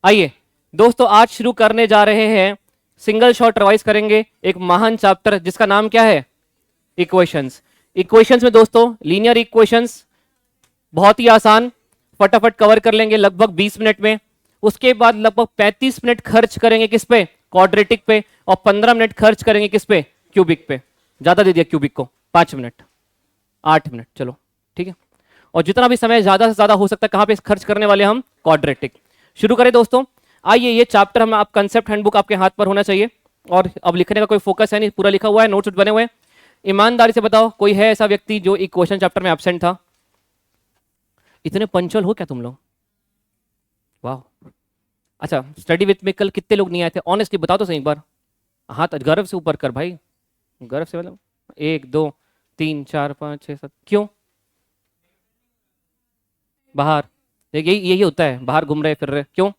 आइए दोस्तों, आज शुरू करने जा रहे हैं, सिंगल शॉट रिवाइज करेंगे एक महान चैप्टर जिसका नाम क्या है? इक्वेशंस। इक्वेशंस में दोस्तों लीनियर इक्वेशंस बहुत ही आसान, फटाफट कवर कर लेंगे लगभग 20 मिनट में। उसके बाद लगभग 35 मिनट खर्च करेंगे किस पे? क्वाड्रेटिक पे। और 15 मिनट खर्च करेंगे किस पे? क्यूबिक पे। ज्यादा दे दिया क्यूबिक को, 5 मिनट 8 मिनट, चलो ठीक है। और जितना भी समय ज्यादा से ज्यादा हो सकता है कहां पे खर्च करने वाले हम? क्वाड्रेटिक। शुरू करें दोस्तों। आइए, ये चैप्टर हम आप कंसेप्ट हैंडबुक आपके हाथ पर होना चाहिए और अब लिखने का कोई फोकस है नहीं, पूरा लिखा हुआ है, नोट्स बने हुए हैं। ईमानदारी से बताओ, कोई है ऐसा व्यक्ति जो इक्वेशन चैप्टर में एब्सेंट था? इतने पंचुअल हो क्या तुम लोग? वाह। अच्छा, स्टडी विथ में कल कितने लोग नहीं आए थे? ऑनेस्टली बताओ तो सही एक बार। हाथ गर्व से ऊपर कर भाई, गर्व से। मतलब 1 2 3 4 5 6 7। क्यों? बाहर? यही यही होता है, बाहर घूम रहे फिर रहे। क्यों?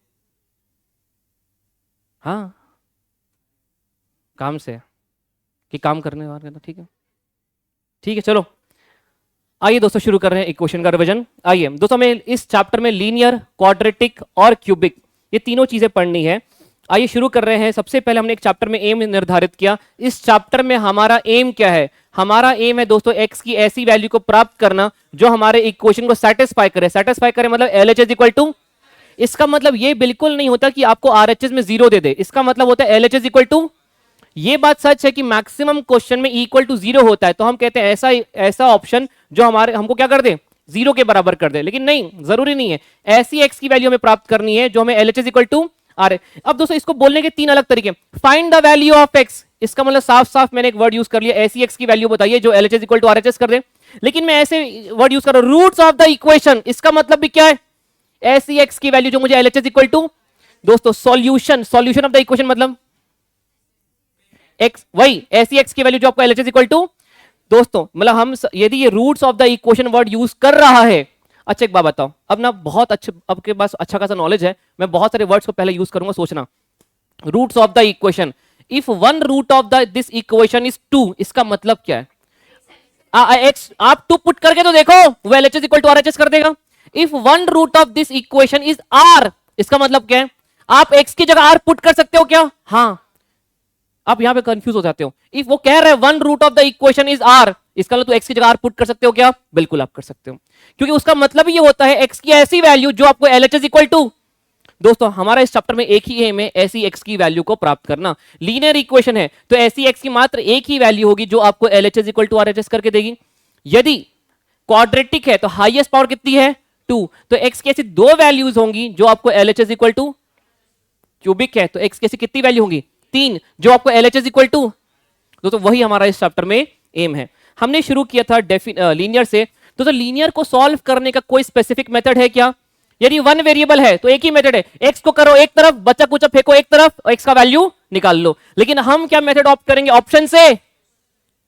हाँ, काम से कि काम करने वाले। ठीक है ठीक है, चलो आइए दोस्तों शुरू कर रहे हैं इक्वेशन का रिवीजन। आइए दोस्तों, हमें इस चैप्टर में लीनियर, क्वाड्रेटिक और क्यूबिक ये तीनों चीजें पढ़नी है। आइए शुरू कर रहे हैं। सबसे पहले हमने एक चैप्टर में एम निर्धारित किया। इस चैप्टर में हमारा एम क्या है? हमारा एम है दोस्तों एक्स की ऐसी वैल्यू को प्राप्त करना जो हमारे इक्वेशन को सेटिस्फाई करे। सेटिस्फाई करे मतलब LHS इक्वल टू, इसका मतलब ये बिल्कुल नहीं होता कि आपको RHS में 0 दे दे, इसका मतलब होता है LHS इक्वल टू। ये बात सच है कि मैक्सिमम क्वेश्चन में इक्वल टू 0 होता है, तो हम कहते हैं ऐसा ऑप्शन जो हमको क्या कर दे? 0 के बराबर कर दे। लेकिन नहीं, जरूरी नहीं है। ऐसी एक्स की वैल्यू हमें प्राप्त करनी है जो हमें LHS इक्वल टू आ रहे। अब दोस्तों इसको बोलने के 3 अलग तरीके। Find the value of x, इसका मतलब साफ साफ मैंने एक वर्ड यूज कर लिया, ऐसी एक्स की वैल्यू बताइए जो LHS इक्वल टू RHS कर दे। लेकिन मैं ऐसे वर्ड यूज कर रहा हूं, रूट्स ऑफ द इक्वेशन, इसका मतलब भी क्या है? ऐसी एक्स की वैल्यू जो मुझे LHS इक्वल टू। दोस्तों सॉल्यूशन ऑफ द इक्वेशन मतलब एक्स, वही ऐसी एक्स की वैल्यू जो आपको LHS इक्वल टू। दोस्तों मतलब हम यदि ये roots of the equation word use कर रहा है। अच्छा एक बात बताओ, अब ना बहुत अच्छे आपके पास अच्छा खासा नॉलेज है, मैं बहुत सारे वर्ड्स को पहले यूज करूंगा, सोचना। Roots of the equation, if one root of the this equation is 2, इसका मतलब क्या है? एक्स आप 2 पुट करके तो देखो, वो LHS इक्वल टू RHS कर देगा। If one root of this equation is R, इसका मतलब क्या है? आप एक्स की जगह R पुट कर सकते हो क्या? हाँ, आप यहां पे कंफ्यूज हो जाते हो। इफ वो कह रहे हैं one root of the equation is R, इसका मतलब एक्स की जगह R पुट कर सकते हो क्या? बिल्कुल आप कर सकते हो, क्योंकि उसका मतलब ये होता है एक्स की ऐसी वैल्यू जो आपको LHS इक्वल टू। दोस्तों हमारा इस चैप्टर में एक ही एम है, ऐसी एक्स की वैल्यू को प्राप्त करना। लीनियर इक्वेशन है तो ऐसी एक्स की मात्र एक ही वैल्यू होगी जो आपको LHS इक्वल टू RHS करके देगी। यदि क्वाड्रेटिक है तो हाईएस्ट पावर कितनी है? 2, तो एक्स की ऐसी 2 वैल्यूज होंगी जो आपको LHS इक्वल टू। क्यूबिक है तो एक्स की ऐसी कितनी वैल्यू होंगी? 3, जो आपको LHS इक्वल टू। दोस्तों वही हमारा इस चैप्टर में एम है। हमने शुरू किया था लीनियर से। दोस्तों लीनियर को सॉल्व करने का कोई स्पेसिफिक मेथड है क्या? यदि वन वेरिएबल है तो एक ही मेथड है, एक्स को करो एक तरफ, बच्चा कुछ फेंको एक तरफ, एक्स का वैल्यू निकाल लो। लेकिन हम क्या मेथड ऑप्ट करेंगे? ऑप्शन से।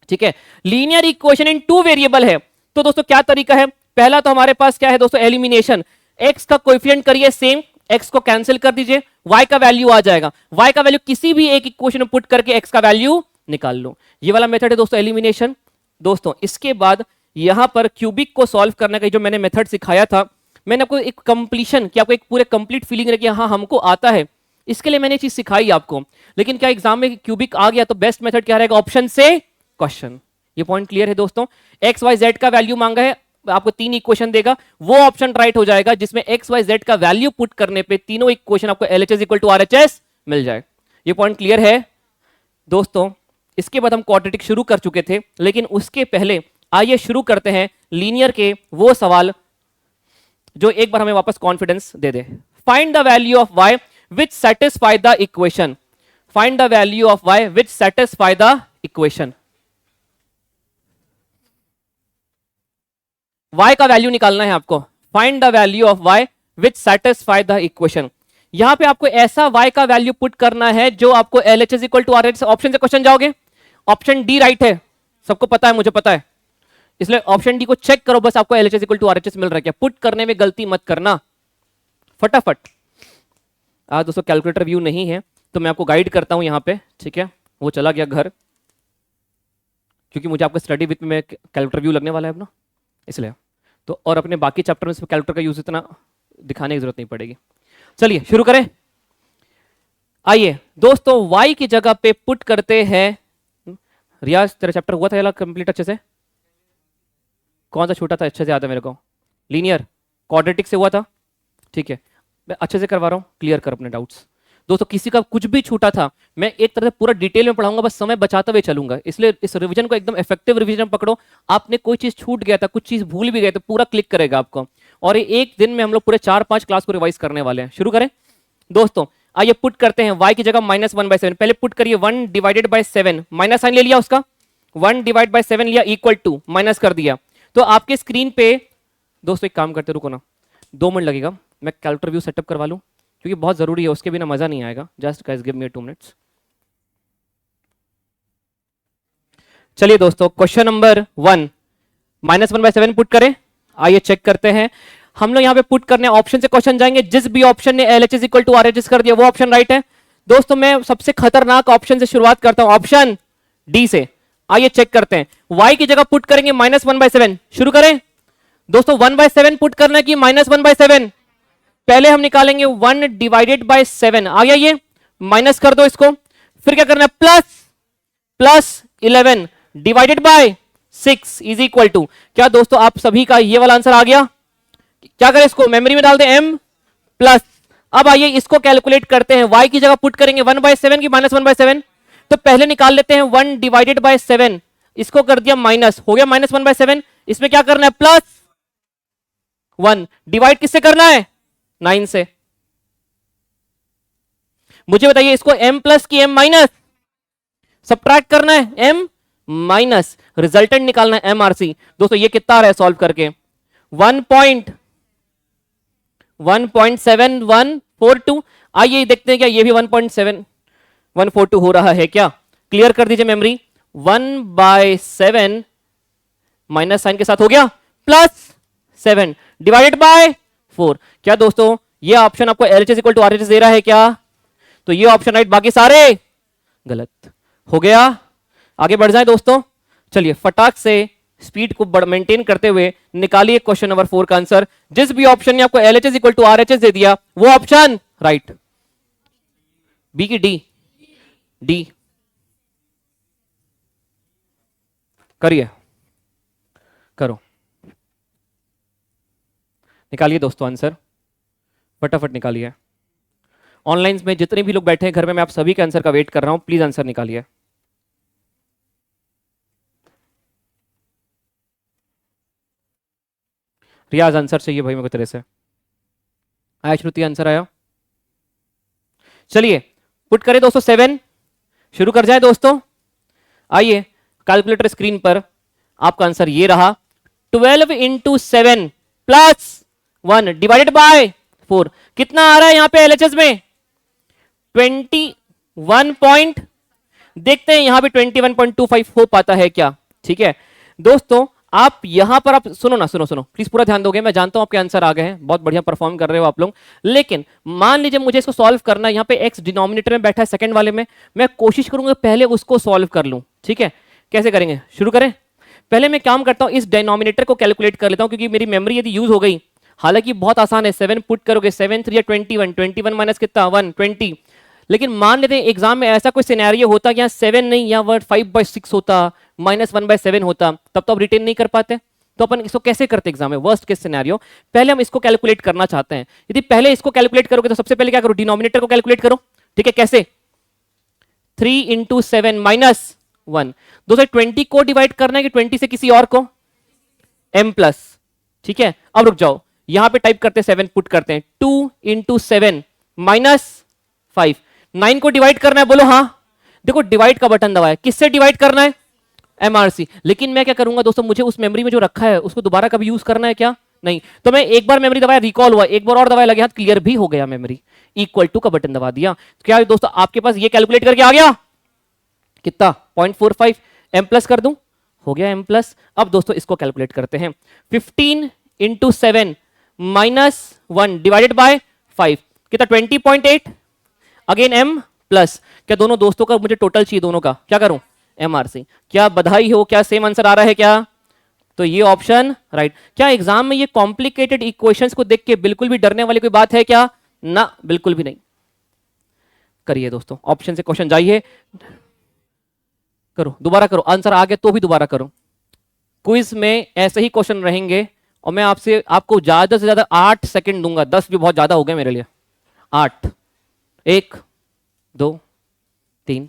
ठीक है, लीनियर इक्वेशन इन 2 वेरिएबल है तो दोस्तों क्या तरीका है? पहला तो हमारे पास क्या है दोस्तों? एलिमिनेशन। एक्स का कोएफिशिएंट करिए सेम, एक्स को कैंसिल कर दीजिए, y का वैल्यू आ जाएगा। y का वैल्यू किसी भी एक इक्वेशन में पुट करके x का वैल्यू निकाल लो। ये वाला मेथड है दोस्तों एलिमिनेशन। दोस्तों इसके बाद यहां पर क्यूबिक को सॉल्व करने का जो मैंने मेथड सिखाया था, मैंने आपको एक कंप्लीशन कि आपको एक पूरे कंप्लीट फीलिंग रखी, हाँ हमको आता है, इसके लिए मैंने चीज सिखाई आपको। लेकिन क्या एग्जाम में क्यूबिक आ गया तो बेस्ट मेथड क्या रहेगा? ऑप्शन से क्वेश्चन। ये पॉइंट क्लियर है दोस्तों? एक्स वाई जेड का वैल्यू मांगा है, आपको 3 इक्वेशन देगा, वो ऑप्शन राइट हो जाएगा जिसमें एक्स वाई जेड का वैल्यू पुट करने पे तीनों इक्वेशन आपको LHS इक्वल टू RHS मिल जाए। ये पॉइंट क्लियर है दोस्तों? इसके बाद हम क्वाड्रेटिक शुरू कर चुके थे, लेकिन उसके पहले आइए शुरू करते हैं लीनियर के वो सवाल जो एक बार हमें वापस confidence they they. Find the value of y which satisfy the equation. Find the value of y which satisfy the equation. y का वैल्यू निकालना है आपको। Find the value of y which satisfy the equation. यहां पे आपको ऐसा y का value put करना है जो आपको LHS equal to RHS। Option से क्वेश्चन जाओगे, ऑप्शन डी राइट है, सबको पता है, मुझे पता है, इसलिए ऑप्शन डी को चेक करो, बस आपको LHS इक्वल टू RHS मिल रहा है क्या? पुट करने में गलती मत करना, फटाफट। आज दोस्तों कैलकुलेटर व्यू नहीं है तो मैं आपको गाइड करता हूं यहां पे, ठीक है? वो चला गया घर, क्योंकि मुझे आपका स्टडी विथ में कैलकुलेटर व्यू लगने वाला है अब ना, इसलिए तो। और अपने बाकी चैप्टर में कैलकुलेटर का यूज इतना दिखाने की जरूरत नहीं पड़ेगी। चलिए शुरू करें। आइए दोस्तों y की जगह पे पुट करते हैं। रियाज तेरा चैप्टर हुआ था कंप्लीट अच्छे से? कौन सा छूटा था? अच्छे से याद है मेरे को। लीनियर क्वाड्रेटिक से हुआ था, ठीक है। मैं अच्छे से करवा रहा हूँ, क्लियर कर अपने डाउट्स। दोस्तों किसी का कुछ भी छूटा था मैं एक तरह से पूरा डिटेल में पढ़ाऊंगा, बस समय बचाते हुए चलूंगा, इसलिए इस रिवीजन को एकदम इफेक्टिव रिवीजन पकड़ो। आपने कोई चीज छूट गया था, कुछ चीज भूल भी गए तो पूरा क्लिक करेगा आपको। और एक दिन में हम लोग पूरे 4-5 क्लास को रिवाइज करने वाले हैं। शुरू करें दोस्तों। आइए पुट करते हैं y की जगह -1/7। पहले पुट करिए 1 डिवाइडेड बाय 7, माइनस साइन ले लिया उसका, 1 डिवाइड बाय 7 लिया इक्वल टू माइनस कर दिया। तो आपके स्क्रीन पे दोस्तों एक काम करते, रुको ना 2 मिनट लगेगा, मैं कैलकुलेटर व्यू सेटअप करवा लूं क्योंकि बहुत जरूरी है, उसके बिना मजा नहीं आएगा। Just guys give me 2 minutes. चलिए दोस्तों क्वेश्चन नंबर 1 -1/7 पुट करें। आइए चेक करते हैं। हम लोग यहाँ पे पुट करने ऑप्शन से क्वेश्चन जाएंगे। जिस भी ऑप्शन ने LHS इक्वल टू RHS कर दिया वो ऑप्शन राइट है। दोस्तों मैं सबसे खतरनाक ऑप्शन से शुरुआत करता हूं, ऑप्शन डी से। आइए चेक करते हैं। y की जगह पुट करेंगे -1/7। शुरू करें दोस्तों। 1/7 पुट करना की -1/7, पहले हम निकालेंगे 1 डिवाइडेड बाय 7। आ गया ये, माइनस कर दो इसको। फिर क्या करना है, plus 11 divided by 6 is equal to. क्या दोस्तों आप सभी का ये वाला आंसर आ गया? क्या करें, इसको मेमोरी में डाल दें m प्लस। अब आइए इसको कैलकुलेट करते हैं। y की जगह पुट करेंगे 1/7 की -1/7। तो पहले निकाल लेते हैं 1 डिवाइडेड बाय 7, इसको कर दिया माइनस, हो गया -1/7। इसमें क्या करना है, +1 डिवाइड किससे करना है, 9 से। मुझे बताइए इसको m प्लस की m माइनस, सब्ट्रैक्ट करना है m माइनस, रिजल्टेंट निकालना है MRC। दोस्तों ये कितना आ रहा है सॉल्व करके, 1.7142। आइए देखते हैं क्या ये भी 1.7142 हो रहा है क्या। क्लियर कर दीजिए मेमोरी। 1/7 माइनस साइन के साथ हो गया, +7 डिवाइडेड बाय 4। क्या दोस्तों ये ऑप्शन आपको LHS इक्वल टू RHS दे रहा है क्या? तो ये ऑप्शन राइट, बाकी सारे गलत हो गया। आगे बढ़ जाए दोस्तों। चलिए फटाक से स्पीड को मेंटेन करते हुए निकालिए क्वेश्चन नंबर 4 का आंसर। जिस भी ऑप्शन ने आपको LHS इक्वल टू RHS दे दिया वो ऑप्शन राइट। बी की डी करिए, करो, निकालिए दोस्तों आंसर, फटाफट निकालिए। ऑनलाइन में जितने भी लोग बैठे हैं घर में, मैं आप सभी के आंसर का वेट कर रहा हूं, प्लीज आंसर निकालिए। रियाज आंसर चाहिए भाई मेरे को तेरे से। आया श्रुति, आंसर आया? चलिए पुट करें दोस्तों 7, शुरू कर जाए दोस्तों। आइए कैलकुलेटर स्क्रीन पर आपका आंसर ये रहा, 12 इंटू 7 प्लस 1 डिवाइडेड बाय 4। कितना आ रहा है यहां पे LHS में, 21 पॉइंट, देखते हैं यहां पे 21.25 हो पाता है क्या। ठीक है दोस्तों, आप यहां पर आप सुनो ना, सुनो प्लीज, पूरा ध्यान दोगे। मैं जानता हूं आपके आंसर आ गए हैं, बहुत बढ़िया परफॉर्म कर रहे हो आप लोग, लेकिन मान लीजिए मुझे इसको सॉल्व करना है। यहां पे x डिनोमिनेटर में बैठा है सेकंड वाले में, मैं कोशिश करूंगा पहले उसको सॉल्व कर लूं। ठीक है, कैसे करेंगे, शुरू करें। पहले मैं काम करता हूं, इस डिनोमिनेटर को कैलकुलेट कर लेता हूं क्योंकि मेरी मेमोरी यदि यूज हो गई, हालांकि बहुत आसान है। 7 पुट करोगे, 7 3 21, 21 माइनस कितना 1 20। लेकिन मान लेते हैं एग्जाम में ऐसा कोई सिनेरियो होता कि यहाँ 7 नहीं, या वर्ड 5/6 होता, -1/7 होता, तब तो आप रिटेन नहीं कर पाते। तो अपन इसको कैसे करते एग्जाम में, वर्स्ट केस सिनेरियो। पहले हम इसको कैलकुलेट करना चाहते हैं। यदि पहले इसको कैलकुलेट करोगे तो सबसे पहले क्या करो, डिनोमिनेटर को कैलकुलेट करो। ठीक है, कैसे, 3 इंटू 7 -1। दोस्तों 20 को डिवाइड करना है कि 20 से किसी और को, m प्लस। ठीक है, अब रुक जाओ, यहां पे टाइप करते हैं 7 पुट करते हैं, 2 इंटू 7 -5। 9 को डिवाइड करना है, बोलो हाँ। देखो डिवाइड का बटन दबाया, किससे डिवाइड करना है, MRC। लेकिन मैं क्या करूंगा दोस्तों, मुझे उस मेमोरी में जो रखा है उसको दोबारा कभी यूज करना है क्या, नहीं। तो मैं एक बार मेमोरी दबाया, रिकॉल हुआ, एक बार और दबाया, लगे हाथ, क्लियर भी हो गया मेमोरी, इक्वल टू का बटन दबा दिया। क्या दोस्तों आपके पास ये कैलकुलेट करके आ गया, कितना 0.45, m प्लस कर दूं, हो गया m प्लस। अब दोस्तों इसको कैलकुलेट करते हैं, 15 इंटू 7 -1 डिवाइडेड बाय 5, कितना 20.8, अगेन m प्लस। क्या दोनों दोस्तों का मुझे टोटल चाहिए, दोनों का क्या करूं, MRC। क्या बधाई हो, क्या सेम आंसर आ रहा है क्या, तो ये ऑप्शन राइट। क्या एग्जाम में ये कॉम्प्लिकेटेड इक्वेशंस को देख के बिल्कुल भी डरने वाली कोई बात है क्या, ना बिल्कुल भी नहीं। करिए दोस्तों, ऑप्शन से क्वेश्चन जाइए, करो, दोबारा करो, आंसर आ गया तो भी दोबारा करो। क्विज में ऐसे ही क्वेश्चन रहेंगे और मैं आपको ज्यादा से ज्यादा 8 सेकंड दूंगा, 10 भी बहुत ज्यादा हो गया मेरे लिए। 8, 1, 2, 3,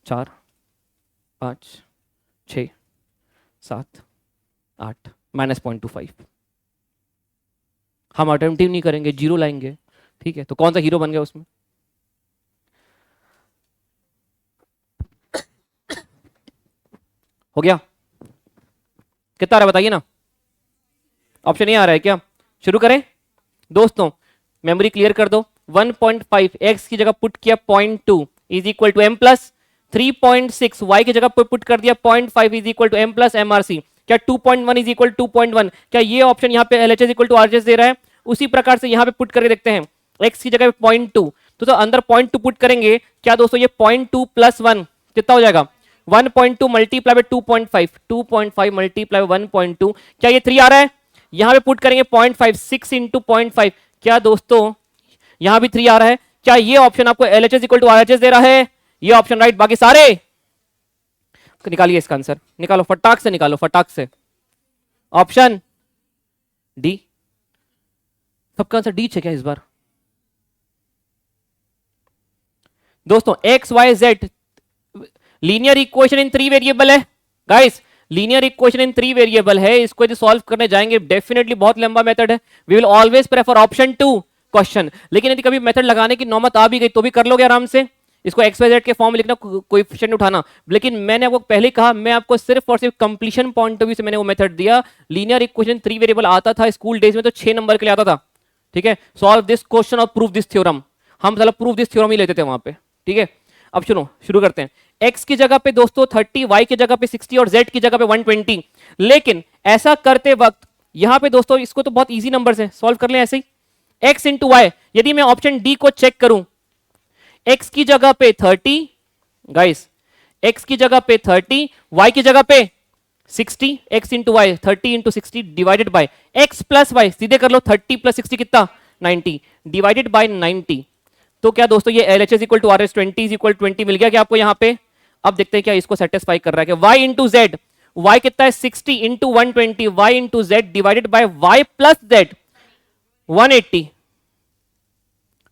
4, 5, 6, 7, 8, -0.25। हम अटेम्प्टिव नहीं करेंगे, जीरो लाएंगे, ठीक है। तो कौन सा हीरो बन गया उसमें? हो गया? कितना आ रहा है बताइए ना? ऑप्शन नहीं आ रहा है क्या? शुरू करें दोस्तों, मेमोरी क्लियर कर दो। 1.5 x की जगह पुट किया 0.2 is equal to m plus 3.6, y की जगह पुट कर दिया 0.5 is equal to m plus mrc। क्या 2.1 इज इक्वल टू 2.1? क्या ये ऑप्शन यहाँ पे LHS इक्वल टू RHS दे रहा है? उसी प्रकार से यहाँ पे पुट करके देखते हैं, x की जगह 0.2, तो अंदर 0.2 पुट करेंगे। क्या दोस्तों ये 0.2 प्लस 1 कितना हो जाएगा? 1.2 मल्टीप्लाई बाय 2.5, 2.5 मल्टीप्लाई 1.2, क्या ये 3 आ रहा है? यहां पे पुट करेंगे 0.5, 6 इंटू 0.5, क्या दोस्तों यहां भी 3 आ रहा है? क्या ये ऑप्शन आपको LHS इक्वल टू RHS दे रहा है? ये ऑप्शन राइट, बाकी सारे निकालिए इसका आंसर, निकालो फटाक से, निकालो फटाक से। ऑप्शन डी, सबका आंसर डी है क्या इस बार? दोस्तों X Y Z linear equation in 3 variable है guys, linear equation in 3 variable है। इसको यदि सॉल्व करने जाएंगे डेफिनेटली बहुत लंबा मेथड है। We will always prefer option 2 question, लेकिन यदि कभी मेथड लगाने की नौबत आ भी गई तो भी कर लोगे आराम से। इसको एक्स वाई जेड के फॉर्म में लिखना, कोएफिशिएंट उठाना, लेकिन मैंने आपको पहले कहा, मैं आपको सिर्फ और सिर्फ कंप्लीशन पॉइंट ऑफ व्यू से मैंने वो मेथड दिया। लीनियर इक्वेशन 3 वेरिएबल आता था स्कूल डेज में तो 6 नंबर के लिए आता था, ठीक है। सॉल्व दिस क्वेश्चन और प्रूव दिस थ्योरम, हम मतलब प्रूव दिस थ्योरम ही लेते थे वहां पे, ठीक है। अब सुनो, शुरू करते हैं। x की जगह पे दोस्तों 30, y की जगह पे 60 और z की जगह पे 120। लेकिन ऐसा करते वक्त यहां पे दोस्तों इसको तो बहुत इजी नंबर है, सॉल्व कर लें ऐसे ही। x इंटू वाई, यदि मैं ऑप्शन डी को चेक करूं, x की जगह पे 30 गाइस, x की जगह पे 30, y की जगह पे 60, x into Y 30 into 60 divided by x plus Y, सीधे कर लो 30 प्लस 60 कितना? 90 डिवाइडेड बाय 90। तो क्या दोस्तों ये LHS equal to RHS 20 equal 20 मिल गया क्या आपको यहाँ पे? अब देखते हैं क्या इसको सेटिस्फाई कर रहा है। कि y इंटू जेड, y कितना है 60 into 120, y into Z divided by y plus Z 180।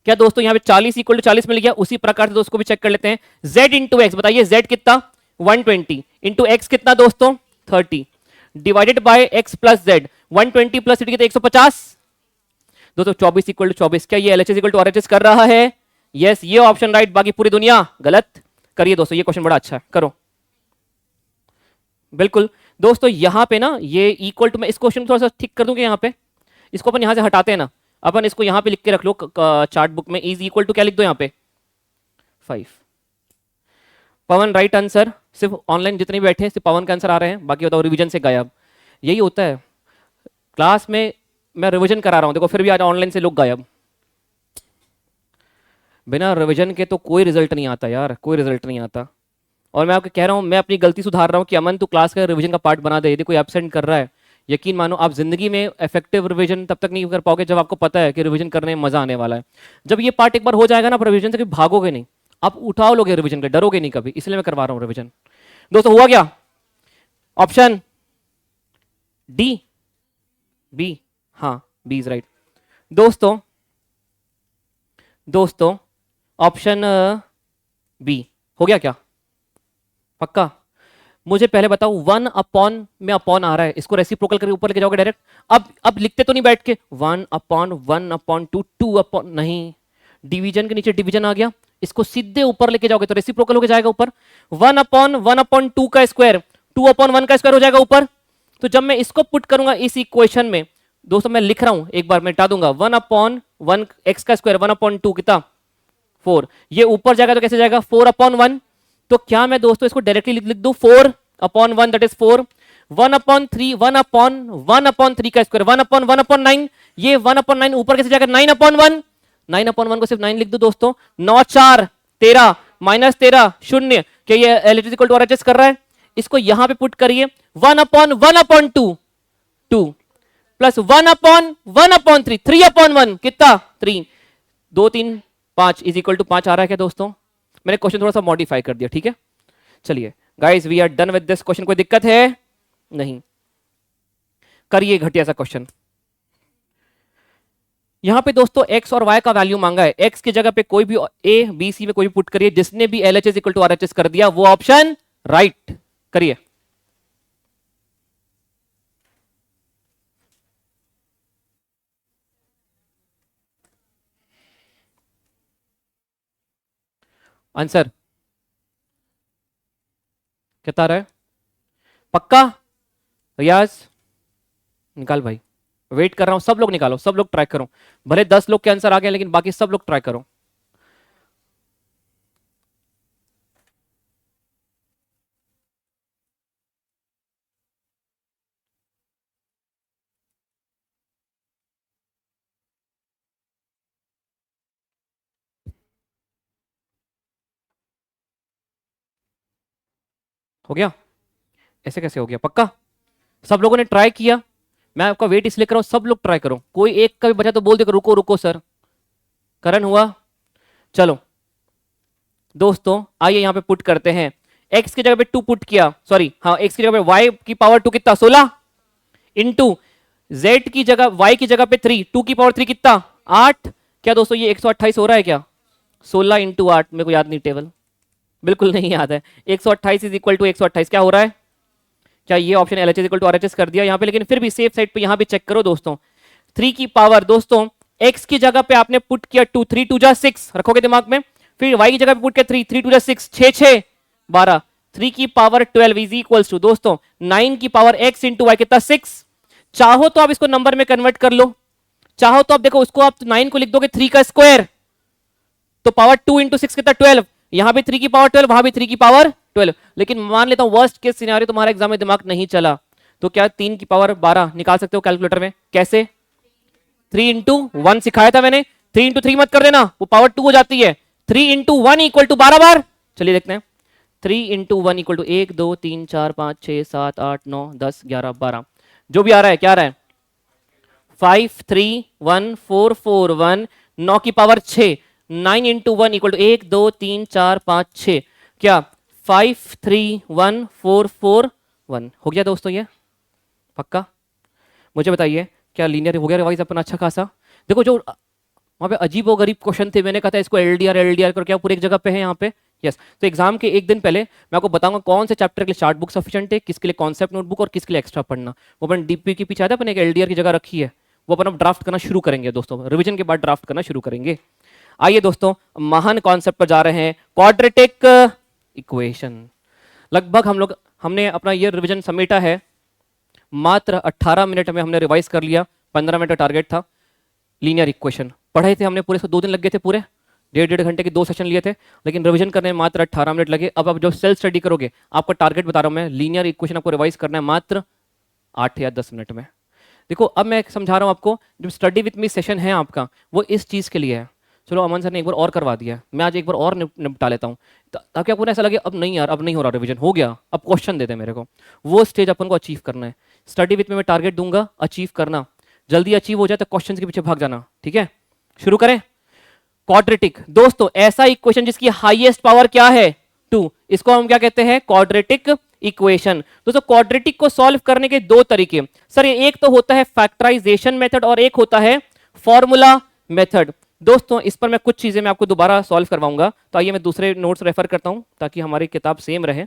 क्या दोस्तों यहाँ पे 40 इक्वल टू 40 मिल गया? उसी प्रकार से दोस्तों को भी चेक कर लेते हैं। z इंटू एक्स, बताइए z कितना? 120 इंटू एक्स कितना दोस्तों? 30 divided by x plus Z 120 plus 30 कितना? 150 दोस्तों 24 इक्वल टू 24। क्या ये LHS इक्वल टू RHS कर रहा है? यस, ये ऑप्शन राइट, बाकी पूरी दुनिया गलत। करिए दोस्तों, ये क्वेश्चन बड़ा अच्छा है, करो। बिल्कुल दोस्तों, यहां पे ना ये इक्वल टू, मैं इस क्वेश्चन थोड़ा सा ठीक कर दूंगा। यहां पे इसको अपन यहां से हटाते हैं ना, अपन इसको यहां पे लिख के रख लो चार्ट बुक में। इज इक्वल टू क्या लिख दो यहां पे? 5। पवन राइट आंसर। सिर्फ ऑनलाइन जितने भी बैठे हैं सिर्फ पवन का आंसर आ रहे हैं, बाकी बताओ रिवीजन से गायब। यही होता है क्लास में, मैं रिवीजन करा रहा हूं, देखो फिर भी आज ऑनलाइन से लोग गायब। बिना रिवीजन के तो कोई रिजल्ट नहीं आता यार, कोई रिजल्ट नहीं आता। और मैं आपको कह रहा हूं, मैं अपनी गलती सुधार रहा हूं कि अमन तू क्लास का रिवीजन का पार्ट बना दे। यदि कोई एब्सेंट कर रहा है, यकीन मानो आप जिंदगी में इफेक्टिव रिवीजन तब तक नहीं कर पाओगे जब आपको पता है कि रिवीजन करने में मजा आने वाला है। जब ये पार्ट एक बार हो जाएगा ना रिवीजन से, कभी भागोगे नहीं, आप उठाओ लोगे रिवीजन के, डरोगे नहीं कभी, इसलिए मैं करवा रहा हूं रिवीजन। दोस्तों हुआ क्या? ऑप्शन डी, बी, हाँ बी इज राइट। दोस्तों ऑप्शन बी हो गया क्या? पक्का? मुझे पहले बताओ 1 अपॉन में अपॉन आ रहा है, इसको रेसिप्रोकल करके ऊपर लेके जाओगे डायरेक्ट। अब लिखते तो नहीं बैठ के 1 अपॉन 2, 2 अपॉन, नहीं, डिवीजन के नीचे डिवीजन आ गया, इसको सीधे ऊपर लेके जाओगे तो रेसिप्रोकल होके जाएगा ऊपर। 1 अपॉन 2 का स्क्वायर, 2 अपॉन 1 का स्क्वायर हो जाएगा ऊपर। तो जब मैं इसको पुट करूंगा इस इक्वेशन में, दोस्तों मैं लिख रहा हूं एक बार, मैं हटा दूंगा 1 अपॉन 1 एक्स का स्क्वायर 1 अपॉन 2 कितना? 4। ये ऊपर जाएगा तो कैसे जाएगा? 4 अपॉन 1। तो क्या मैं दोस्तों इसको डायरेक्टली लिख दूं 4 upon 1 that is 4। 1 upon 3, 1 upon 3 का स्क्वायर 1 अपॉन 9, ये 1 अपॉन 9 ऊपर कैसे जाएगा? 9 अपॉन 1, 9 अपॉन 1 को सिर्फ 9 लिख दो दोस्तों। 9 4 13 माइनस 13 0। क्या ये LHS इक्वल टू RHS कर रहा है? इसको यहां पे पुट करिए 1 अपॉन 2 प्लस 1 अपॉन 3, 3 अपॉन 1 कितना? 3, 2 3 5 इज इक्वल टू 5 आ रहा है क्या दोस्तों? मैंने क्वेश्चन थोड़ा सा मॉडिफाई कर दिया, ठीक है। चलिए guys, we are done with this question. कोई दिक्कत है? नहीं। करिए घटिया सा क्वेश्चन। यहां पे दोस्तों x और y का वैल्यू मांगा है। x की जगह पे कोई भी a b c में कोई भी पुट करिए, जिसने भी LHS इक्वल टू RHS कर दिया वो ऑप्शन राइट करिए। आंसर कितना आ रहा है? पक्का? रियाज निकाल भाई, वेट कर रहा हूं। सब लोग निकालो, सब लोग ट्राई करो। भले 10 लोग के आंसर आ गए, लेकिन बाकी सब लोग ट्राई करो। हो गया? ऐसे कैसे हो गया? पक्का सब लोगों ने ट्राई किया? मैं आपका वेट इसलिए कर रहा हूं, सब लोग ट्राई करो। कोई एक का भी बचा तो बोल दे रुको रुको सर। करण हुआ? चलो दोस्तों आइए यहां पे पुट करते हैं। x की जगह पे 2 पुट किया, सॉरी हाँ, x की जगह पे y की पावर 2 कितना? 16 इंटू z की जगह y की जगह पे 3, 2 की पावर 3 कितना? 8। क्या दोस्तों ये 128 हो रहा है क्या? 16 इंटू 8, मेरे को याद नहीं टेबल, बिल्कुल नहीं याद है। 128 इज इक्वल टू 128 क्या हो रहा है? क्या ये option LHS equal to RHS कर दिया यहाँ पे? लेकिन फिर भी सेफ साइड पे यहाँ भी चेक करो दोस्तों। 3 की पावर दोस्तों x की जगह पे आपने पुट किया 2, 3 2 जा 6 रखोगे दिमाग में। फिर y की जगह पे पुट किया 3, 3 2 जा 6, 6 6 12। 3 की पावर 12 इज इक्वल्स टू दोस्तों 9 की पावर x इंटू वाई कितना? 6। चाहो तो आप इसको नंबर में कन्वर्ट कर लो, चाहो तो आप देखो उसको आप 9 को लिख दोगे 3 का स्क्वायर, तो पावर 2 इंटू 6 कितना? 12। यहां भी 3 की पावर 12, वहां भी 3 की पावर 12। लेकिन मान लेता हूं वर्स्ट केस सिनेरियो तुम्हारा एग्जाम में दिमाग नहीं चला, तो क्या 3 की पावर 12 निकाल सकते हो कैलकुलेटर में? कैसे? 3 इंटू 1 सिखाया था मैंने। 3 इंटू 3 मत कर देना, वो पावर 2 हो जाती है। 3 इंटू 1 इक्वल टू 12 बार। चलिए देखते हैं। 3 इंटू 1 इक्वल टू 1 2 3 4 5 6 7 8 9 10 11 12, जो भी आ रहा है। क्या आ रहा है? 5 3 1 4 4 1, 9 की पावर 6। 9 into 1 equal to 1 2 3 4 5 6। क्या 5 3 1 4 4 1 हो गया दोस्तों ये? पक्का? मुझे बताइए क्या लीनियर हो गया रिवाइज अपना अच्छा खासा? देखो जो वहां पे अजीब व गरीब क्वेश्चन थे, मैंने कहा था इसको एलडीआर कर, क्या पूरे एक जगह पे है यहाँ पे? यस। तो एग्जाम के एक दिन पहले मैं आपको बताऊंगा कौन से चैप्टर के लिए चार्ट बुक सफिशिएंट है, किसके लिए कॉन्सेप्ट नोटबुक और किसके लिए एक्स्ट्रा पढ़ना। वो अपन डीपी के पीछे आता है, अपन एक एलडीआर की जगह रखी है, वो अपन अब ड्राफ्ट करना शुरू करेंगे दोस्तों, रिविजन के बाद ड्राफ्ट करना शुरू करेंगे। आइए दोस्तों महान कॉन्सेप्ट पर जा रहे हैं, क्वाड्रेटिक इक्वेशन। लगभग हमने अपना ये रिविजन समेटा है, मात्र 18 मिनट में हमने रिवाइज कर लिया। 15 मिनट का टारगेट था। लीनियर इक्वेशन पढ़े थे हमने पूरे, 2 दिन लग गए थे, पूरे 1.5 घंटे के 2 सेशन लिए थे, लेकिन रिवीजन करने में मात्र 18 मिनट लगे। अब आप जो सेल्फ स्टडी करोगे, आपका टारगेट बता रहा हूं मैं, लीनियर इक्वेशन आपको रिवाइज करना है मात्र 8 या 10 मिनट में। देखो अब मैं समझा रहा हूं आपको, जो स्टडी विथ मी सेशन है आपका, वो इस चीज के लिए है। चलो अमन सर ने एक बार और करवा दिया, मैं आज एक बार और निपटा लेता हूँ, ताकि आपको ऐसा लगे अब नहीं यार, अब नहीं हो रहा रिवीजन, हो गया, अब क्वेश्चन दे दे मेरे को। वो स्टेज अपन को अचीव करना है। स्टडी विथ मी में टारगेट दूंगा, अचीव करना, जल्दी अचीव हो जाए तो क्वेश्चन के पीछे भाग जाना। ठीक है, शुरू करें। क्वाड्रेटिक दोस्तों ऐसा इक्वेशन जिसकी हाईएस्ट पावर क्या है? 2, इसको हम क्या कहते हैं? Quadratic equation. दोस्तों क्वाड्रेटिक को सॉल्व करने के 2 तरीके सर, ये एक तो होता है फैक्टराइजेशन मेथड और एक होता है फॉर्मूला मेथड। दोस्तों इस पर मैं कुछ चीजें मैं आपको दोबारा सॉल्व करवाऊंगा, तो आइए मैं दूसरे नोट्स रेफर करता हूं ताकि हमारी किताब सेम रहे।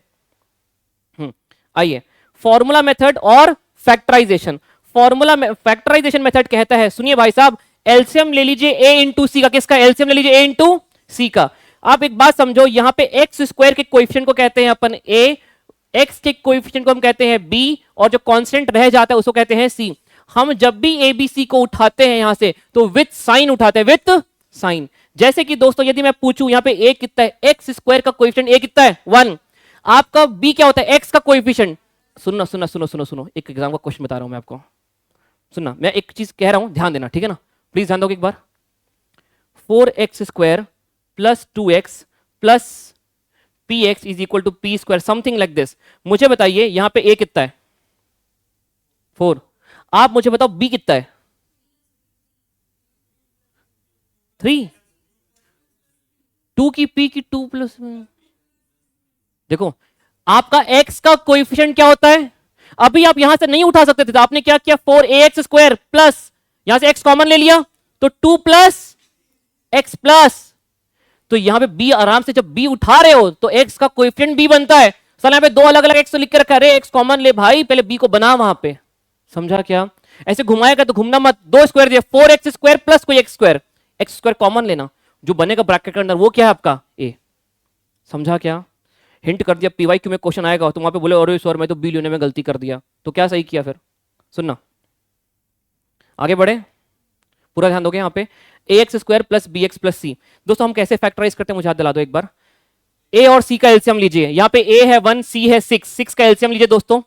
आइए, फॉर्मूला मेथड और फैक्टराइजेशन। फैक्टराइजेशन मेथड कहता है, सुनिए भाई साहब, एलसीएम ले लीजिए ए इंटू सी का। किसका एलसीएम ले लीजिए? ए इंटू सी का। आप एक बात समझो, यहां पे एक्स स्क्वायर के कोएफिशिएंट को कहते हैं अपन ए, एक्स के कोएफिशिएंट को हम कहते हैं बी, और जो कांस्टेंट रह जाता है उसको कहते हैं सी। हम जब भी ए बी सी को उठाते हैं यहां से, तो विथ साइन उठाते हैं, विथ साइन। जैसे कि दोस्तों यदि मैं पूछूं यहां पे ए कितना है, एक्स स्क्वायर का कोएफिशिएंट ए कितना है? 1। आपका बी क्या होता है? एक्स का कोएफिशिएंट। सुनना सुनना सुनो सुनो सुनो, एक एग्जाम का क्वेश्चन बता रहा हूं मैं आपको, सुनना, मैं एक चीज कह रहा हूं, ध्यान देना, ठीक है ना? प्लीज ध्यान दो एक बार। 4x square plus 2x plus P X is equal to P square, something like this. मुझे बताइए यहां पे a कितना है? 4। आप मुझे बताओ b कितना है? 3। टू की पी की टू प्लस, देखो आपका x का कोएफिशिएंट क्या होता है, अभी आप यहां से नहीं उठा सकते थे तो आपने क्या किया 4ax² प्लस यहां से x कॉमन ले लिया तो 2 प्लस x प्लस, तो यहां पे b आराम से जब b उठा रहे हो तो x का कोएफिशिएंट b बनता है। साला यहाँ पे दो अलग अलग x तो लिख के रखा है, अरे x कॉमन ले भाई, पहले b को बना वहां पे, समझा क्या? ऐसे घुमाएगा तो घूमना मत, दो स्क्वायर दिया 4x² प्लस कोई x² कॉमन लेना, जो बनेगा ब्रैकेट के अंदर वो क्या है आपका a, समझा क्या? हिंट कर दिया, पीवाईक्यू में क्वेश्चन आएगा तो वहां पे बोले अरे सर मैं तो बी लेने में गलती कर दिया, तो क्या सही किया फिर? सुनना, आगे बढ़े, पूरा ध्यान दोगे यहाँ पे ax² प्लस bx प्लस सी। दोस्तों हम कैसे फैक्टराइज करते हैं मुझे याद दिला दो एक बार। a और c का एलसीएम लीजिए, यहाँ पे a है 1, c है 6, 6 का एलसीएम लीजिए दोस्तों,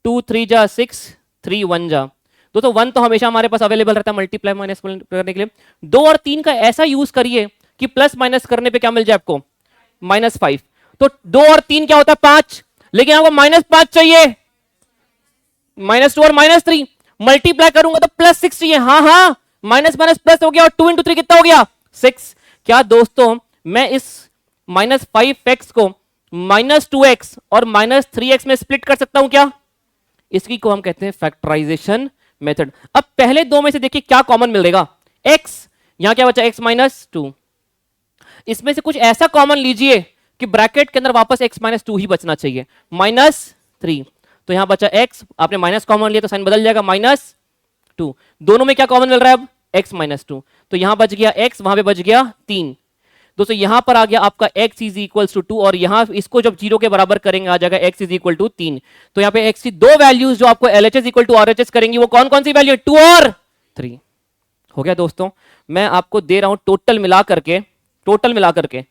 2 3 जा 6, 3 1 जा। दोस्तों 1 तो हमेशा हमारे पास अवेलेबल रहता है मल्टीप्लाई माइनस करने के लिए, 2 और 3 का ऐसा यूज करिए कि प्लस माइनस करने पे क्या मिल जाए आपको, -5, तो 2 और 3 क्या होता है 5, लेकिन आपको -5 चाहिए, -2 और -3 मल्टीप्लाई करूंगा तो +6 चाहिए, हाँ हाँ माइनस माइनस प्लस हो गया और 2 × 3 कितना हो गया 6। क्या दोस्तों मैं इस -5x को -2x और -3x में स्प्लिट कर सकता हूं क्या? इसकी को हम कहते हैं फैक्टराइजेशन मेथड। अब पहले दो में से देखिए क्या कॉमन मिलेगा, x, यहां क्या बचा x-2, इसमें से कुछ ऐसा कॉमन लीजिए कि ब्रैकेट के अंदर वापस x-2 ही बचना चाहिए, -3, तो यहां बचा x, आपने माइनस कॉमन लिया तो साइन बदल जाएगा -2, दोनों में क्या कॉमन मिल रहा है अब x-2, तो यहां बच गया x, वहां पे बच गया 3। दोस्तों यहां पर आ गया आपका x = 2 और यहां इसको जब 0 के बराबर करेंगे आ जाएगा x = 3। तो यहां पे x की दो वैल्यूज जो आपको LHS = RHS करेंगी वो कौन कौन सी वैल्यू है, 2 और 3। हो गया दोस्तों, मैं आपको दे रहा हूं टोटल मिला करके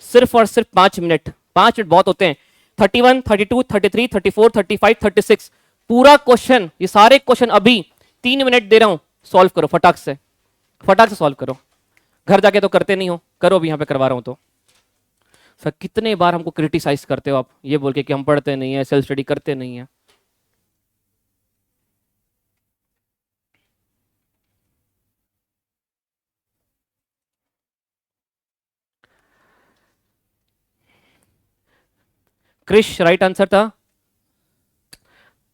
सिर्फ और सिर्फ 5 मिनट, 5 मिनट बहुत होते हैं, 31 32 33 34 35 36 पूरा क्वेश्चन, ये सारे क्वेश्चन अभी 3 मिनट दे रहा हूं, सॉल्व करो फटाक से सॉल्व करो, घर जाके तो करते नहीं हो, करो अभी यहां पे करवा रहा हूं तो। सर कितने बार हमको क्रिटिसाइज करते हो आप ये बोल के कि हम पढ़ते नहीं है, सेल्फ स्टडी करते नहीं है। क्रिश राइट आंसर था,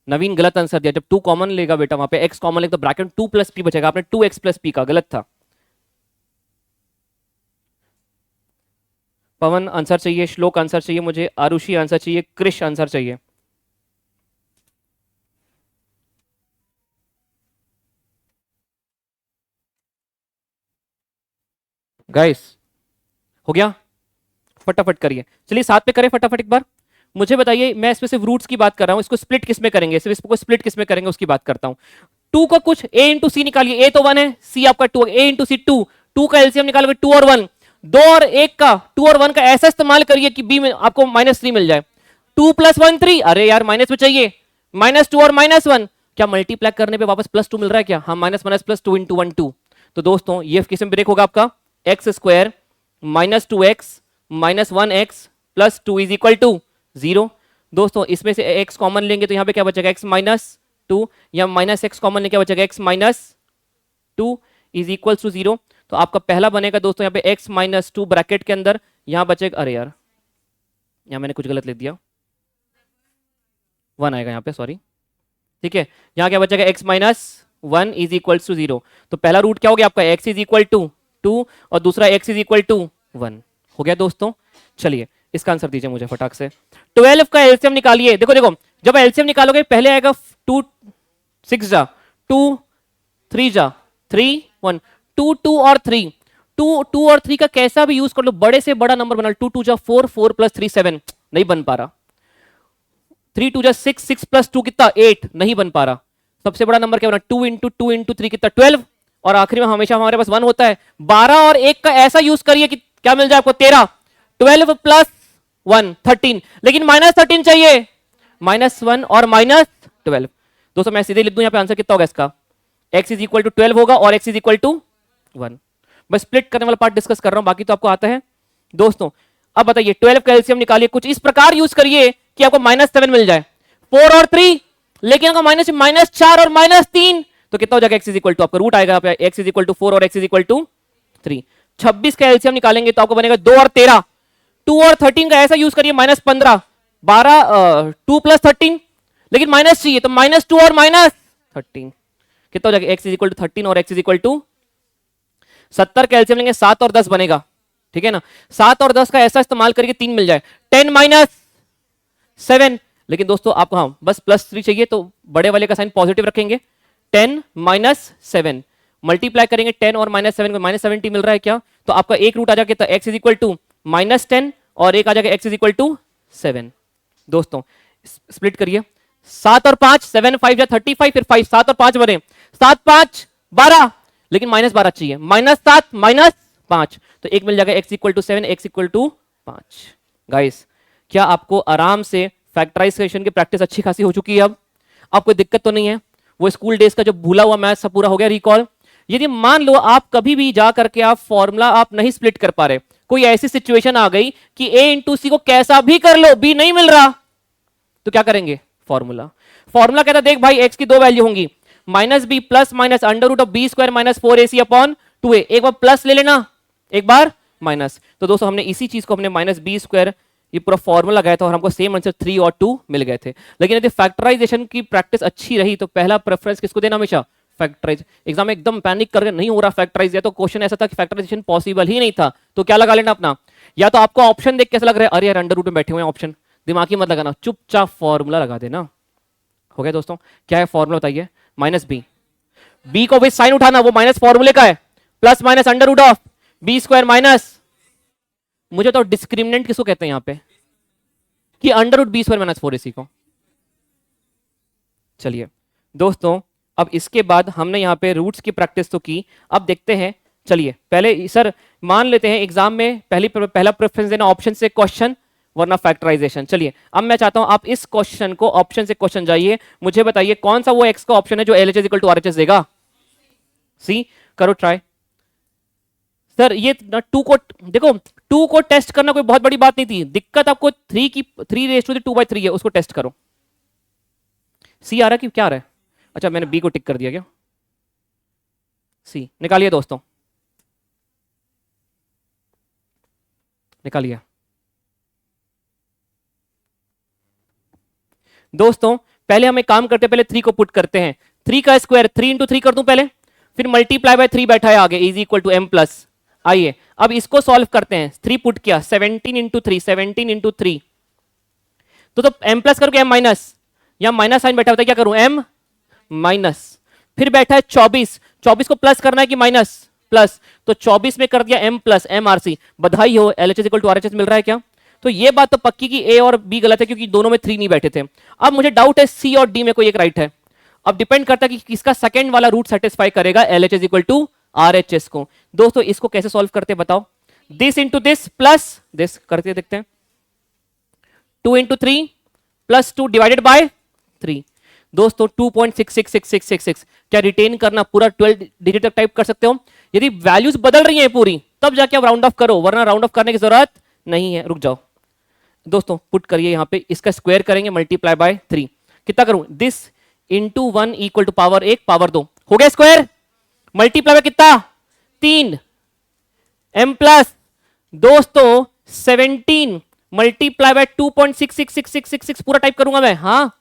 नवीन गलत आंसर दिया, जब 2 कॉमन लेगा बेटा वहां पे x कॉमन लेगा तो ब्रैकेट 2 + p बचेगा, आपने 2x + p का गलत था। पवन आंसर चाहिए, श्लोक आंसर चाहिए मुझे, आरुषि आंसर चाहिए, क्रिश आंसर चाहिए। गाइस हो गया, फटाफट करिए, चलिए साथ पे करें फटाफट एक बार। मुझे बताइए, मैं इसमें सिर्फ रूट्स की बात कर रहा हूं, इसको स्प्लिट किस में करेंगे, सिर्फ इसको स्प्लिट किस में करेंगे उसकी बात करता हूं। 2 का कुछ a × c निकालिए, a तो 1 है, c आपका 2, a × c 2, 2 का एलसीएम निकालोगे 2 और 1, 2 और 1 का 2 और 1 का ऐसा इस्तेमाल करिए कि b में आपको -3 मिल जाए, 2 + 1 3, अरे यार माइनस में चाहिए, -2 और -1, क्या मल्टीप्लाई करने पे वापस +2 मिल रहा है क्या, हाँ माइनस माइनस +2 × 1 2। तो दोस्तों ये किस में ब्रेक होगा आपका, x² -2x -1x + 2 = 0। दोस्तों इसमें से x कॉमन लेंगे तो यहां पे क्या बचेगा, x-2, या -x कॉमन लेके क्या बचेगा, x-2 = 0। तो आपका पहला बनेगा दोस्तों यहाँ पे x-2 ब्रैकेट के अंदर, यहां बचेगा, अरे यार यहां मैंने कुछ गलत लिख दिया, 1 आएगा यहाँ पे, सॉरी, ठीक है, यहां क्या बचेगा x-1 = 0। तो पहला रूट क्या हो गया आपका, x = 2 और दूसरा x = 1। हो गया दोस्तों, चलिए इसका आंसर दीजिए मुझे फटाक से। 12 का एलसीएम निकालिए, देखो देखो जब एलसीएम निकालोगे पहले आएगा 2 6 जा 2 3 जा 3 1, 2 2 और 3, 2 और 3 का कैसा भी यूज कर लो, बड़े से बड़ा नंबर बना, 2 2 जा 4 4 + 3 7, नहीं बन पा रहा, 3 2 जा 6 6 + 2 कितना 8, नहीं बन पा रहा। सबसे बड़ा नंबर क्या बना, 2 × 2 × 3 कितना 12, और आखिरी में हमेशा हमारे पास 1 होता है। 12 और 1 का ऐसा यूज करिए कि क्या मिल जाए आपको 13, 12 + 1 13, लेकिन -13 चाहिए, -1 और -12। दोस्तों मैं सीधे लिख दूं यहाँ पे आंसर कितना होगा इसका, x = 12 होगा और x = 1। बस स्प्लिट करने वाला पार्ट डिस्कस कर रहा हूं, बाकी तो आपको आता है। दोस्तों अब बताइए 12 का एलसीएम निकालिए, कुछ इस प्रकार यूज करिए कि आपको -7 मिल जाए, 4 और 3, लेकिन अगर -4 और -3 तो कितना हो जाएगा, x = आपका रूट आएगा x = 4 और x = 3। 26 का एलसीएम निकालेंगे तो आपको बनेगा 2 और 13, 2 और 13 का ऐसा यूज करिए -15, 12 2 + 13, लेकिन माइनस चाहिए तो -2 और -13 कितना हो जाएगा, x = 13 और x = 70 का एलसीएम लेंगे 7 और 10 बनेगा, ठीक है ना। 7 और 10 का ऐसा इस्तेमाल करके 3 मिल जाए, 10 - 7, लेकिन दोस्तों आपको हाँ बस +3 चाहिए तो बड़े वाले का साइन पॉजिटिव रखेंगे, 10 - 7 मल्टीप्लाई करेंगे 10 और -7 को -70 मिल रहा है क्या, तो आपका एक रूट आ जाएगा तो x = -10 और एक आ जाएगा x = 7। दोस्तों स्प्लिट करिए, 7 और 5, 7 5 या 35, फिर 5 7 और 5 बने, 7 5 12, लेकिन -12 चाहिए, -7 -5 तो एक मिल जाएगा x = 7, x = 5। गाइस क्या आपको आराम से फैक्टराइजेशन की प्रैक्टिस अच्छी खासी हो चुकी है, अब आपको दिक्कत तो नहीं है, वो स्कूल डेज का जो भूला हुआ मैथ सब पूरा हो गया रिकॉल। यदि मान लो आप कभी भी जा करके आप फॉर्मूला आप नहीं स्प्लिट कर पा रहे, कोई ऐसी सिचुएशन आ गई कि a × c को कैसा भी कर लो b नहीं मिल रहा, तो क्या करेंगे, फॉर्मूला कहता देख भाई x की दो वैल्यू होंगी, -b plus minus √b² - 4ac/2a, एक बार प्लस ले लेना एक बार माइनस, तो दोस्तों हमने इसी चीज को हमने -b² ये पूरा फॉर्मूला लगाया था और हमको सेम आंसर 3 और 2 मिल गए थे। लेकिन यदि फैक्टराइजेशन की प्रैक्टिस अच्छी रही तो पहला प्रेफरेंस किसको देना, हमेशा फैक्टराइज। एग्जाम में एकदम पैनिक करके नहीं हो रहा फैक्टराइज, या तो क्वेश्चन ऐसा था कि फैक्टराइजेशन पॉसिबल ही नहीं था, तो क्या लगा लेना अपना, या तो आपको ऑप्शन देख कैसा लग रहा है, अरे यार अंडर रूट में बैठे हुए हैं ऑप्शन, दिमागी मत लगाना, चुपचाप फॉर्मूला लगा देना। हो गया दोस्तों, क्या है फॉर्मूला बताइए, -b, b को भी साइन उठाना, वो माइनस फॉर्मूले का है, प्लस माइनस √b² माइनस, मुझे तो डिस्क्रिमिनेंट किसको कहते हैं यहाँ पे, कि √b² - 4ac को। चलिए दोस्तों अब इसके बाद हमने यहाँ पे रूट्स की प्रैक्टिस तो की, अब देखते हैं, चलिए पहले सर मान लेते हैं एग्जाम में पहला प्रेफरेंस देना ऑप्शन से क्वेश्चन वरना फैक्टराइजेशन। चलिए अब मैं चाहता हूं आप इस क्वेश्चन को ऑप्शन से क्वेश्चन जाइए, मुझे बताइए कौन सा वो x का ऑप्शन है जो LHS = RHS देगा, सी करो ट्राई। सर ये 2 को देखो, 2 को टेस्ट करना कोई बहुत बड़ी बात नहीं थी, दिक्कत आपको 3 है उसको टेस्ट करो। सी आ रहा है कि क्या आ रहा है, अच्छा मैंने बी को टिक कर दिया क्या, सी निकालिए दोस्तों, निकालिए दोस्तों। पहले हम एक काम करते हैं, पहले 3 को पुट करते हैं, 3 का स्क्वायर 3 × 3 कर दूं पहले, फिर मल्टीप्लाई बाय 3 बैठा है आगे इज इक्वल टू m+। आइए अब इसको सॉल्व करते हैं, 3 पुट किया 17 × 3 17 × 3 तो m+ करोगे m माइनस, यहां माइनस साइन बैठा होता है, क्या करूं m माइनस, फिर बैठा है 24, 24 को प्लस करना है कि माइनस प्लस, तो 24 में कर दिया m प्लस MRC, बधाई हो LHS = RHS मिल रहा है क्या। तो ये बात तो पक्की कि A और B गलत है क्योंकि दोनों में 3 नहीं बैठे थे। अब मुझे डाउट है C और D में कोई एक राइट है, अब डिपेंड करता है कि किसका सेकंड वाला रूट सेटिस्फाई करेगा LHS = RHS को। दोस्तों इसको कैसे सॉल्व करते हैं बताओ, this into this plus this करके देखते हैं, 2 × 3 + 2 डिवाइडेड बाय 3, दोस्तों 2.666666 क्या रिटेन करना पूरा 12 डिजिट तक टाइप कर सकते हो, यदि वैल्यूज बदल रही हैं पूरी तब जाके आप राउंड ऑफ करो, वरना राउंड ऑफ करने की जरूरत नहीं है। रुक जाओ दोस्तों, पुट करिए यहां पे, इसका स्क्वायर करेंगे मल्टीप्लाई बाय 3, कितना करूं, this into 1 equal to power 1 power 2 हो गया स्क्वायर, मल्टीप्लाई बाय कितना 3 m+ दोस्तों 17 मल्टीप्लाई बाय 2.666666 पूरा टाइप करूंगा मैं, हाँ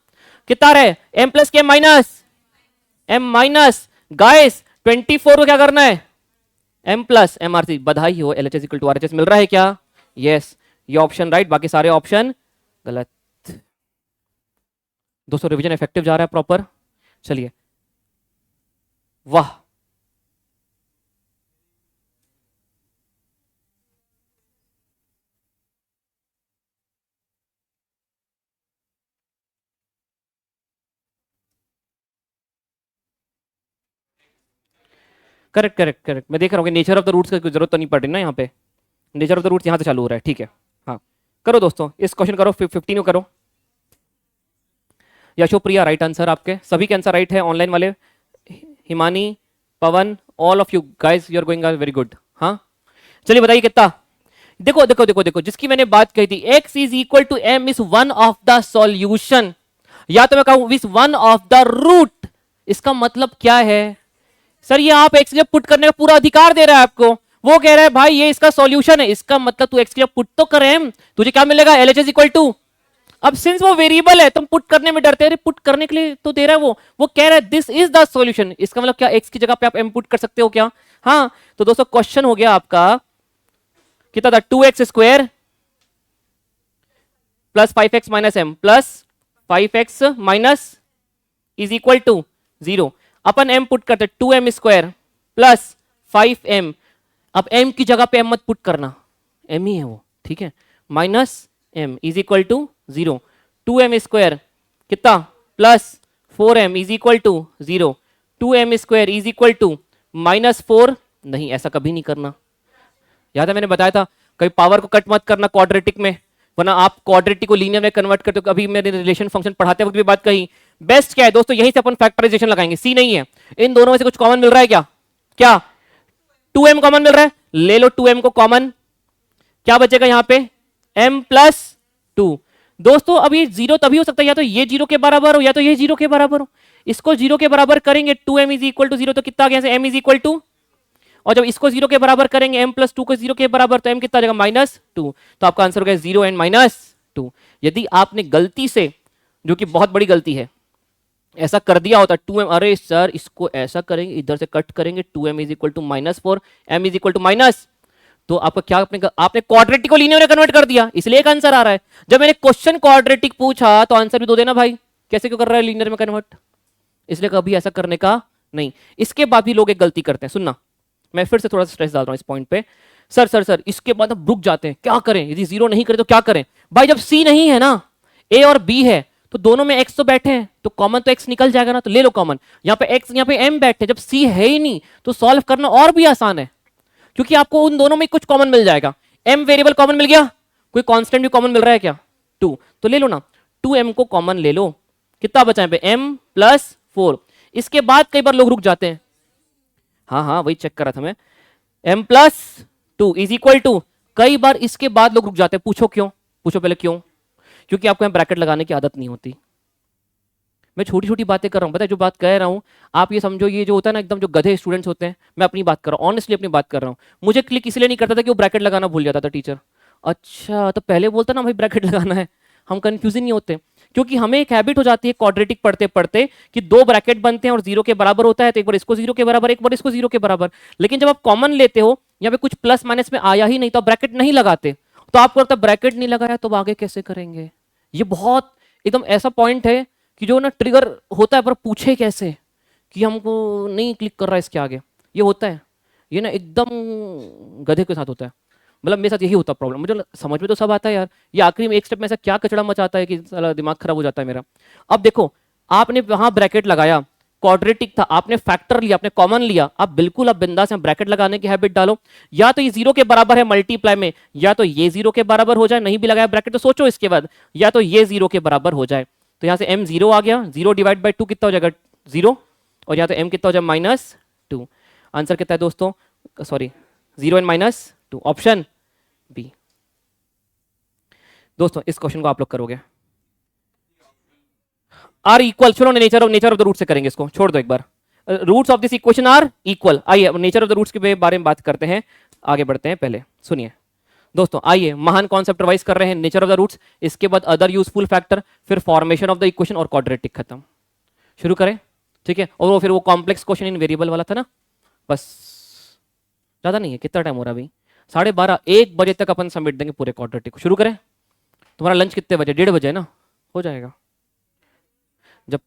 कितना रहे m+ के m- गाइस 24 को क्या करना है m+ MRC, बधाई हो LHS = RHS मिल रहा है क्या, यस ये ऑप्शन राइट, बाकी सारे ऑप्शन गलत। दोस्तों रिवीजन इफेक्टिव जा रहा है प्रॉपर, चलिए वाह करेक्ट करेक्ट करेक्ट, मैं देख रहा हूँ कि नेचर ऑफ द रूट्स की जरूरत तो नहीं पड़ रही ना यहाँ पे, नेचर ऑफ द रूट्स यहाँ से चालू हो रहा है, ठीक है हाँ करो दोस्तों, इस क्वेश्चन करो 15 को करो। यशोप्रिया राइट आंसर, आपके सभी के आंसर राइट है, ऑनलाइन वाले Himani Pawan all of you guys you are going very good. हाँ चलिए बताइए कितना, देखो देखो देखो देखो जिसकी मैंने बात कही थी x = m is one of the solution, या तो मैं कहूं is one of the root, इसका मतलब क्या है सर, ये आप x पुट करने का पूरा अधिकार दे रहा है आपको, वो कह रहा है भाई ये इसका सॉल्यूशन है, इसका मतलब तू एक्स की जब पुट तो करे एम, तुझे क्या मिलेगा, LHS इक्वल टू। अब सिंस वो वेरिएबल है तुम पुट करने में डरते हैं, पुट करने के लिए तो दे रहा है वो कह रहा है दिस इज द सॉल्यूशन, इसका मतलब क्या एक्स की जगह पे आप एम पुट कर सकते हो क्या। हाँ तो दोस्तों क्वेश्चन हो गया आपका कितना था, 2x square plus 5x minus M plus 5x minus is equal to 0। अपन m पुट करते 2m स्क्वायर प्लस 5m, अब m की जगह पे m मत पुट करना, m ही है वो, ठीक है, minus m is equal to 0। 2m square कितना plus 4m is equal to 0। 2m square is equal to minus 4, नहीं ऐसा कभी नहीं करना, याद है मैंने बताया था कभी पावर को कट मत करना क्वाड्रेटिक में, वरना आप क्वाड्रेटिक को लीनियर में कन्वर्ट करते हो। अभी मैंने रिलेशन फंक्शन पढ़ाते वक्त भी बात कही, बेस्ट क्या है दोस्तों, यहीं से अपन फैक्टराइजेशन लगाएंगे, सी नहीं है, इन दोनों में से कुछ कॉमन मिल रहा है क्या, क्या 2m कॉमन मिल रहा है, ले लो 2m को कॉमन, क्या बचेगा यहां पे m प्लस 2। दोस्तों अब ये जीरो तभी हो सकता है या तो ये जीरो के बराबर हो या तो ये जीरो के बराबर हो, इसको जीरो के बराबर करेंगे 2m इज इक्वल टू 0, तो कितना आ गया m इज इक्वल टू, और जब इसको 0 के बराबर करेंगे m प्लस 2 को 0 के बराबर, तो m कितना आ जाएगा माइनस 2, तो आपका आंसर हो गया 0 एंड माइनस 2। यदि आपने गलती से, जो कि बहुत बड़ी गलती है, ऐसा कर दिया होता 2m, अरे सर इसको ऐसा करेंगे इधर से कट करेंगे 2m is equal to minus 4, m is equal to minus, तो आपका क्या आपने क्वाड्रेटिक को लीनियर में कन्वर्ट कर दिया, इसलिए एक आंसर आ रहा है। जब मैंने क्वेश्चन क्वाड्रेटिक पूछा तो आंसर भी दो देना भाई, कैसे क्यों कर रहा है लीनियर में कन्वर्ट, इसलिए कभी ऐसा करने का नहीं। इसके बाद भी लोग एक गलती करते हैं, सुनना मैं फिर से थोड़ा सा स्ट्रेस डाल रहा हूं इस पॉइंट पे, सर इसके बाद हम रुक जाते हैं, क्या करें यदि जीरो नहीं करें तो क्या करें, भाई जब सी नहीं है ना, ए और बी है, तो दोनों में एक्स तो बैठे हैं, तो कॉमन तो एक्स निकल जाएगा ना, तो ले लो कॉमन, यहाँ पे एक्स यहाँ पे एम बैठे, जब सी है ही नहीं तो सॉल्व करना और भी आसान है, क्योंकि आपको उन दोनों में कुछ कॉमन मिल जाएगा। एम वेरिएबल कॉमन मिल गया, कोई कांस्टेंट भी कॉमन मिल रहा है क्या, 2, तो ले लो ना 2m को कॉमन ले लो, कितना बचा है पे m प्लस 4। इसके बाद कई बार लोग रुक जाते हैं, हाँ वही चेक करा था मैं, m plus 2 is equal to, कई बार इसके बाद लोग रुक जाते हैं, पूछो क्यों, पूछो पहले क्यों, क्योंकि आपको यहां ब्रैकेट लगाने की आदत नहीं होती। मैं छोटी छोटी बातें कर रहा हूं, पता है जो बात कह रहा हूं आप ये समझो, ये जो होता है ना एकदम जो गधे स्टूडेंट्स होते हैं, मैं अपनी बात कर रहा हूं, ऑनेस्टली अपनी बात कर रहा हूं, मुझे क्लिक इसलिए नहीं करता था कि वो ब्रैकेट लगाना भूल जाता था टीचर, अच्छा तो पहले बोलता ना भाई ब्रैकेट लगाना है, हम कंफ्यूज नहीं होते, क्योंकि हमें एक हैबिट हो जाती है क्वाड्रेटिक पढ़ते पढ़ते कि दो ब्रैकेट बनते हैं और 0 के बराबर होता है, तो एक बार इसको 0 के बराबर, एक बार इसको 0 के बराबर, लेकिन जब आप कॉमन लेते हो यहाँ पे कुछ प्लस माइनस में आया ही नहीं तो ब्रैकेट नहीं लगाते, तो आपको लगता है ब्रैकेट नहीं लगाया तो आगे कैसे करेंगे। ये बहुत एकदम ऐसा पॉइंट है कि जो ना ट्रिगर होता है पर पूछे कैसे कि हमको नहीं क्लिक कर रहा है इसके आगे, ये होता है, ये ना एकदम गधे के साथ होता है, मतलब मेरे साथ यही होता प्रॉब्लम, मुझे समझ में तो सब आता है यार, ये आखिरी में एक स्टेप में ऐसा क्या कचड़ा मचाता है कि साला दिमाग खराब हो जाता है मेरा। अब देखो आपने वहां ब्रैकेट लगाया, क्वाड्रेटिक था, आपने फैक्टर लिया, आपने कॉमन लिया, अब बिल्कुल आप बिंदास में ब्रैकेट लगाने की हैबिट डालो, या तो ये 0 के बराबर है मल्टीप्लाई में, या तो ये 0 के बराबर हो जाए, नहीं भी लगाया ब्रैकेट तो सोचो इसके बाद, या तो ये 0 के बराबर हो जाए, तो यहां से m 0 आ गया, 0 डिवाइड बाई 2 कितना हो जाएगा 0, और यहाँ तो m कितना हो जाएगा माइनस 2। आंसर कितना है दोस्तों, sorry 0 and minus 2, option B. दोस्तों इस क्वेश्चन को आप लोग करोगे, आर इक्वल, चलो नेचर ऑफ द रूट से करेंगे इसको, छोड़ दो एक बार, roots of this equation are equal. आइए नेचर ऑफ द रूट्स के बारे में बात करते हैं, आगे बढ़ते हैं, पहले सुनिए दोस्तों, आइए महान कॉन्सेप्ट रिवाइज कर रहे हैं, नेचर ऑफ द रूट्स, इसके बाद अदर यूजफुल फैक्टर, फिर फॉर्मेशन ऑफ द इक्वेशन और क्वाड्रेटिक खत्म, शुरू करें, ठीक है। और वो फिर वो कॉम्प्लेक्स क्वेश्चन इन वेरिएबल वाला था ना, बस ज्यादा नहीं है, कितना टाइम हो रहा है अभी, 12:30, 1 बजे तक अपन सबमिट देंगे पूरे क्वाड्रेटिक को, शुरू करें। तुम्हारा लंच कितने बजे, 1:30 बजे ना, हो जाएगा। जब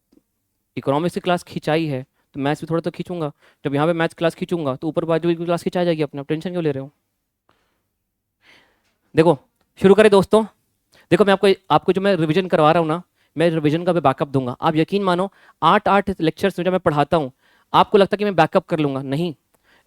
इकोनॉमिक्स की क्लास खिंचाई है तो मैथ्स भी थोड़ा तो खींचूंगा, जब यहाँ पे मैथ्स क्लास खींचूंगा तो ऊपर बाजू की क्लास खिंचाई जाएगी, अपने टेंशन क्यों ले रहे हो। देखो शुरू करें दोस्तों, देखो मैं आपको जो मैं रिवीजन करवा रहा हूँ ना, मैं रिवीजन का भी बैकअप दूंगा, आप यकीन मानो 8 लेक्चर्स में जब मैं पढ़ाता हूँ आपको लगता है कि मैं बैकअप कर लूंगा, नहीं,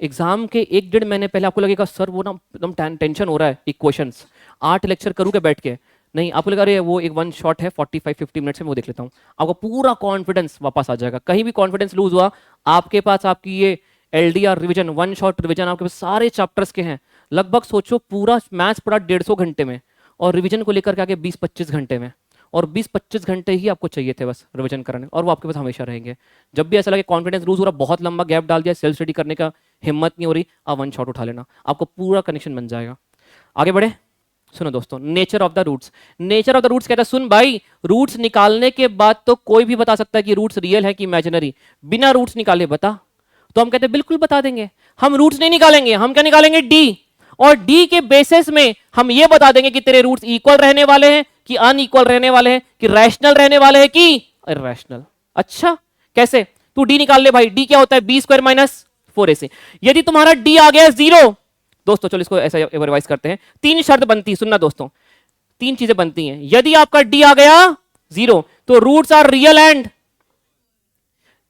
एग्जाम के 1-1.5 महीने पहले आपको लगेगा सर वो ना एकदम टेंशन हो रहा है इक्वेशंस, 8 लेक्चर करूँ के बैठ के, नहीं आपको लगा अरे वो एक वन शॉट है 45-50 मिनट्स में वो देख लेता हूँ, आपको पूरा कॉन्फिडेंस वापस आ जाएगा। कहीं भी कॉन्फिडेंस लूज हुआ, आपके पास आपकी ये LDR revision, one shot revision आपके पास सारे चैप्टर्स के हैं, लगभग सोचो पूरा मैथ्स पढ़ा 150 घंटे में और रिवीजन को लेकर के आगे 20-25 घंटे में, और 20-25 घंटे ही आपको चाहिए थे बस रिवीजन करने, और वो आपके पास हमेशा रहेंगे। जब भी ऐसा लगे कॉन्फिडेंस लूज हो रहा, बहुत लंबा गैप डाल दिया, सेल्फ स्टडी करने का हिम्मत नहीं हो रही, आप वन शॉट उठा लेना, आपको पूरा कनेक्शन बन जाएगा। आगे बढ़े, सुनो दोस्तों, nature of the roots. Nature of the roots कहता है, सुन भाई, रूट्स निकालने के बाद तो कोई भी बता सकता है कि रूट्स रियल है कि इमेजिनरी, बिना रूट्स निकाले बता। तो हम कहते हैं बिल्कुल बता देंगे, हम रूट्स नहीं निकालेंगे, हम क्या निकालेंगे, डी, और डी के बेसिस में हम ये बता देंगे कि तेरे रूट्स इक्वल रहने वाले हैं कि अनइक्वल रहने वाले हैं, कि रैशनल रहने वाले हैं कि इरैशनल। अच्छा कैसे, तू डी निकाल ले भाई, डी क्या होता है, बी स्क्वायर माइनस 4ac। यदि तुम्हारा डी आ गया 0, दोस्तों चलो इसको ऐसा रिवाइज करते हैं, 3 शर्त बनती है, सुनना दोस्तों, 3 चीजें बनती हैं। यदि आपका डी आ गया 0 तो roots are real and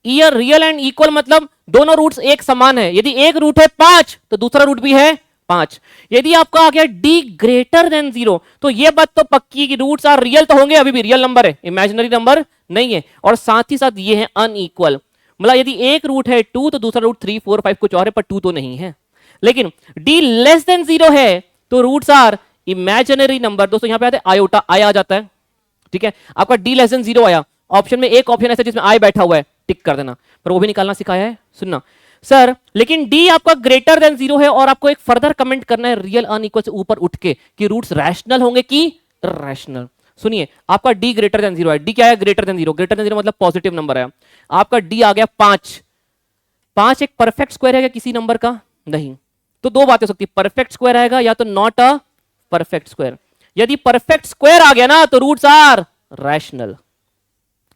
real and equal, मतलब दोनों रूट्स एक समान है। यदि एक रूट है 5 तो दूसरा रूट भी है 5। यदि आपका आ गया डी ग्रेटर देन 0 तो यह बात तो पक्की कि रूट्स आर रियल तो होंगे, अभी भी रियल नंबर है, इमेजिनरी नंबर नहीं है, और साथ ही साथ ये है अनइक्वल, मतलब यदि एक रूट है 2 तो दूसरा रूट 3 4 5 कुछ और है, पर 2 तो नहीं है। लेकिन डी लेस देन 0 है तो रूट्स आर इमेजिनरी नंबर। दोस्तों यहां पे आते आयोटा, आई आ जाता है, ठीक है, आपका डी लेस देन 0 आया, ऑप्शन में एक ऑप्शन ऐसा जिसमें आई बैठा हुआ है, टिक कर देना, पर वो भी निकालना सिखाया है। सुनना सर, लेकिन डी आपका ग्रेटर देन 0 है, और आपको एक फर्दर कमेंट करना है रियल अनइक्वल से ऊपर उठ के कि रूट्स रैशनल होंगे कि इरैशनल। सुनिए, आपका डी ग्रेटर देन 0 है, डी क्या है, ग्रेटर देन 0, ग्रेटर देन 0 मतलब पॉजिटिव नंबर है। आपका डी आ गया 5, 5 एक परफेक्ट स्क्वायर है क्या किसी नंबर का, नहीं, तो दो बातें हो सकती है, परफेक्ट स्क्वायर आएगा या तो नॉट अ परफेक्ट स्क्वायर। यदि परफेक्ट स्क्वायर आ गया ना तो रूट्स आर रैशनल।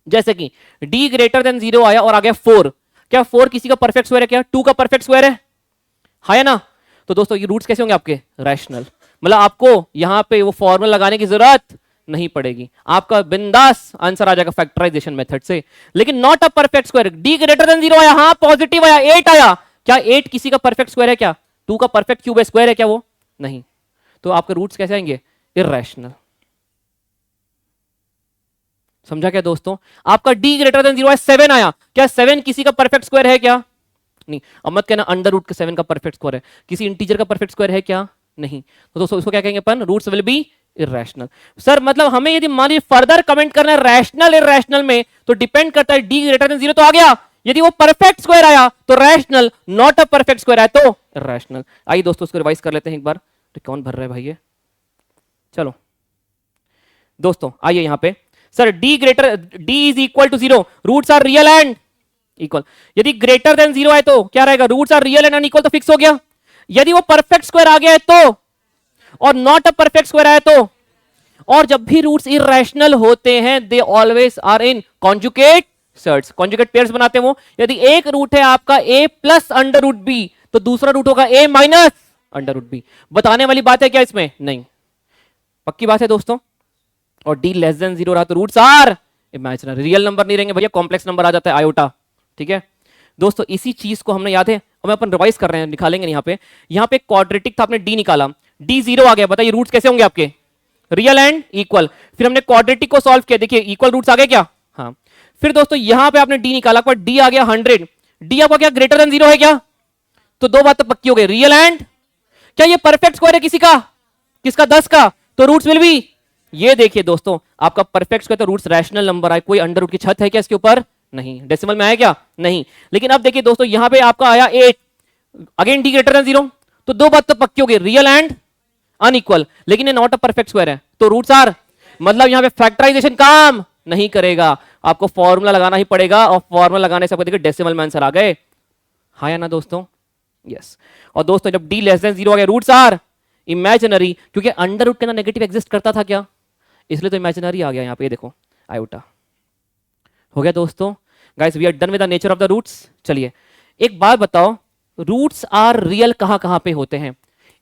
जैसे कि d ग्रेटर देन 0 आया और आ गया 4, क्या 4 किसी का परफेक्ट स्क्वायर है, क्या 2 का परफेक्ट स्क्वायर है ना, तो दोस्तों ये रूट्स कैसे होंगे आपके, रैशनल, मतलब आपको यहां पे वो फॉर्मूला लगाने की जरूरत नहीं पड़ेगी, आपका बिंदास आंसर आ जाएगा फैक्टराइजेशन मेथड से। लेकिन not a perfect square, d greater than 0 आया, हाँ पॉजिटिव आया, 8 आया, क्या 8 किसी का परफेक्ट स्क्वायर है, क्या 2 का परफेक्ट क्यूब है, स्क्वायर है क्या वो, नहीं, तो आपके रूट्स कैसे आएंगे, इरैशनल। समझा क्या दोस्तों, आपका d ग्रेटर देन 0 है, 7 आया, क्या 7 किसी का परफेक्ट स्क्वायर है क्या, नहीं, अब मत कहना अंडर रूट के 7 का परफेक्ट स्क्वायर है, किसी इंटीजर का परफेक्ट स्क्वायर है क्या, नहीं, तो दोस्तों इसको क्या कहेंगे अपन, roots will be irrational. Sir मतलब हमें यदि मान लीजिए फर्दर कमेंट करना है रैशनल इरैशनल में, तो डिपेंड करता है d ग्रेटर देन 0 तो आ गया, यदि वो परफेक्ट स्क्वायर आया तो rational, not a perfect square आया तो इरैशनल। आइए दोस्तों इसको रिवाइज कर लेते हैं एक बार, तो कौन भर रहा है भाई ये, चलो दोस्तों आइए यहां पे, sir d is equal to 0, roots are real and equal. यदि ग्रेटर देन 0 है तो क्या रहेगा, roots are real and unequal, तो फिक्स हो गया। यदि वो परफेक्ट स्क्वायर आ गया है तो, और नॉट अ परफेक्ट स्क्वायर आया तो, और जब भी रूट्स इरैशनल होते हैं they always are in conjugate sets, conjugate pairs बनाते हैं वो। यदि एक रूट है आपका a plus under root B तो दूसरा रूट होगा a minus under root B. बताने वाली बात है क्या इसमें, नहीं, पक्की बात है दोस्तों। और d लेस देन 0 रहा तो roots are imaginary, real number नहीं रहेंगे भैया, कॉम्प्लेक्स नंबर आ जाता है आयोटा, ठीक है दोस्तों। इसी चीज को हमने याद है, अब अपन रिवाइज कर रहे हैं, निकालेंगे यहाँ पे क्वाड्रेटिक था, आपने d निकाला, d 0 आ गया, बताइए रूट्स कैसे होंगे आपके, रियल एंड इक्वल। फिर हमने क्वाड्रेटिक को सॉल्व किया, देखिए इक्वल रूट्स आ गए क्या, हाँ। फिर दोस्तों यहां पे आपने d निकाला, पर d आ गया 100, d आपका क्या ग्रेटर देन 0 है क्या, तो दो बात तो पक्की हो गई, रियल एंड, क्या ये परफेक्ट स्क्वायर है किसी का, किसका 10 का, तो रूट्स विल बी, ये देखिए दोस्तों आपका परफेक्ट स्क्वायर तो रूट्स रैशनल नंबर आए, कोई अंडर रूट की छत है क्या इसके ऊपर, नहीं, डेसिमल में आया क्या, नहीं। लेकिन अब देखिए दोस्तों यहां पे आपका आया 8, अगेन d ग्रेटर देन 0, तो दो बात तो पक्की हो गई, रियल एंड अनइक्वल, लेकिन ये नॉट अ परफेक्ट स्क्वायर है तो रूट्स आर, मतलब यहां पे फैक्टराइजेशन काम नहीं करेगा, आपको फॉर्मूला लगाना ही पड़ेगा, और फॉर्मूला लगाने से आपको देखिए डेसिमल में आंसर आ गए, हाँ या ना दोस्तों, यस। और दोस्तों जब d लेस देन 0 आ गया रूट्स आर इमेजिनरी, क्योंकि अंडर रूट के अंदर नेगेटिव एग्जिस्ट करता था क्या, इसलिए तो इमेजिनरी आ गया यहाँ पे, ये देखो आयोटा हो गया दोस्तों। Guys we are done with the nature of the roots. चलिए एक बात बताओ, रूट्स आर रियल कहां कहां पे होते हैं,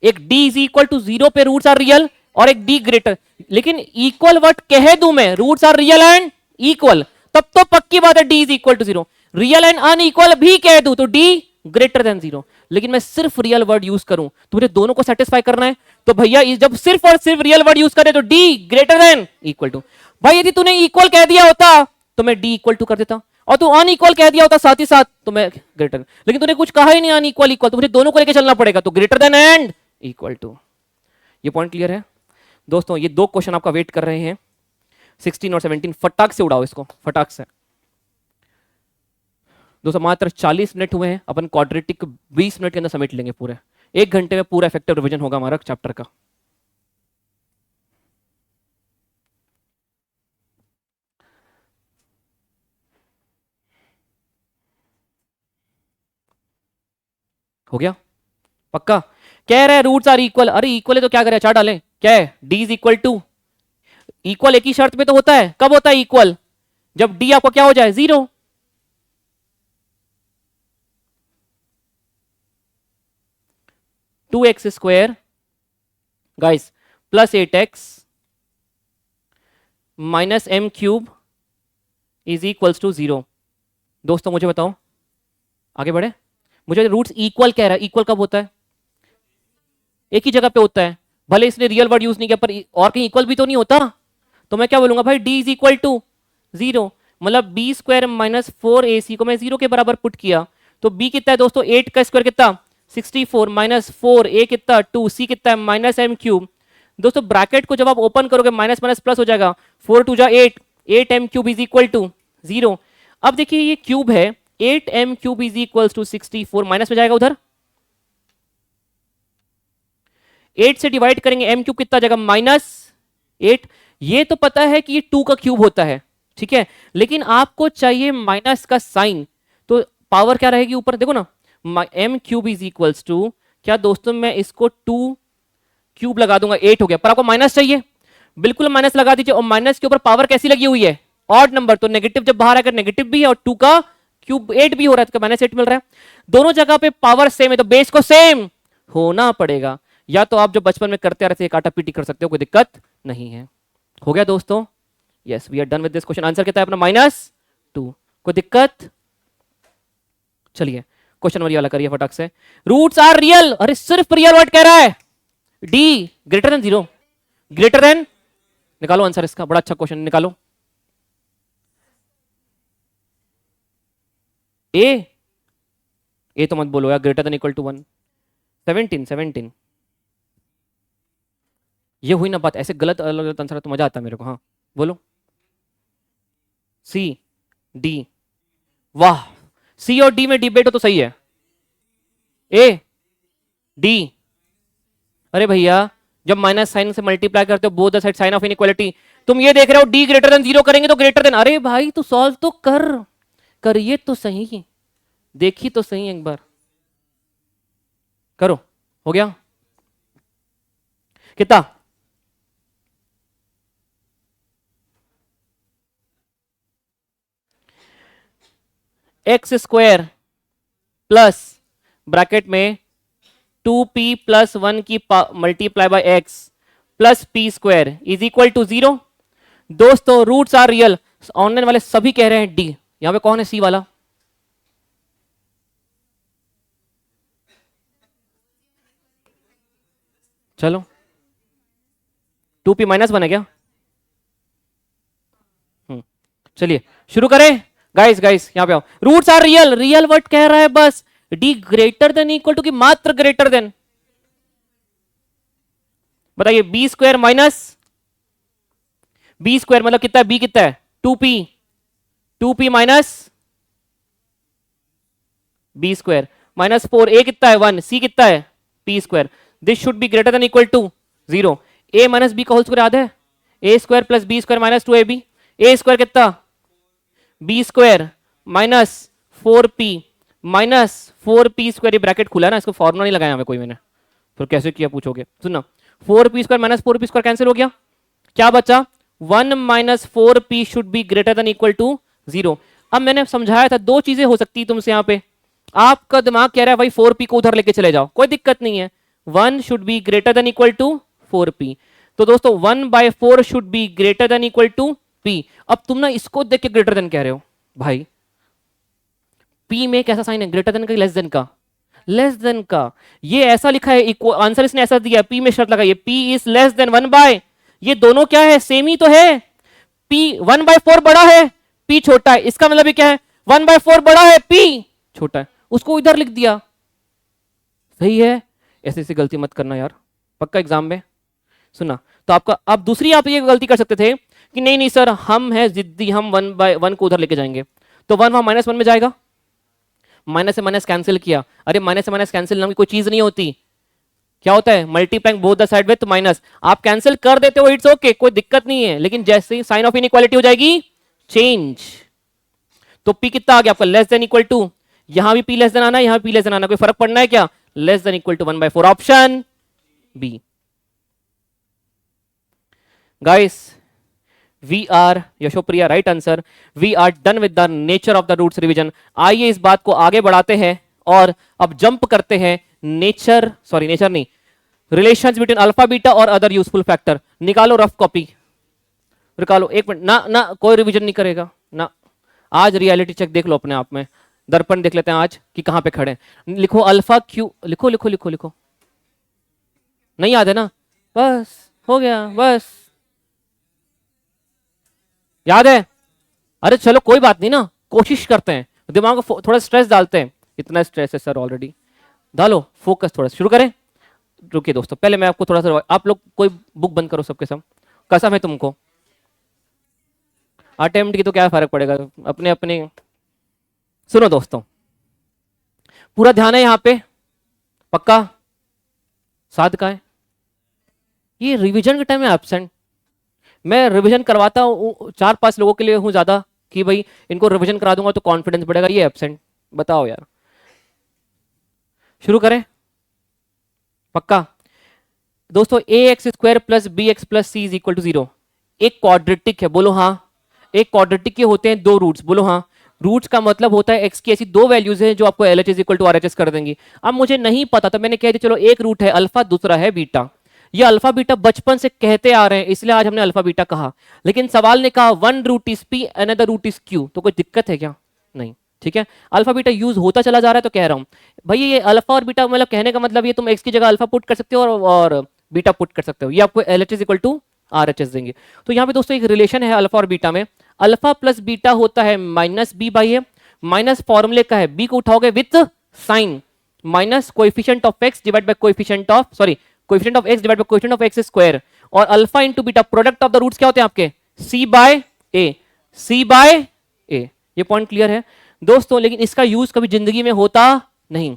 एक d इज इक्वल टू 0 पे रूट्स आर रियल, और एक d ग्रेटर, लेकिन इक्वल वर्ड कह दूं मैं, roots are real and equal, तब तो पक्की बात है d is equal to 0, real and unequal भी कह दूं तो d ग्रेटर देन 0, लेकिन मैं सिर्फ रियल वर्ड यूज करूं तो मुझे दोनों को सेटिस्फाई करना है, तो भैया जब सिर्फ और सिर्फ रियल वर्ड यूज करे तो d greater than equal to. भाई यदि तूने इक्वल कह दिया होता तो मैं d इक्वल टू कर देता, और तू अनइक्वल कह दिया होता साथ ही साथ तो मैं ग्रेटर, लेकिन तूने कुछ कहा ही नहीं अनइक्वल इक्वल, तो मुझे दोनों को लेकर चलना पड़ेगा, तो greater than and equal to. ये पॉइंट क्लियर है दोस्तों, ये दो क्वेश्चन आपका वेट कर रहे हैं, 16 और 17 फटाक से उड़ाओ इसको, फटाक से। दोस्तों मात्र 40 मिनट हुए हैं, अपन क्वाड्रेटिक 20 मिनट के अंदर समेट लेंगे पूरे। 1 घंटे में पूरा इफेक्टिव रिवीजन होगा हमारा चैप्टर का। हो गया पक्का? कह रहा है रूट्स आर इक्वल। अरे इक्वल है तो क्या करें, चार डालें। क्या है? D is equal to, equal एक ही शर्त पे तो होता है। कब होता है इक्वल? जब डी आपको क्या हो जाए, 0। Two X square guys plus 8x minus M cube is equals to 0। दोस्तों मुझे बताओ, आगे बढ़े। मुझे रूट्स इक्वल कह रहा है, इक्वल कब होता है? एक ही जगह पे होता है, भले इसने रियल वर्ड यूज नहीं किया, पर और कहीं इक्वल भी तो नहीं होता। तो मैं क्या बोलूंगा भाई, डी इज इक्वल टू 0, मतलब बी स्क्वायर माइनस 4ac को मैं 0 के बराबर पुट किया, तो b कितना है दोस्तों, 8 का स्क्वायर कितना 64 माइनस 4, a कितना 2, c कितना है माइनस एम क्यूब। दोस्तों ब्रैकेट को जब आप ओपन करोगे माइनस माइनस प्लस हो जाएगा, 4 2 जा 8, 8 M cube is equal to 0। अब देखिए ये क्यूब है, 8 M cube is equal to 64, minus में जाएगा उधर, 8 से डिवाइड करेंगे, एम क्यूब कितना जाएगा माइनस 8। ये तो पता है कि ये 2 का क्यूब होता है, ठीक है, लेकिन आपको चाहिए माइनस का साइन, तो पावर क्या रहेगी ऊपर, देखो ना, M cube is equals to क्या दोस्तों, मैं इसको 2 क्यूब लगा दूंगा, 8 हो गया, पर आपको माइनस चाहिए, बिल्कुल माइनस लगा दीजिए। और माइनस के ऊपर पावर कैसी लगी हुई है, ऑड नंबर, तो नेगेटिव जब बाहर आकर नेगेटिव भी है और 2 का क्यूब 8 भी हो रहा है, तो माइनस 8 मिल रहा है। दोनों जगह पे पावर सेम है, तो बेस को सेम होना पड़ेगा। या तो आप जो बचपन में करते आ रहे थे काटा पीटी कर सकते हो, कोई दिक्कत नहीं है। हो गया दोस्तों? Yes, we are done with this question. Answer कितना है अपना, -2। कोई दिक्कत? चलिए क्वेश्चन नंबर वाला करिए फटाक से। रूट्स आर रियल, अरे सिर्फ रियल वर्ड कह रहा है, D greater than 0, greater than, निकालो आंसर इसका, बड़ा अच्छा क्वेश्चन, निकालो। ए तो मत बोलो यार, ग्रेटर देन इक्वल टू 1, 17 ये हुई ना बात, ऐसे गलत अलग अलग आंसर तो मजा आता है मेरे को। हाँ बोलो, सी डी, वाह, सी और डी में डिबेट हो तो सही है, ए डी। अरे भैया जब माइनस साइन से मल्टीप्लाई करते हो both the side sign of inequality, तुम ये देख रहे हो डी ग्रेटर देन 0 करेंगे तो ग्रेटर देन, अरे भाई तू सॉल्व तो करिए तो सही, देखी तो सही एक बार, करो। हो गया कितना, एक्स स्क्वायर प्लस ब्रैकेट में 2p प्लस 1 की multiply by X plus P square is equal to 0। दोस्तों रूट्स आर रियल, ऑनलाइन वाले सभी कह रहे हैं डी, यहां पे कौन है सी वाला, चलो 2p माइनस 1 है क्या, चलिए शुरू करें। गाइस यहां पे आओ, roots are real, real word कह रहा है बस, D greater than equal to की मात्र ग्रेटर देन, बताइए B square minus, B square मतलब कितना है, बी कितना है 2p minus B square minus 4, A कितना है 1, सी कितना है P square, this should be greater than equal to 0। A minus B का होल स्क्वायर याद है, A square plus B square minus 2ab, A square कितना B square minus 4p minus 4p square, ये bracket खुला है ना, इसको formula नहीं लगाया हमें कोई मैंने, फिर कैसे किया पूछोगे, सुनना 4p square minus 4p square cancel हो गया, क्या बचा 1 minus 4p should be greater than equal to 0। अब मैंने समझाया था दो चीजें हो सकती है तुमसे, यहां पे आपका दिमाग कह रहा है भाई 4p को उधर लेके चले जाओ, कोई दिक्कत नहीं है, 1 should be greater than equal to 4p, तो दोस्तों 1/4 should be greater than equal to p। अब तुम ना इसको देख के ग्रेटर देन कह रहे हो भाई, p में कैसा साइन है, ग्रेटर देन का लेस देन का, लेस देन का, ये ऐसा लिखा है, आंसर इसने ऐसा दिया, p में शर्त लगाइए, p इज लेस देन 1/, ये दोनों क्या है सेम ही तो है, p 1/4 बड़ा है p छोटा है, इसका मतलब ये क्या है 1/4 बड़ा है p छोटा है, उसको इधर लिख दिया, सही है। ऐसे ऐसी गलती मत करना यार, पक्का एग्जाम में सुना। तो आपका अब दूसरी आप ये गलती कर सकते थे कि नहीं नहीं सर हम है जिद्दी, हम 1/1 को उधर लेके जाएंगे, तो 1 वहां -1 में जाएगा, माइनस से माइनस कैंसिल किया। अरे माइनस से माइनस कैंसिल नाम की कोई चीज नहीं होती, क्या होता है multiplying both the side with minus. आप कैंसिल कर देते हो इट्स ओके, कोई दिक्कत नहीं है, लेकिन जैसे ही साइन ऑफ इनइक्वालिटी हो जाएगी चेंज, तो पी कितना आ गया आपका लेस देन इक्वल टू, यहां भी पी लेस देन आना, यहां पी लेस देन आना, कोई फर्क पड़ना है क्या, less than equal to 1/4, option B. Guys we are, Yashopriya right answer, we are done with the nature of the roots revision. आइए इस बात को आगे बढ़ाते हैं और अब जंप करते हैं नेचर, सॉरी नेचर नहीं, रिलेशंस बिटवीन अल्फा बीटा और अदर यूजफुल फैक्टर। निकालो रफ कॉपी, निकालो, एक मिनट ना ना, कोई रिवीजन नहीं करेगा ना, आज रियलिटी चेक देख लो अपने आप में, दर्पण देख लेते हैं आज कि कहां पे खड़े हैं। लिखो अल्फा क्यू, लिखो लिखो लिखो लिखो, नहीं याद है ना, बस हो गया, बस याद है, अरे चलो कोई बात नहीं ना, कोशिश करते हैं, दिमाग को थोड़ा स्ट्रेस डालते हैं, इतना स्ट्रेस है सर ऑलरेडी, डालो फोकस, थोड़ा शुरू करें। रुकिए दोस्तों, पहले मैं आपको थोड़ा सा, आप लोग कोई बुक बंद करो सबके सब, कसम है तुमको, अटेम्प्ट की तो क्या फर्क पड़ेगा, अपने अपने। सुनो दोस्तों, पूरा ध्यान है यहां पे, पक्का, साध का है, ये रिवीजन के टाइम में एब्सेंट, मैं रिवीजन करवाता हूँ 4-5 लोगों के लिए हूं ज्यादा, कि भाई इनको रिवीजन करा दूंगा तो कॉन्फिडेंस बढ़ेगा, ये एब्सेंट, बताओ यार। शुरू करें, पक्का दोस्तों, A X square plus B X plus C is equal to 0 एक क्वाड्रेटिक है, बोलो हाँ। एक क्वाड्रेटिक के होते हैं 2 रूट्स, बोलो हाँ। रूट्स का मतलब होता है एक्स की ऐसी 2 वैल्यूज है जो आपको LHS is equal to RHS कर देंगी। अब मुझे नहीं पता तो मैंने कह दिया चलो एक रूट है अल्फा, दूसरा है बीटा। ये अल्फा बीटा बचपन से कहते आ रहे हैं, इसलिए आज हमने अल्फा बीटा कहा, लेकिन सवाल ने कहा 1 root is P another root is Q, तो कोई दिक्कत है क्या, नहीं, ठीक है। अल्फा बीटा यूज होता चला जा रहा है तो कह रहा हूं भाई, ये अल्फा और बीटा मतलब कहने का मतलब ये तुम एक्स की जगह अल्फा पुट कर सकते हो और बीटा पुट कर सकते हो, ये आपको एलएचएस इक्वल टू आरएचएस देंगे। तो यहाँ पे दोस्तों एक रिलेशन है अल्फा और बीटा में, अल्फा प्लस बीटा होता है minus B by A, minus फॉर्मूले का है, बी को उठाओगे with sign, minus coefficient of X divide by coefficient of, sorry coefficient of X divide by coefficient of X square, और alpha into beta product of the roots क्या होते हैं आपके, सी बाय ए, सी बाय ए। ये पॉइंट क्लियर है दोस्तों, लेकिन इसका यूज कभी जिंदगी में होता नहीं।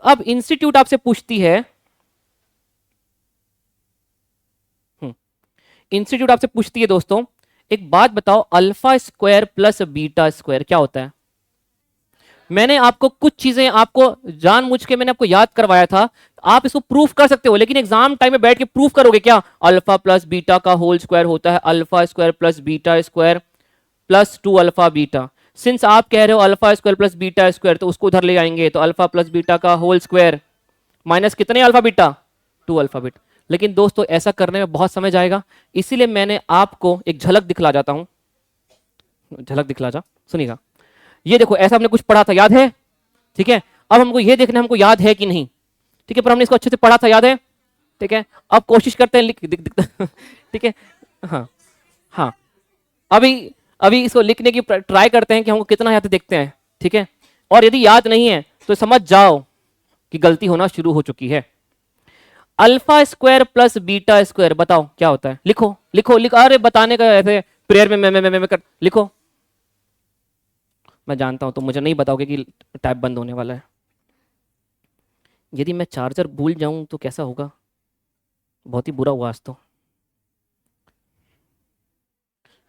अब इंस्टीट्यूट आपसे पूछती है, इंस्टीट्यूट आपसे पूछती है दोस्तों, एक बात बताओ, alpha square plus beta square क्या होता है। मैंने आपको कुछ चीजें आपको जानबूझ के मैंने आपको याद करवाया था, आप इसको प्रूफ कर सकते हो, लेकिन एग्जाम टाइम में बैठ के प्रूफ करोगे क्या, अल्फा प्लस बीटा का होल स्क्वायर होता है alpha square plus beta square plus 2 alpha beta. Since आप कह रहे हो alpha square plus beta square, तो उसको उधर ले आएंगे, तो अल्फा प्लस बीटा का होल स्क्वायर माइनस कितने अल्फा बीटा, 2 अल्फा बीटा। लेकिन दोस्तों ऐसा करने में बहुत समय जाएगा, इसीलिए मैंने आपको एक झलक दिखला जाता हूं, झलक दिखला जा, सुनिएगा। ये देखो ऐसा हमने कुछ पढ़ा था, याद है, ठीक है। अब हमको ये देखना हमको याद है कि नहीं, ठीक है, पर हमने इसको अच्छे से पढ़ा था, याद है, ठीक है। अब कोशिश करते हैं ठीक है, हाँ हाँ, अभी अभी इसको लिखने की ट्राई करते हैं कि हमको कितना याद देखते हैं, ठीक है। और यदि याद नहीं है तो समझ जाओ कि गलती होना शुरू हो चुकी है। Alpha square plus beta square बताओ क्या होता है, लिखो लिखो लिखो, अरे बताने का ऐसे प्रेयर में मैं कर लिखो, मैं जानता हूं तो मुझे नहीं बताओगे कि टैब बंद होने वाला है। यदि मैं चार्जर भूल जाऊं तो कैसा होगा, बहुत ही बुरा हुआ आज तो।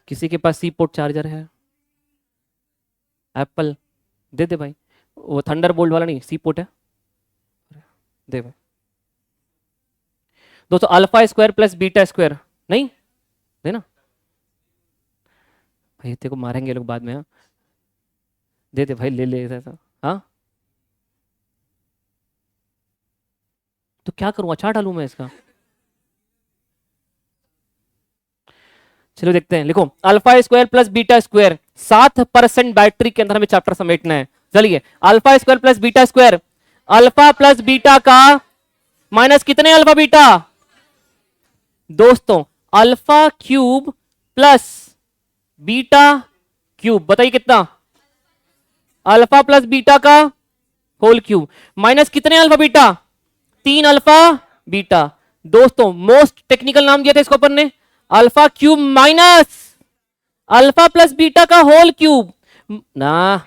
किसी के पास सी पोर्ट चार्जर है, एप्पल दे दे भाई, वो थंडर बोल्ट वाला नहीं, सी पोर्ट है, दे भाई। दोस्तों alpha square plus beta square नहीं देना भाई, तेरे को मारेंगे लोग बाद में, हाँ दे दे भाई, ले ले ऐसा, हाँ तो क्या करूं, अचार डालूं मैं इसका, चलो देखते हैं। लिखो alpha square plus beta square, 7% battery के अंदर हमें चैप्टर समेटना है। चलिए alpha square plus beta square, alpha plus beta का माइनस कितने अल्फा बीटा, दोस्तों alpha cube plus beta cube, बताइए कितना, अल्फा प्लस बीटा का होल क्यूब, माइनस कितने अल्फा बीटा, 3 अल्फा बीटा, दोस्तों मोस्ट टेक्निकल नाम दिया था इसको अपन ने, alpha cube minus alpha plus beta का होल क्यूब ना।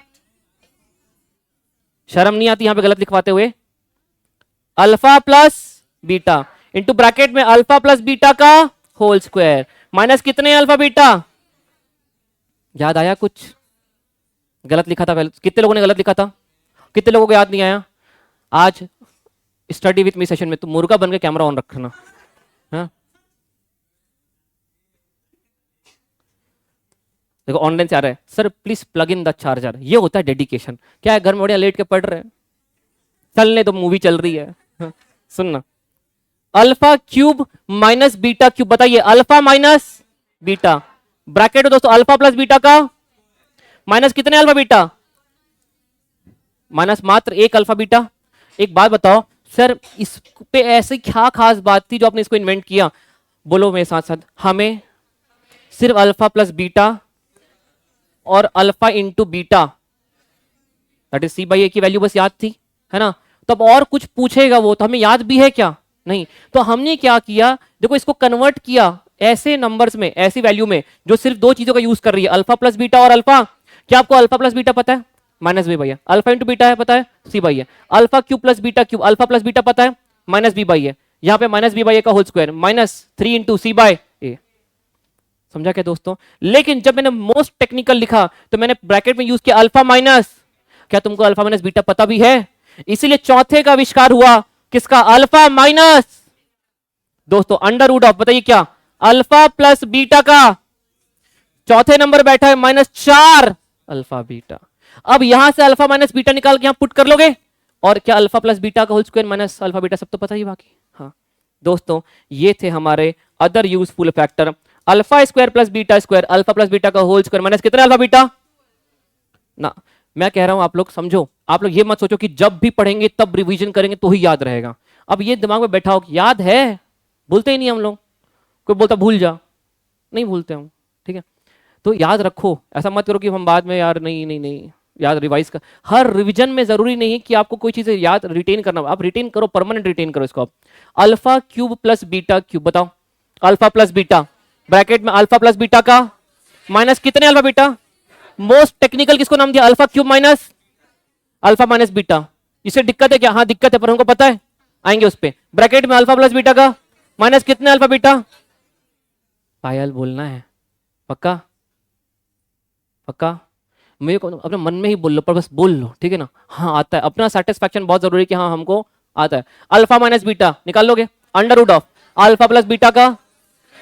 शर्म नहीं आती यहां पे गलत लिखवाते हुए? Alpha plus beta into bracket में अल्फा प्लस बीटा का होल स्क्वायर माइनस कितने अल्फा बीटा। याद आया कुछ? गलत लिखा था पहले, कितने लोगों ने गलत लिखा था? कितने लोगों को याद नहीं आया? आज स्टडी विथ मी सेशन में तुम मुर्गा बन के कैमरा ऑन रखना। हाँ? देखो ऑनलाइन से आ रहा है, sir please plug in the charger. ये होता है डेडिकेशन। क्या है, घर में बढ़िया लेट के पढ़ रहे हैं, चलने तो मूवी चल रही है। हाँ? सुनना, alpha cube minus beta cube, बताइए अल्फा माइनस बीटा ब्रैकेट हो दोस्तों, अल्फा प्लस बीटा का माइनस कितने अल्फा बीटा, माइनस मात्र एक अल्फा बीटा। एक बात बताओ सर, इस पे ऐसी क्या खास बात थी जो आपने इसको इन्वेंट किया? बोलो मेरे साथ साथ, हमें सिर्फ अल्फा प्लस बीटा और alpha into beta that is C by A की वैल्यू बस याद थी, है ना? तो अब और कुछ पूछेगा वो तो हमें याद भी है क्या? नहीं। तो हमने क्या किया, देखो इसको कन्वर्ट किया ऐसे नंबर्स में, ऐसी वैल्यू में जो सिर्फ दो चीजों का यूज कर रही है, अल्फा प्लस बीटा और अल्फा। क्या आपको अल्फा प्लस बीटा पता है? माइनस बी बाई है। अल्फा इंटू बीटा है पता है? सी बाई है। Alpha cube plus beta cube, alpha plus beta पता है? माइनस बी बाई है। यहाँ पे माइनस बी बाई ए का होल स्क्वायर माइनस 3 इंटू सी बाय ए। समझा क्या दोस्तों? लेकिन जब मैंने मोस्ट टेक्निकल लिखा तो मैंने ब्रैकेट में यूज किया अल्फा माइनस। क्या तुमको अल्फा माइनस बीटा पता भी है? इसीलिए चौथे का आविष्कार हुआ, किसका? अल्फा माइनस दोस्तों अंडर रूट ऑफ, बताइए क्या, अल्फा प्लस बीटा का चौथे नंबर बैठा है -4 अल्फा बीटा। अब यहां से अल्फा माइनस बीटा निकाल के यहां पुट कर लोगे, और क्या अल्फा प्लस बीटा का whole square minus alpha beta, सब तो पता ही बाकी। हाँ दोस्तों, ये थे हमारे other useful factor, alpha square plus beta square, alpha plus beta का होल स्क्वायर माइनस कितने अल्फा बीटा ना। मैं कह रहा हूं आप लोग समझो, आप लोग ये मत सोचो कि जब भी पढ़ेंगे तब रिवीजन करेंगे तो ही याद रहेगा। अब ये दिमाग में बैठा हो कि याद है, भूलते ही नहीं हम लोग। कोई बोलता भूल जा, नहीं भूलते हम, ठीक है? तो याद रखो, ऐसा मत करो कि हम बाद में यार नहीं नहीं नहीं याद रिवाइज कर। हर रिवीजन में जरूरी नहीं है कि आपको कोई चीज याद रिटेन करना, आप रिटेन करो, परमानेंट रिटेन करो इसको। आप alpha cube plus beta cube, बताओ अल्फा प्लस बीटा ब्रैकेट में अल्फा प्लस बीटा का माइनस कितने अल्फा बीटा। मोस्ट टेक्निकल किसको नाम दिया? Alpha cube minus alpha minus beta. इससे दिक्कत है क्या? हाँ दिक्कत है, पर हमको पता है, आएंगे उस पे। ब्रैकेट में अल्फा प्लस बीटा का माइनस कितने अल्फा बीटा। पायल बोलना है, पक्का पक्का? मेरे को अपने मन में ही बोल लो, पर बस बोल लो, ठीक है ना? हाँ आता है, अपना सेटिस्फैक्शन बहुत जरूरी है कि हाँ हमको आता है। अल्फा माइनस बीटा निकाल लोगे, under root of alpha plus beta का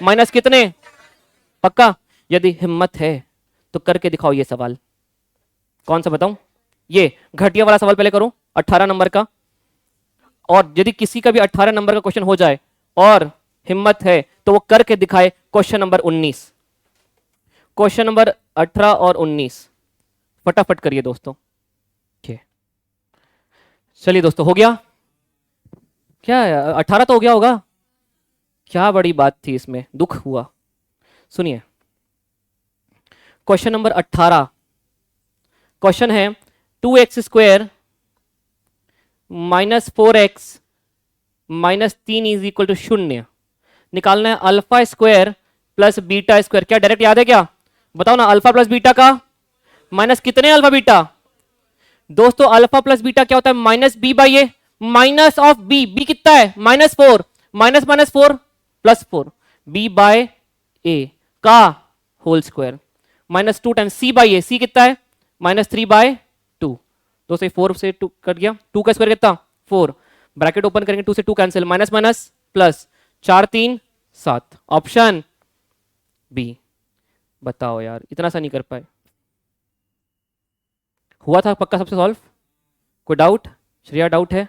माइनस कितने, पक्का? यदि हिम्मत है तो करके दिखाओ ये सवाल। कौन सा बताऊं? ये घटिया वाला सवाल पहले करो, 18 नंबर का। और यदि किसी का भी 18 नंबर का क्वेश्चन हो जाए और हिम्मत है तो वो करके दिखाए क्वेश्चन नंबर 19। क्वेश्चन नंबर 18 और 19 फटाफट करिए दोस्तों। चलिए दोस्तों, हो गया क्या? 18 तो हो गया होगा। क्या बड़ी बात थी इसमें, दुख हुआ। सुनिए क्वेश्चन नंबर 18। क्वेश्चन है 2x square -4x -3 is equal to 0। निकालना है alpha square plus beta square. क्या डायरेक्ट याद है क्या? बताओ ना, अल्फा प्लस बीटा का माइनस कितने अल्फा बीटा। दोस्तों अल्फा प्लस बीटा क्या होता है? Minus B by A, minus of B. B कितना है? -4 minus minus 4 plus 4 B by A का whole square -2 times C by A. C कितना है? -3/2। दोस्तों 4 से 2 कट गया, 2 का स्क्वायर कितना? 4। ब्रैकेट ओपन करेंगे, 2 से 2 cancel, minus minus plus, 4 3 7। Option B. बताओ यार, इतना सा नहीं कर पाए। हुआ था पक्का सबसे सॉल्व? कोई डाउट? श्रेया डाउट है?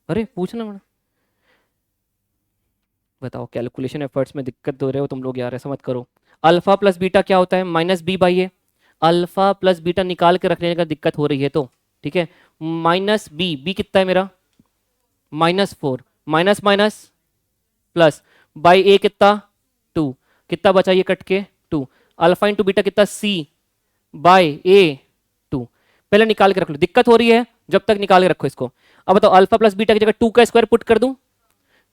अरे पूछना बड़ा। बताओ, कैलकुलेशन एफर्ट्स में दिक्कत दे रहे हो तुम लोग यार, ऐसा मत करो। अल्फा प्लस बीटा क्या होता है? Minus B by A. Alpha plus beta निकाल के रखने का दिक्कत हो रही है तो ठीक है, माइनस बी। बी कितना है मेरा? -4 माइनस माइनस प्लस बाई ए कितना? 2। कितना बचा ये कट के? 2। अल्फा इंटू बीटा कितना? सी बाई ए 2। पहले निकाल के रख लो, दिक्कत हो रही है जब तक निकाल के रखो इसको। अब बताओ अल्फा प्लस बीटा की जगह 2 का स्क्वायर पुट कर दूं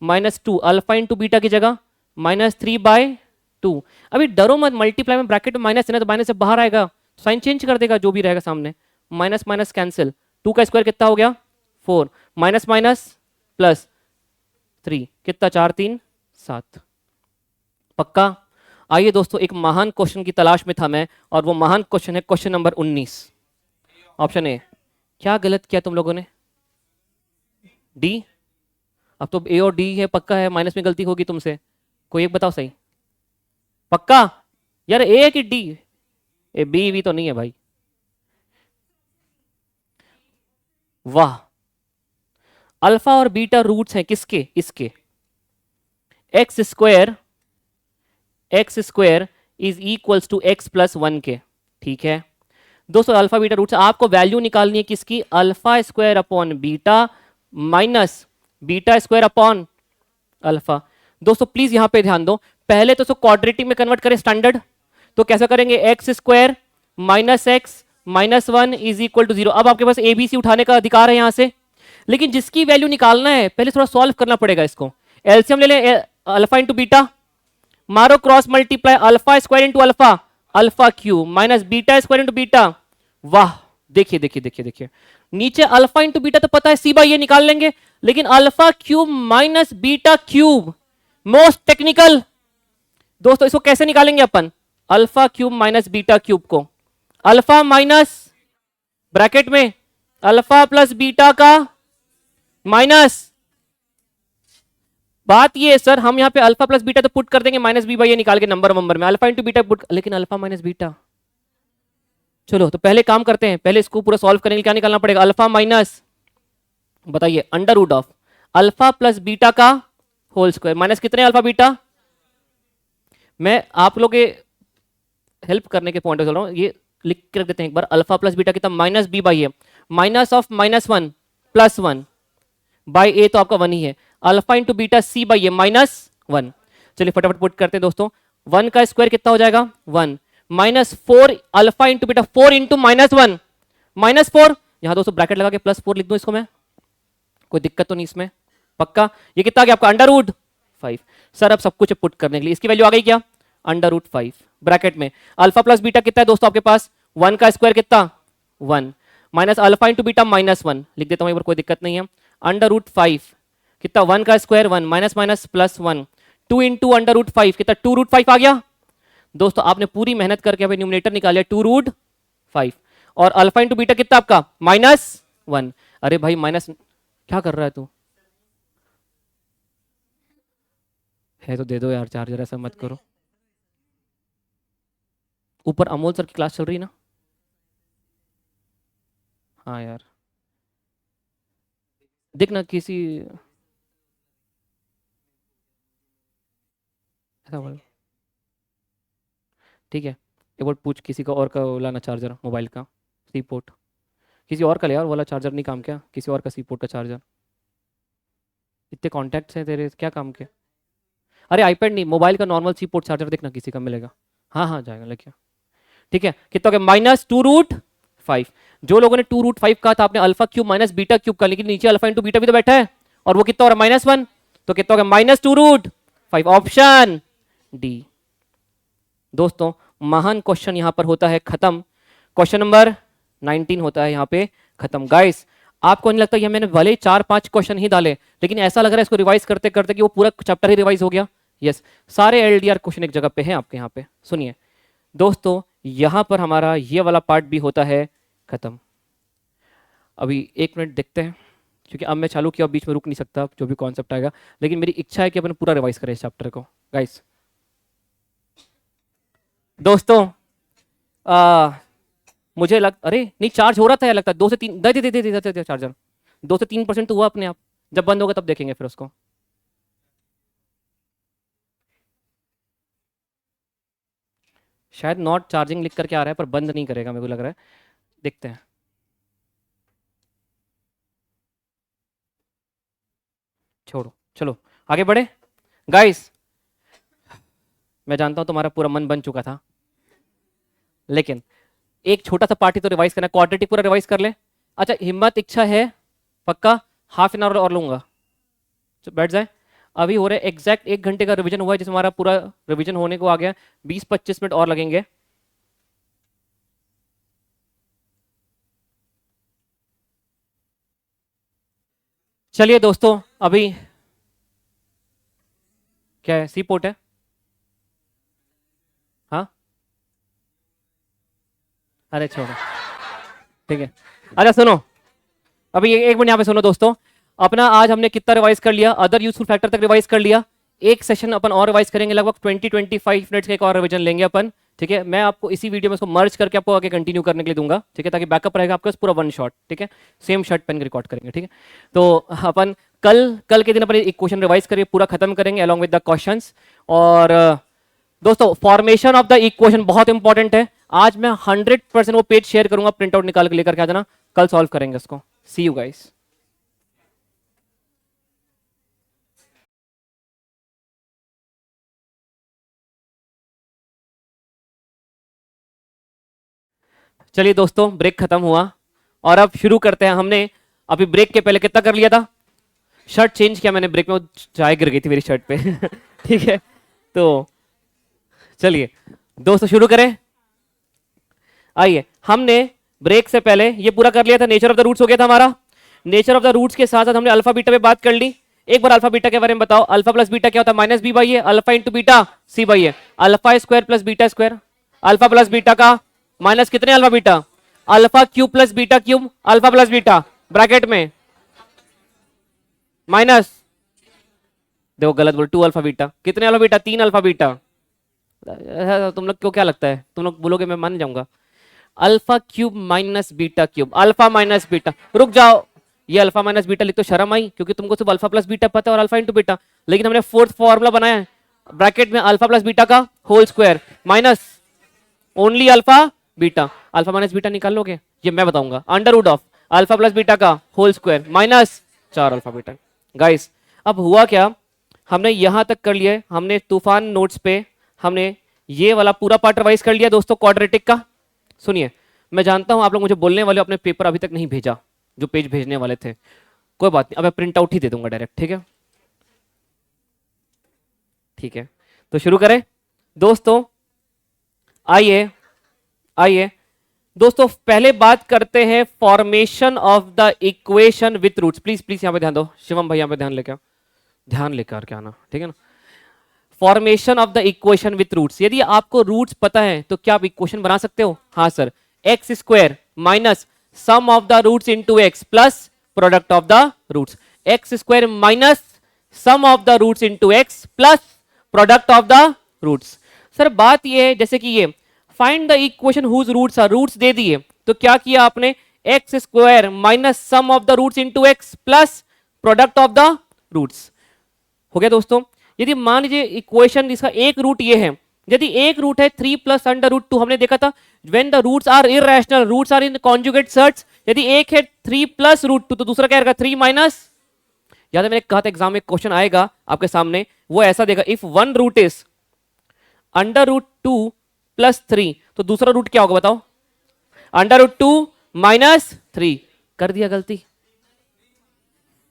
-2 अल्फा इंटू बीटा की जगह -3/2। अभी डरो मत, मल्टीप्लाई में ब्रैकेट में माइनस है ना, तो माइनस से बाहर आएगा, साइन चेंज कर देगा जो भी रहेगा सामने, माइनस माइनस कैंसिल, 2 का स्क्वायर कितना हो गया 4, माइनस माइनस प्लस 3 कितना 4 3 7। पक्का? आइए दोस्तों, एक महान क्वेश्चन की तलाश में था मैं, और वो महान क्वेश्चन है क्वेश्चन नंबर 19, ऑप्शन ए। क्या गलत किया तुम लोगों ने? डी? अब तो ए और डी है, पक्का है, माइनस में गलती होगी तुमसे, कोई एक बताओ सही। पक्का? यार ए कि डी? ए बी भी तो नहीं है भाई। वाह, अल्फा और बीटा रूट्स हैं किसके? इसके। X square is equals to x plus 1 के। ठीक है दोस्तों, अल्फा बीटा रूट्स, आपको वैल्यू निकालनी है किसकी? Alpha square upon beta minus beta square upon alpha. दोस्तों प्लीज यहां पे ध्यान दो, पहले तो क्वाड्रेटिक में कन्वर्ट करें स्टैंडर्ड, तो कैसा करेंगे? X square minus x minus 1 is equal to 0। अब आपके पास एबीसी उठाने का अधिकार है यहां से, लेकिन जिसकी वैल्यू निकालना है पहले थोड़ा सॉल्व करना पड़ेगा इसको। एलसीएम ले लें, अल्फा इंटू बीटा, मारो cross multiply, alpha square into alpha, alpha cube minus beta square into beta. वाह, देखिए देखिए देखिए देखिए, नीचे अल्फा इंटू बीटा तो पता है, सी बाई ये निकाल लेंगे, लेकिन alpha cube minus beta cube, most technical. दोस्तों इसको कैसे निकालेंगे अपन? Alpha cube minus beta cube को, अल्फा माइनस ब्रैकेट में अल्फा प्लस बीटा का माइनस, बात ये है सर, हम यहाँ पे अल्फा प्लस बीटा तो पुट कर देंगे माइनस बी बाई ये निकाल के नंबर में, अल्फा इंटू बीटा पुट, लेकिन अल्फा माइनस बीटा। चलो तो पहले काम करते हैं, पहले इसको पूरा सॉल्व करने के लिए क्या निकालना पड़ेगा? अल्फा माइनस, बताइए, under root of alpha plus beta का होल स्क्वायर, माइनस कितने अल्फा बीटा। मैं आप लोग के हेल्प करने के पॉइंट चल रहा हूं, ये लिख के रख देते हैं एक बार, अल्फा प्लस बीटा कितना? Minus B by A, minus of -1 plus 1 by A तो आपका 1 ही है, alpha into beta C by A -1। चलिए फटाफट पुट करते हैं दोस्तों, 1 का स्क्वायर कितना हो जाएगा 1, minus 4 alpha into beta, 4 into -1 -4, यहां दोस्तों ब्रैकेट लगा के +4 लिख दूं इसको मैं, कोई दिक्कत तो नहीं इसमें? पक्का? ये कितना आ गया आपका? Under root 5। सर अब सब कुछ पुट करने के लिए इसकी वैल्यू आ गई क्या? अंडर रूट 5 ब्रैकेट में अल्फा प्लस बीटा कितना है दोस्तों आपके पास? 1 का स्क्वायर कितना 1, माइनस अल्फा इंटू बीटा -1 लिख देता हूं एक बार, कोई दिक्कत नहीं है, अंडर रूट 5 कितना 1 का square 1 minus minus plus 1, 2 into under root 5 कितना 2 रूट 5 आ गया। दोस्तों आपने पूरी मेहनत करके अभी न्यूमरेटर निकाला 2 रूट 5, और अल्फा इंटू बीटा कितना आपका -1। अरे भाई माइनस क्या कर रहा है तू? है तो दे दो यार चार्जर, ऐसा मत करो। ऊपर अमोल सर की क्लास चल रही है ना? हाँ यार देखना किसी, ऐसा बोल, ठीक है एक बार पूछ किसी का और का लाना चार्जर मोबाइल का, सी पोर्ट किसी और का ले यार, वाला चार्जर नहीं काम क्या? किसी और का सी पोर्ट का चार्जर, इतने कॉन्टैक्ट्स हैं तेरे, क्या काम के? अरे आईपैड नहीं, मोबाइल का नॉर्मल सी पोर्ट चार्जर देखना किसी का मिलेगा। हाँ हाँ जाएगा लेके, ठीक है कितना हो गया -2 रूट 5। जो लोगों ने 2 रूट 5 कहा था आपने alpha cube minus beta cube का, लेकिन नीचे अल्फा इंटू बीटा भी तो बैठा है, और वो कितना हो रहा है -1, तो कितना हो गया -2 रूट 5, ऑप्शन डी। दोस्तों महान क्वेश्चन यहां पर होता है खत्म, क्वेश्चन नंबर 19 होता है यहां पे खत्म। गाइस आपको नहीं लगता ये मैंने भले 4-5 क्वेश्चन ही डाले, लेकिन ऐसा लग रहा है इसको रिवाइज करते करते कि वो पूरा चैप्टर ही रिवाइज हो गया? यस, सारे एलडीआर क्वेश्चन एक जगह पे हैं आपके यहाँ पे। सुनिए दोस्तों, यहां पर हमारा ये वाला पार्ट भी होता है खत्म। अभी 1 मिनट देखते हैं, क्योंकि अब मैं चालू किया, बीच में रुक नहीं सकता, जो भी कॉन्सेप्ट आएगा, लेकिन मेरी इच्छा है कि अपन पूरा रिवाइज करें इस चैप्टर को। गाइस दोस्तों मुझे अरे नहीं चार्ज हो रहा था, लगता है 2 से 3 दे दे दे दे दे चार्जर, 2 से 3% तो हुआ अपने आप, जब बंद होगा तब देखेंगे फिर उसको। शायद नॉट चार्जिंग लिख करके आ रहा है, पर बंद नहीं करेगा मेरे को लग रहा है, देखते हैं। छोड़ो चलो आगे बढ़े। गाइस मैं जानता हूं तुम्हारा पूरा मन बन चुका था, लेकिन एक छोटा सा पार्टी तो रिवाइज करना, क्वाड्रेटिक पूरा रिवाइज कर ले। अच्छा हिम्मत इच्छा है, पक्का ½ एन आवर और लूंगा, बैठ जाए। अभी हो रहा है एग्जैक्ट 1 घंटे का रिवीजन हुआ है, जिसमें हमारा पूरा रिवीजन होने को आ गया। 20-25 मिनट और लगेंगे। चलिए दोस्तों, अभी क्या है, सी पोर्ट है। हाँ, अरे छोड़ो, ठीक है। अच्छा सुनो, अभी एक मिनट यहाँ पे सुनो दोस्तों। अपना आज हमने कितना रिवाइज कर लिया, अदर यूजफुल फैक्टर तक रिवाइज कर लिया। एक सेशन अपन और रिवाइज करेंगे, लगभग 20-25 मिनट्स का एक और रिवीजन लेंगे अपन। ठीक है, मैं आपको इसी वीडियो में इसको मर्ज करके आपको आगे कंटिन्यू करने के लिए दूंगा। ठीक है, ताकि बैकअप रहेगा आपका पूरा वन शॉट। ठीक है, सेम शर्ट पेन रिकॉर्ड करेंगे। ठीक है, तो अपन कल कल के दिन अपन एक क्वेश्चन रिवाइज करके पूरा खत्म करेंगे अलॉन्ग विद द क्वेश्चंस। और दोस्तों, फॉर्मेशन ऑफ द इक्वेशन बहुत इंपॉर्टेंट है। आज मैं 100% वो पेज शेयर करूंगा, प्रिंट आउट निकाल के लेकर के आ जाना। कल सॉल्व करेंगे इसको। सी यू गाइस। चलिए दोस्तों, ब्रेक खत्म हुआ और अब शुरू करते हैं। हमने अभी ब्रेक के पहले कितना कर लिया था, शर्ट चेंज किया मैंने ब्रेक में, वो चाय गिर गई थी मेरी शर्ट पे। ठीक है, तो चलिए दोस्तों शुरू करें। आइए, हमने ब्रेक से पहले ये पूरा कर लिया था, नेचर ऑफ द रूट्स हो गया था हमारा। नेचर ऑफ द रूट्स के साथ साथ हमने अल्फा बीटा पे बात कर ली। एक बार अल्फा बीटा के बारे में बताओ, अल्फा प्लस बीटा क्या होता है, minus B by A, alpha into beta C by A, alpha square plus beta square. Alpha plus beta का माइनस कितने alpha beta, alpha cube plus beta cube, alpha plus beta bracket में minus, देखो गलत बोल, 2 alpha beta, कितने alpha beta, 3 alpha beta. तुम लोग को क्या लगता है, तुम लोग बोलोगे मैं मान जाऊंगा। Alpha cube minus beta cube, alpha minus beta, रुक जाओ, ये अल्फा माइनस बीटा लिख तो शर्म आई, क्योंकि तुमको सिर्फ अल्फा प्लस बीटा पता है और अल्फा इंटू बीटा। लेकिन हमने फोर्थ फॉर्मूला बनाया है, ब्रैकेट में अल्फा प्लस बीटा का whole square minus only alpha beta. Alpha minus beta निकाल लोगे, ये मैं बताऊंगा, under root of alpha plus beta का whole square minus 4 alpha beta. Guys, अब हुआ क्या, हमने यहां तक कर लिया, हमने तूफान नोट्स पे हमने ये वाला पूरा पार्ट रिवाइज कर लिया दोस्तों क्वाड्रेटिक का। सुनिए, मैं जानता हूं आप लोग मुझे बोलने वाले अपने पेपर अभी तक नहीं भेजा, जो पेज भेजने वाले थे। कोई बात नहीं, अब मैं प्रिंट आउट ही दे दूंगा डायरेक्ट। ठीक है, ठीक है, तो शुरू करें दोस्तों। आइए आइए दोस्तों, पहले बात करते हैं formation of the equation with roots. Please please यहां पे ध्यान दो, शिवम भाई यहां पे ध्यान लेकर के आना, ठीक है ना। Formation of the equation with roots, यदि आपको रूट्स पता है तो क्या आप इक्वेशन बना सकते हो। हाँ sir, X square minus sum of the roots into x plus product of the roots, X square minus sum of the roots into x plus product of the roots. Sir बात ये है, जैसे कि ये find the equation whose roots are, roots दे दिए तो क्या किया आपने, X square minus sum of the roots into x plus product of the roots. हो गया दोस्तों। यदि मान लीजिए इक्वेशन इसका एक रूट ये है, यदि एक रूट है 3 प्लस अंडर रूट 2, हमने देखा था when the roots are irrational, roots are in conjugate surds. यदि एक है 3 प्लस रूट 2 तो दूसरा क्या रहेगा 3 माइनस। याद है मैंने कहा था एग्जाम में क्वेश्चन आएगा आपके सामने, वो ऐसा देगा, if one root is under root 2 plus 3 तो दूसरा रूट क्या होगा बताओ, अंडर रूट 2 माइनस 3। कर दिया गलती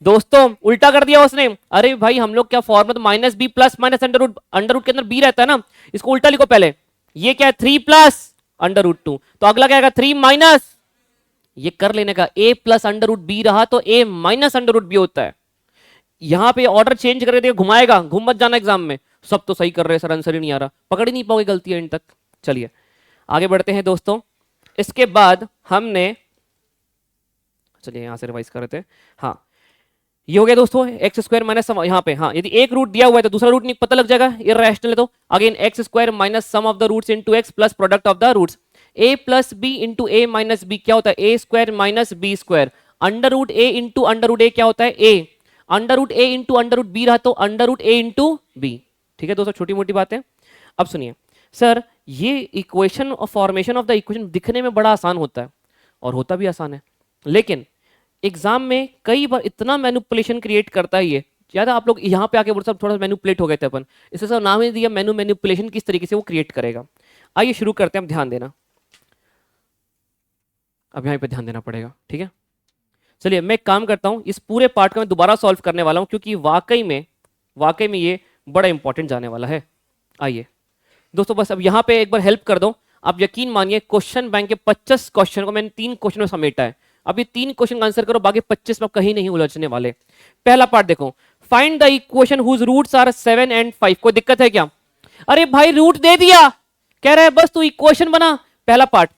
दोस्तों, उल्टा कर दिया उसने। अरे भाई हम लोग क्या फॉर्मूला तो minus B plus minus under root के अंदर बी रहता है ना, इसको उल्टा लिखो पहले। ये क्या है 3 प्लस अंडर रूट 2, तो अगला क्या आएगा 3 माइनस, ये कर लेने का, ए प्लस अंडर रूट बी रहा तो ए माइनस अंडर रूट बी होता है। यहां पे ऑर्डर चेंज कर देगा, घुमाएगा, घूम मत जाना एग्जाम में, सब तो सही कर रहे हैं सर, आंसर ही नहीं आ रहा, पकड़ ही नहीं पाओगे गलती इन तक। चलिए आगे बढ़ते हैं दोस्तों। इसके बाद हमने, चलिए यहां से रिवाइज कर रहे थे। हाँ, ये हो गया दोस्तों एक्स स्क्वायर माइनस सम, यहाँ पे हाँ यदि एक रूट दिया हुआ है तो दूसरा रूट नहीं पता लग जाएगा, इररेशनल है तो again X square minus sum of the roots into x plus product of the roots. A plus B into A minus B क्या होता है, A square minus B square. Under root A into under root A क्या होता है, A. Under root A into under root B रहा तो under root A into B. ठीक है दोस्तों, छोटी मोटी बातें। अब सुनिए सर, ये इक्वेशन और फॉर्मेशन ऑफ द इक्वेशन दिखने में बड़ा आसान होता है और होता भी आसान है, लेकिन एग्जाम में कई बार इतना मैनिपुलेशन क्रिएट करता है ये, ज्यादा आप लोग यहाँ पे आके बोल सब थोड़ा मैनिपुलेट हो गए थे अपन, इससे सब नाम ही दिया मैनिपुलेशन, किस तरीके से वो क्रिएट करेगा। आइए शुरू करते हैं, अब ध्यान देना, अब यहाँ पे ध्यान देना पड़ेगा, ठीक है। चलिए मैं एक काम करता हूँ, इस पूरे पार्ट को मैं दोबारा सॉल्व करने वाला हूँ, क्योंकि वाकई में वाकई में ये बड़ा इंपॉर्टेंट जाने वाला है। आइए दोस्तों, बस अब यहां पे एक बार हेल्प कर दो। आप यकीन मानिए क्वेश्चन बैंक के 25 क्वेश्चन को मैंने 3 क्वेश्चन में समेटा है। अब ये 3 क्वेश्चन का आंसर करो, बाकी 25 में आप कहीं नहीं उलझने वाले। पहला पार्ट देखो, find the equation whose roots are 7 and 5। कोई दिक्कत है क्या? अरे भाई रूट दे दिया, कह रहा है बस तू इक्वेशन बना। पहला part,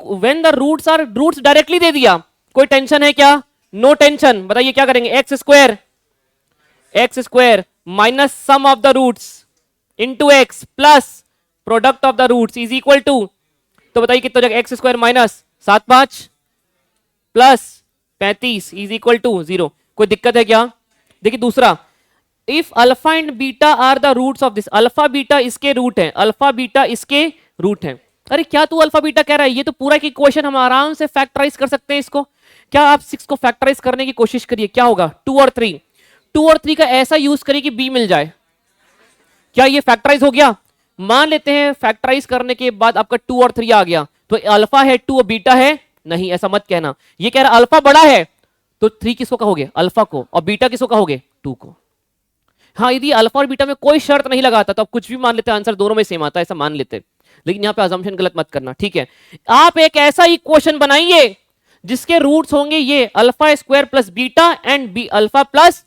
when the roots are, roots directly दे दिया, कोई टेंशन है क्या? No tension. बताइए क्या करेंगे? X square minus sum of the roots into x plus product of the roots is equal to, तो बताइए कितना हो जाएगा? X square minus 7 5 plus 35 is equal to 0। कोई दिक्कत है क्या? देखिए दूसरा, if alpha and beta are the roots of this, alpha beta इसके रूट है, अल्फा बीटा इसके रूट है। अरे क्या तू अल्फा बीटा कह रहा है? ये तो पूरा की इक्वेशन हम आराम से फैक्टराइज कर सकते हैं इसको। क्या आप 6 को फैक्टराइज करने की कोशिश करिए, क्या होगा? 2 और 3, 2 और 3 का ऐसा यूज करिए कि बी मिल जाए। क्या ये फैक्टराइज हो गया? मान लेते हैं फैक्टराइज करने के बाद आपका 2 और 3 आ गया, तो अल्फा है 2 और बीटा है नहीं, ऐसा मत कहना। ये कह रहा अल्फा बड़ा है तो 3 किसको कहोगे? अल्फा को, और बीटा किसको कहोगे? 2 को। हाँ, यदि अल्फा और बीटा में कोई शर्त नहीं लगाता तो आप कुछ भी मान लेते, आंसर दोनों में सेम आता है, ऐसा मान लेते। लेकिन यहां पे अजम्पशन गलत मत करना, ठीक है? आप एक ऐसा इक्वेशन बनाइए जिसके रूट्स होंगे ये alpha square plus beta and B alpha plus,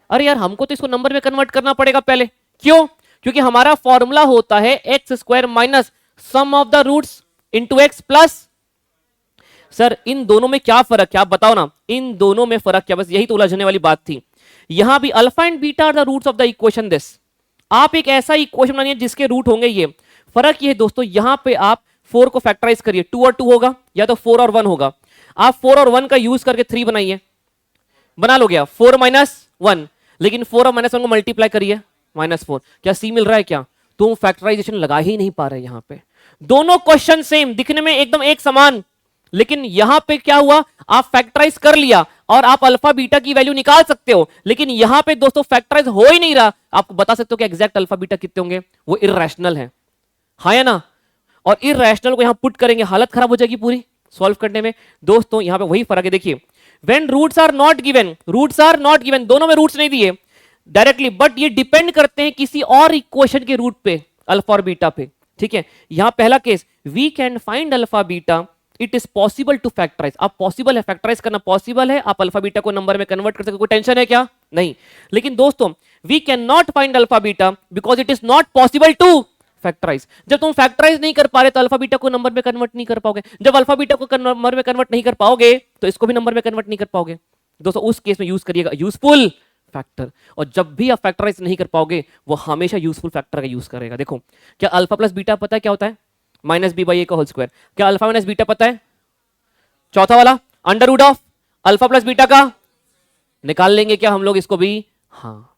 अरे यार हमको तो इसको नंबर में कन्वर्ट करना पड़ेगा पहले। क्यों? क्योंकि हमारा फॉर्मूला होता है X square minus sum of the roots into x plus. Sir इन दोनों में क्या फर्क है आप बताओ ना, इन दोनों में फर्क क्या? बस यही तो उलझने वाली बात थी। यहां भी alpha and beta are the roots of the equation this. आप एक ऐसा इक्वेशन बनाइए जिसके रूट होंगे ये। फर्क ये है दोस्तों, यहां पे आप 4 को फैक्टराइज करिए, 2 और 2 होगा, या तो 4 और 1 होगा। आप 4 और 1 का यूज करके 3 बनाइए, बना लो गया 4 माइनस 1। लेकिन 4 और माइनस 1 को मल्टीप्लाई करिए, -4। क्या सी मिल रहा है क्या? तुम फैक्टराइजेशन लगा ही नहीं पा रहे यहां पे। दोनों क्वेश्चन सेम, दिखने में एकदम एक समान, लेकिन यहां पे क्या हुआ? आप फैक्टराइज कर लिया और आप अल्फा बीटा की वैल्यू निकाल सकते हो, लेकिन यहां पे दोस्तों फैक्टराइज हो ही नहीं रहा। आपको बता सकते हो कि एग्जैक्ट अल्फा बीटा कितने होंगे? वो इररेशनल है, हाँ या ना? और इररेशनल को यहां पुट करेंगे, हालत खराब हो जाएगी पूरी सॉल्व करने में। दोस्तों यहां पे वही फर्क है, देखिए when roots are not given, roots are not given, दोनों में रूट्स नहीं दिए डायरेक्टली, बट ये डिपेंड करते हैं किसी और इक्वेशन के रूट पे, अल्फा और बीटा पे, ठीक है? यहां पहला case, we can find alpha beta, it is possible to factorise. आप पॉसिबल है, फैक्टराइज करना पॉसिबल है, आप अल्फा बीटा को नंबर में कन्वर्ट कर सकते, कोई टेंशन है क्या? नहीं। लेकिन दोस्तों we can not find alpha beta because it is not possible to factorise. जब तुम फैक्टराइज नहीं कर पा रहे तो अल्फा बीटा को नंबर में कन्वर्ट नहीं कर पाओगे। जब अल्फा बीटा को नंबर में कन्वर्ट नहीं कर पाओगे तो इसको भी नंबर में कन्वर्ट नहीं कर पाओगे। दोस्तों उस केस में यूज करिएगा यूजफुल फैक्टर, और जब भी आप फैक्टराइज नहीं कर पाओगे वो हमेशा यूजफुल फैक्टर का यूज करेगा। देखो क्या अल्फा प्लस बीटा पता है क्या होता है? माइनस बी बाई ए का होल स्क्वायर। क्या अल्फा माइनस बीटा पता है? चौथा वाला under root of alpha plus beta का, निकाल लेंगे क्या हम लोग इसको भी? हाँ,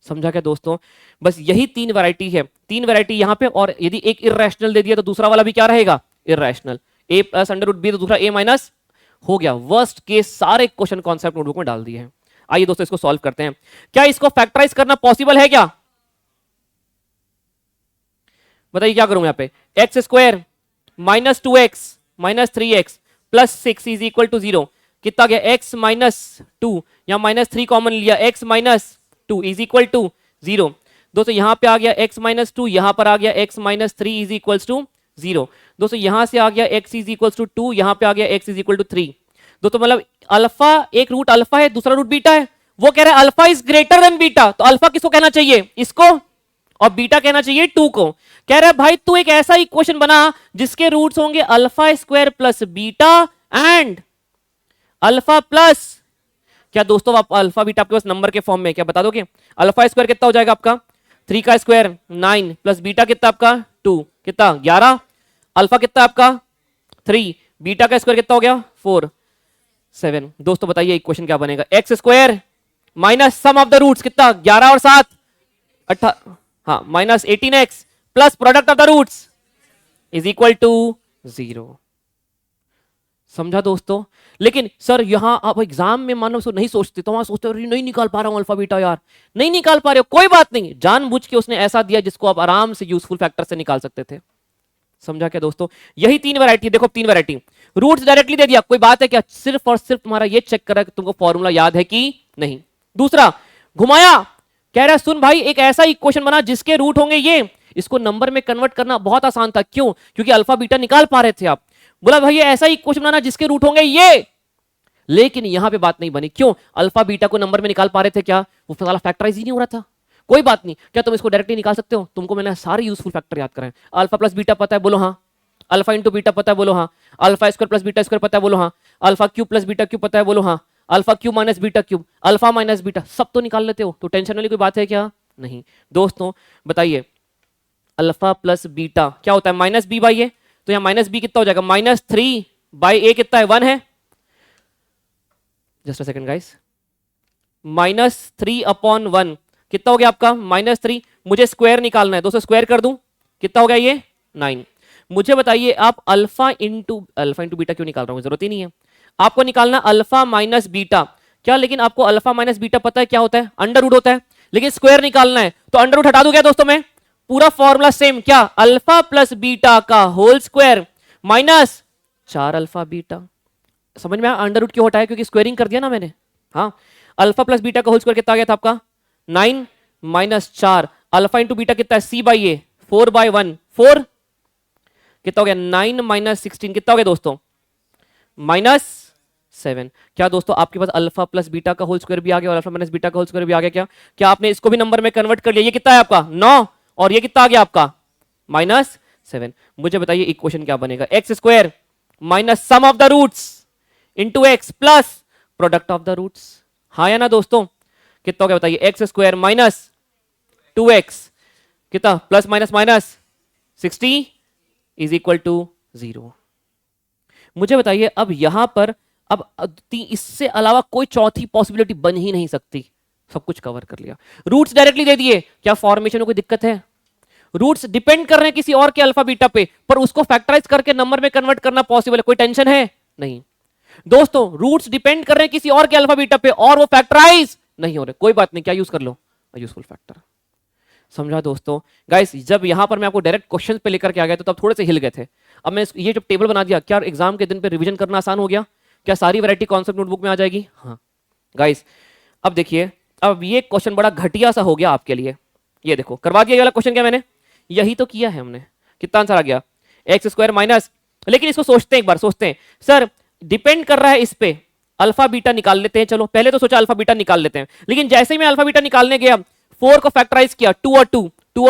समझा क्या दोस्तों? बस यही 3 वैरायटी है, 3 वैरायटी यहां पे, और यदि एक इररेशनल दे दिया तो दूसरा वाला भी क्या रहेगा? इररेशनल। ए प्लस अंडर रूट बी तो दूसरा ए माइनस, हो गया वर्स्ट केस। सारे क्वेश्चन कॉन्सेप्ट नोटबुक में डाल दिए हैं। आइए दोस्तों इसको सॉल्व करते हैं। क्या इसको फैक्टराइज करना पॉसिबल है क्या? बताइए क्या करूं यहां पे? X square minus 2x minus 3x plus 6 is equal to 0। कितना गया? x माइनस 2, यहां -3 कॉमन लिया, x minus 2 is equal to 0। दोस्तों यहां पे आ गया x माइनस 2, यहां पर आ गया x minus 3 is equal to 0। दोस्तों यहां से आ गया x इज इक्वल टू 2, यहां पे आ गया x इज इक्वल टू 3। दोस्तों मतलब अल्फा, एक रूट अल्फा है, दूसरा रूट बीटा है। वो कह रहा है alpha is greater than beta, तो अल्फा किसको कहना चाहिए? इसको, और बीटा कहना चाहिए 2 को। कह रहा है भाई तू एक ऐसा इक्वेशन बना जिसके रूट्स होंगे alpha square plus beta and alpha plus, क्या दोस्तों आप अल्फा बीटा आपके पास नंबर के फॉर्म में, क्या बता दोगे? अल्फा स्क्वायर कितना हो जाएगा आपका? 3 का स्क्वायर 9 प्लस बीटा कितना आपका? 2, कितना? 11। अल्फा कितना आपका? 3, बीटा का स्क्वायर कितना हो गया? 4, 7। दोस्तों बताइए इक्वेशन क्या बनेगा? X square minus sum of the roots कितना? 11 और 7 18, हाँ minus 18x plus product of the roots is equal to 0। समझा दोस्तों? लेकिन सर यहां आप एग्जाम में मान लो नहीं सोचते, तो वहां सोचते हो नहीं निकाल पा रहा हूं अल्फा बीटा, यार नहीं निकाल पा रहे हो, कोई बात नहीं, जानबूझ के उसने ऐसा दिया जिसको आप आराम से यूजफुल फैक्टर से निकाल सकते थे। समझा क्या दोस्तों? यही 3 वैरायटी, देखो 3 वैरायटी। रूट्स डायरेक्टली दे दिया, कोई बात है क्या? सिर्फ और सिर्फ तुम्हारा ये चेक कर रहा है कि तुमको फॉर्मूला याद है कि नहीं। दूसरा, घुमाया कह रहा है सुन भाई एक ऐसा इक्वेशन बना जिसके रूट होंगे ये, इसको नंबर में कन्वर्ट करना बहुत आसान था। क्यों? क्योंकि अल्फा बीटा निकाल पा रहे थे आप। बोला भाई ऐसा इक्वेशन बनाना जिसके रूट होंगे ये, लेकिन यहां पे बात नहीं बनी। क्यों? अल्फा बीटा को नंबर में निकाल पा रहे थे क्या? वो साला फैक्टराइज ही नहीं हो रहा था। कोई बात नहीं, क्या तुम इसको डायरेक्टली निकाल सकते हो? तुमको मैंने सारे यूजफुल फैक्टर याद कराए। अल्फा प्लस बीटा पता है, बोलो हाँ। अल्फा इंटू बीटा पता है, बोलो हाँ। Alpha square plus beta square पता है, बोलो हाँ। Alpha cube plus beta cube पता है, बोलो हाँ। Alpha cube minus beta cube, alpha minus beta, सब तो निकाल लेते हो, तो टेंशन वाली कोई बात है क्या? नहीं। दोस्तों बताइए अल्फा प्लस बीटा क्या होता है? Minus B by A. तो यहां माइनस बी कितना हो जाएगा? माइनस 3 बाई ए कितना है? 1 है। जस्ट अ सेकंड गाइस, -3/1 कितना हो गया आपका? -3। मुझे स्क्वायर निकालना है दोस्तों, स्क्वायर कर दूं, कितना हो गया ये? 9। मुझे बताइए आप अल्फा इंटू बीटा क्यों निकाल रहा हूं, जरूरत ही नहीं है। आपको निकालना अल्फा माइनस बीटा क्या, लेकिन आपको अल्फा माइनस बीटा पता है क्या होता है? अंडर रूट होता है। लेकिन स्क्वायर निकालना है तो अंडर रूट हटा दूं क्या दोस्तों? मैं पूरा फॉर्मूला सेम, क्या? अल्फा प्लस बीटा का whole square minus 4 alpha beta. समझ में आया अंडर रूट क्यों हटाया? क्योंकि स्क्वायरिंग कर दिया ना मैंने। हाँ, अल्फा प्लस बीटा का होल स्क्वायर कितना आ गया था आपका? 9 माइनस 4। अल्फा इंटू बीटा कितना है? सी बाई ए, 4/1, 4 कितना हो गया? 9 माइनस 16 कितना हो गया दोस्तों? -7। क्या दोस्तों आपके पास अल्फा प्लस बीटा का होल स्क्वायर भी आ गया और अल्फा माइनस बीटा का होल स्क्वायर भी आ गया? क्या क्या आपने इसको भी नंबर में कन्वर्ट कर लिया? ये कितना है आपका? 9, और ये कितना आ गया आपका? -7। मुझे बताइए इक्वेशन क्या बनेगा? X square minus sum of the roots into x plus product of the roots. हाँ या ना दोस्तों? कितना हो गया बताइए? एक्स स्क्वायर माइनस 2x कितना? Plus minus minus 60 is equal to 0। मुझे बताइए अब यहां पर अब इससे अलावा कोई चौथी पॉसिबिलिटी बन ही नहीं सकती। सब कुछ कवर कर लिया। रूट्स डायरेक्टली दे दिए, क्या फॉर्मेशन में कोई दिक्कत है? रूट्स डिपेंड कर रहे हैं किसी और के अल्फा बीटा पे, पर उसको फैक्टराइज करके नंबर में कन्वर्ट करना पॉसिबल है, कोई टेंशन है? नहीं। दोस्तों रूट्स डिपेंड कर रहे हैं किसी और के अल्फा बीटा पे और वो फैक्टराइज नहीं हो रहे, कोई बात नहीं, क्या यूज कर लो? Useful factor. समझा दोस्तों? गाइस जब यहां पर मैं आपको डायरेक्ट क्वेश्चन पे लेकर के आ गया तो तब थोड़े से हिल गए थे। अब मैं ये जब टेबल बना दिया, क्या एग्जाम के दिन पे रिवीजन करना आसान हो गया? क्या सारी वैरायटी कॉन्सेप्ट नोटबुक में आ जाएगी? हाँ गाइस, अब देखिए, अब ये क्वेश्चन बड़ा घटिया सा हो गया आपके लिए। ये देखो करवा दिया ये वाला क्वेश्चन, क्या मैंने यही तो किया है हमने। कितना आंसर आ गया? एक्स स्क्वायर माइनस, लेकिन इसको सोचते हैं एक बार, सोचते हैं सर डिपेंड कर रहा है इस पे, अल्फा बीटा निकाल लेते हैं। चलो पहले तो सोचा अल्फा बीटा निकाल लेते हैं, लेकिन जैसे ही मैं अल्फा बीटा निकालने गया 4 को फैक्टराइज किया, 2 और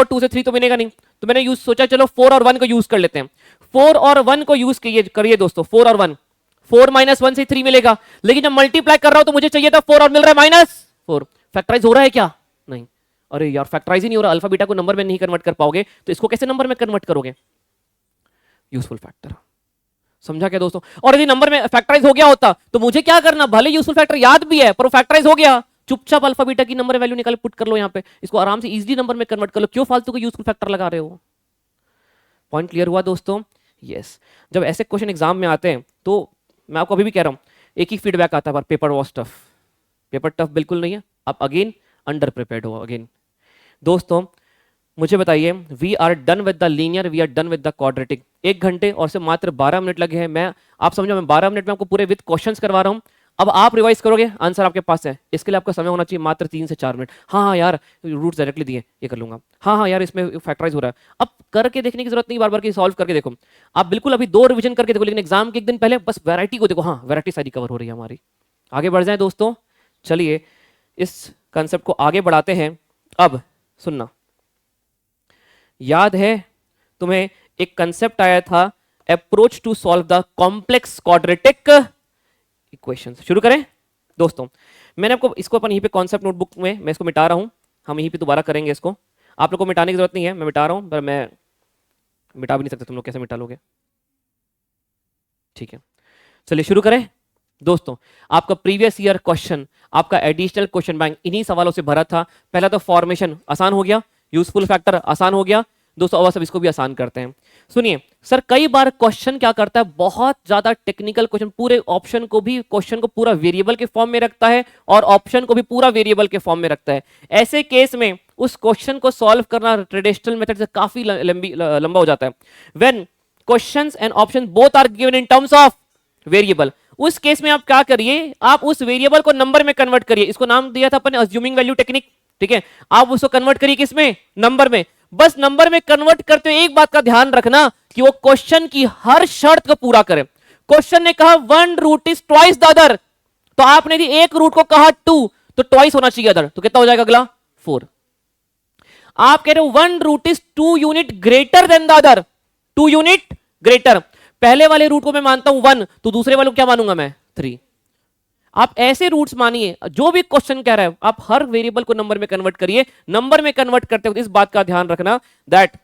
2 से 3 तो मिलेगा नहीं, तो मैंने यूज सोचा चलो 4 और 1 को यूज कर लेते हैं। 4 और 1 को यूज करिए दोस्तों, 4 और 1, 4 माइनस 1 से 3 मिलेगा, लेकिन जब मल्टीप्लाई कर रहा हूं तो मुझे चाहिए था 4 और मिल रहा है -4। फैक्टराइज हो रहा है क्या? नहीं। अरे यार फैक्टराइज ही नहीं हो रहा, अल्फा बीटा को नंबर में नहीं कन्वर्ट कर पाओगे तो इसको कैसे नंबर में कन्वर्ट करोगे? Useful factor. समझा क्या दोस्तों? और यदि नंबर में फैक्टराइज हो गया होता तो मुझे क्या करना? भले यूजफुल फैक्टर याद भी है पर वो फैक्टराइज हो गया, चुपचाप अल्फा बीटा की नंबर वैल्यू निकाल पुट कर लो, यहां पे इसको आराम से इजीली नंबर में कन्वर्ट कर लो। क्यों फालतू को यूजफुल फैक्टर लगा रहे हो? पॉइंट क्लियर हुआ दोस्तों? यस। जब ऐसे क्वेश्चन एग्जाम में आते हैं तो मैं आपको अभी भी कह रहा हूं, एक ही फीडबैक आता है पर paper was tough. Paper tough बिल्कुल नहीं है, आप अगेन अंडर प्रिपेयर्ड हो अगेन। दोस्तों मुझे बताइए, we are done with the linear, we are done with the quadratic. 1 घंटे और से मात्र 12 मिनट लगे हैं। मैं आप समझो मैं 12 मिनट में आपको पूरे विद क्वेश्चंस करवा रहा हूं। अब आप रिवाइज करोगे, आंसर आपके पास है, इसके लिए आपका समय होना चाहिए मात्र 3 से 4 मिनट। हाँ यार रूट्स डायरेक्टली दिए, ये कर लूंगा। हाँ यार इसमें फैक्टराइज हो रहा है। अब करके देखने की जरूरत नहीं, बार बार की सॉल्व करके देखो। आप बिल्कुल अभी 2 रिविजन करके देखो, लेकिन एग्जाम के एक दिन पहले बस वैरायटी को देखो। हाँ वैरायटी सारी कवर हो रही है हमारी। आगे बढ़ जाए दोस्तों, चलिए इस कंसेप्ट को आगे बढ़ाते हैं। अब सुनना, याद है तुम्हें एक कंसेप्ट आया था, approach to solve the complex quadratic equations. शुरू करें दोस्तों। मैंने आपको इसको अपन यहीं पे कॉन्सेप्ट नोटबुक में मैं इसको मिटा रहा हूं, हम यहीं पे दोबारा करेंगे इसको। आप लोग को मिटाने की जरूरत नहीं है, मैं मिटा रहा हूं, पर मैं मिटा भी नहीं सकता, तुम लोग कैसे मिटा लोगे? ठीक है चलिए शुरू करें दोस्तों। आपका प्रीवियस ईयर क्वेश्चन, आपका एडिशनल क्वेश्चन बैंक इन्हीं सवालों से भरा था। पहला तो फॉर्मेशन आसान हो गया, यूजफुल फैक्टर आसान हो गया दोस्तों। अब सब इसको भी आसान करते हैं। सुनिए सर, कई बार क्वेश्चन क्या करता है, बहुत ज्यादा टेक्निकल क्वेश्चन, पूरे ऑप्शन को भी क्वेश्चन को पूरा वेरिएबल के फॉर्म में रखता है और ऑप्शन को भी पूरा वेरिएबल के फॉर्म में रखता है। ऐसे केस में उस क्वेश्चन को सॉल्व करना ट्रेडिशनल मेथड से काफी लंबा हो जाता है। When questions and option both are given in terms of variable, उस केस में आप क्या करिए, आप उस वेरिएबल को नंबर में कन्वर्ट करिए। इसको नाम दिया था अपन अज्यूमिंग वैल्यू टेक्निक। ठीक है, आप उसको कन्वर्ट करिए किसमें, नंबर में। बस नंबर में कन्वर्ट करते हुए एक बात का ध्यान रखना कि वो क्वेश्चन की हर शर्त को पूरा करे। क्वेश्चन ने कहा one root is twice the other, तो आपने यदि एक रूट को कहा टू, तो ट्वाइस होना चाहिए अदर, तो कितना हो जाएगा अगला, 4। आप कह रहे हो one root is 2 unit greater than the other, 2 unit greater, पहले वाले रूट को मैं मानता हूं 1, तो दूसरे वाले को क्या मानूंगा मैं, 3। आप ऐसे रूट्स मानिए, जो भी क्वेश्चन कह रहा है आप हर वेरिएबल को नंबर में कन्वर्ट करिए। नंबर में कन्वर्ट करते वक्त इस बात का ध्यान रखना that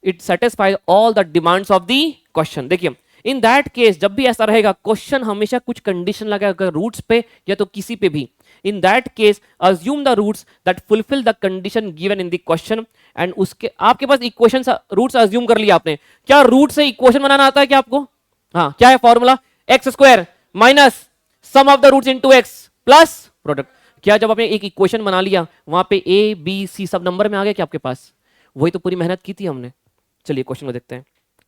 it satisfies all the demands of the question. देखिए इन दैट केस जब भी ऐसा रहेगा, क्वेश्चन हमेशा कुछ कंडीशन लगाएगा रूट्स पे या तो किसी पे भी। In that case assume the roots that fulfil the condition given in the question, and उसके आपके पास इक्वेशन रूट्स अज्यूम कर लिया आपने। क्या रूट से इक्वेशन बनाना आता है क्या आपको, हाँ क्या है formula, x square minus sum of the roots into x plus product. क्या जब आपने एक इक्वेशन बना लिया वहां पे ए बी सी सब नंबर में आ गया क्या आपके पास, वही तो पूरी मेहनत की थी हमने। चलिए क्वेश्चन को देखते हैं।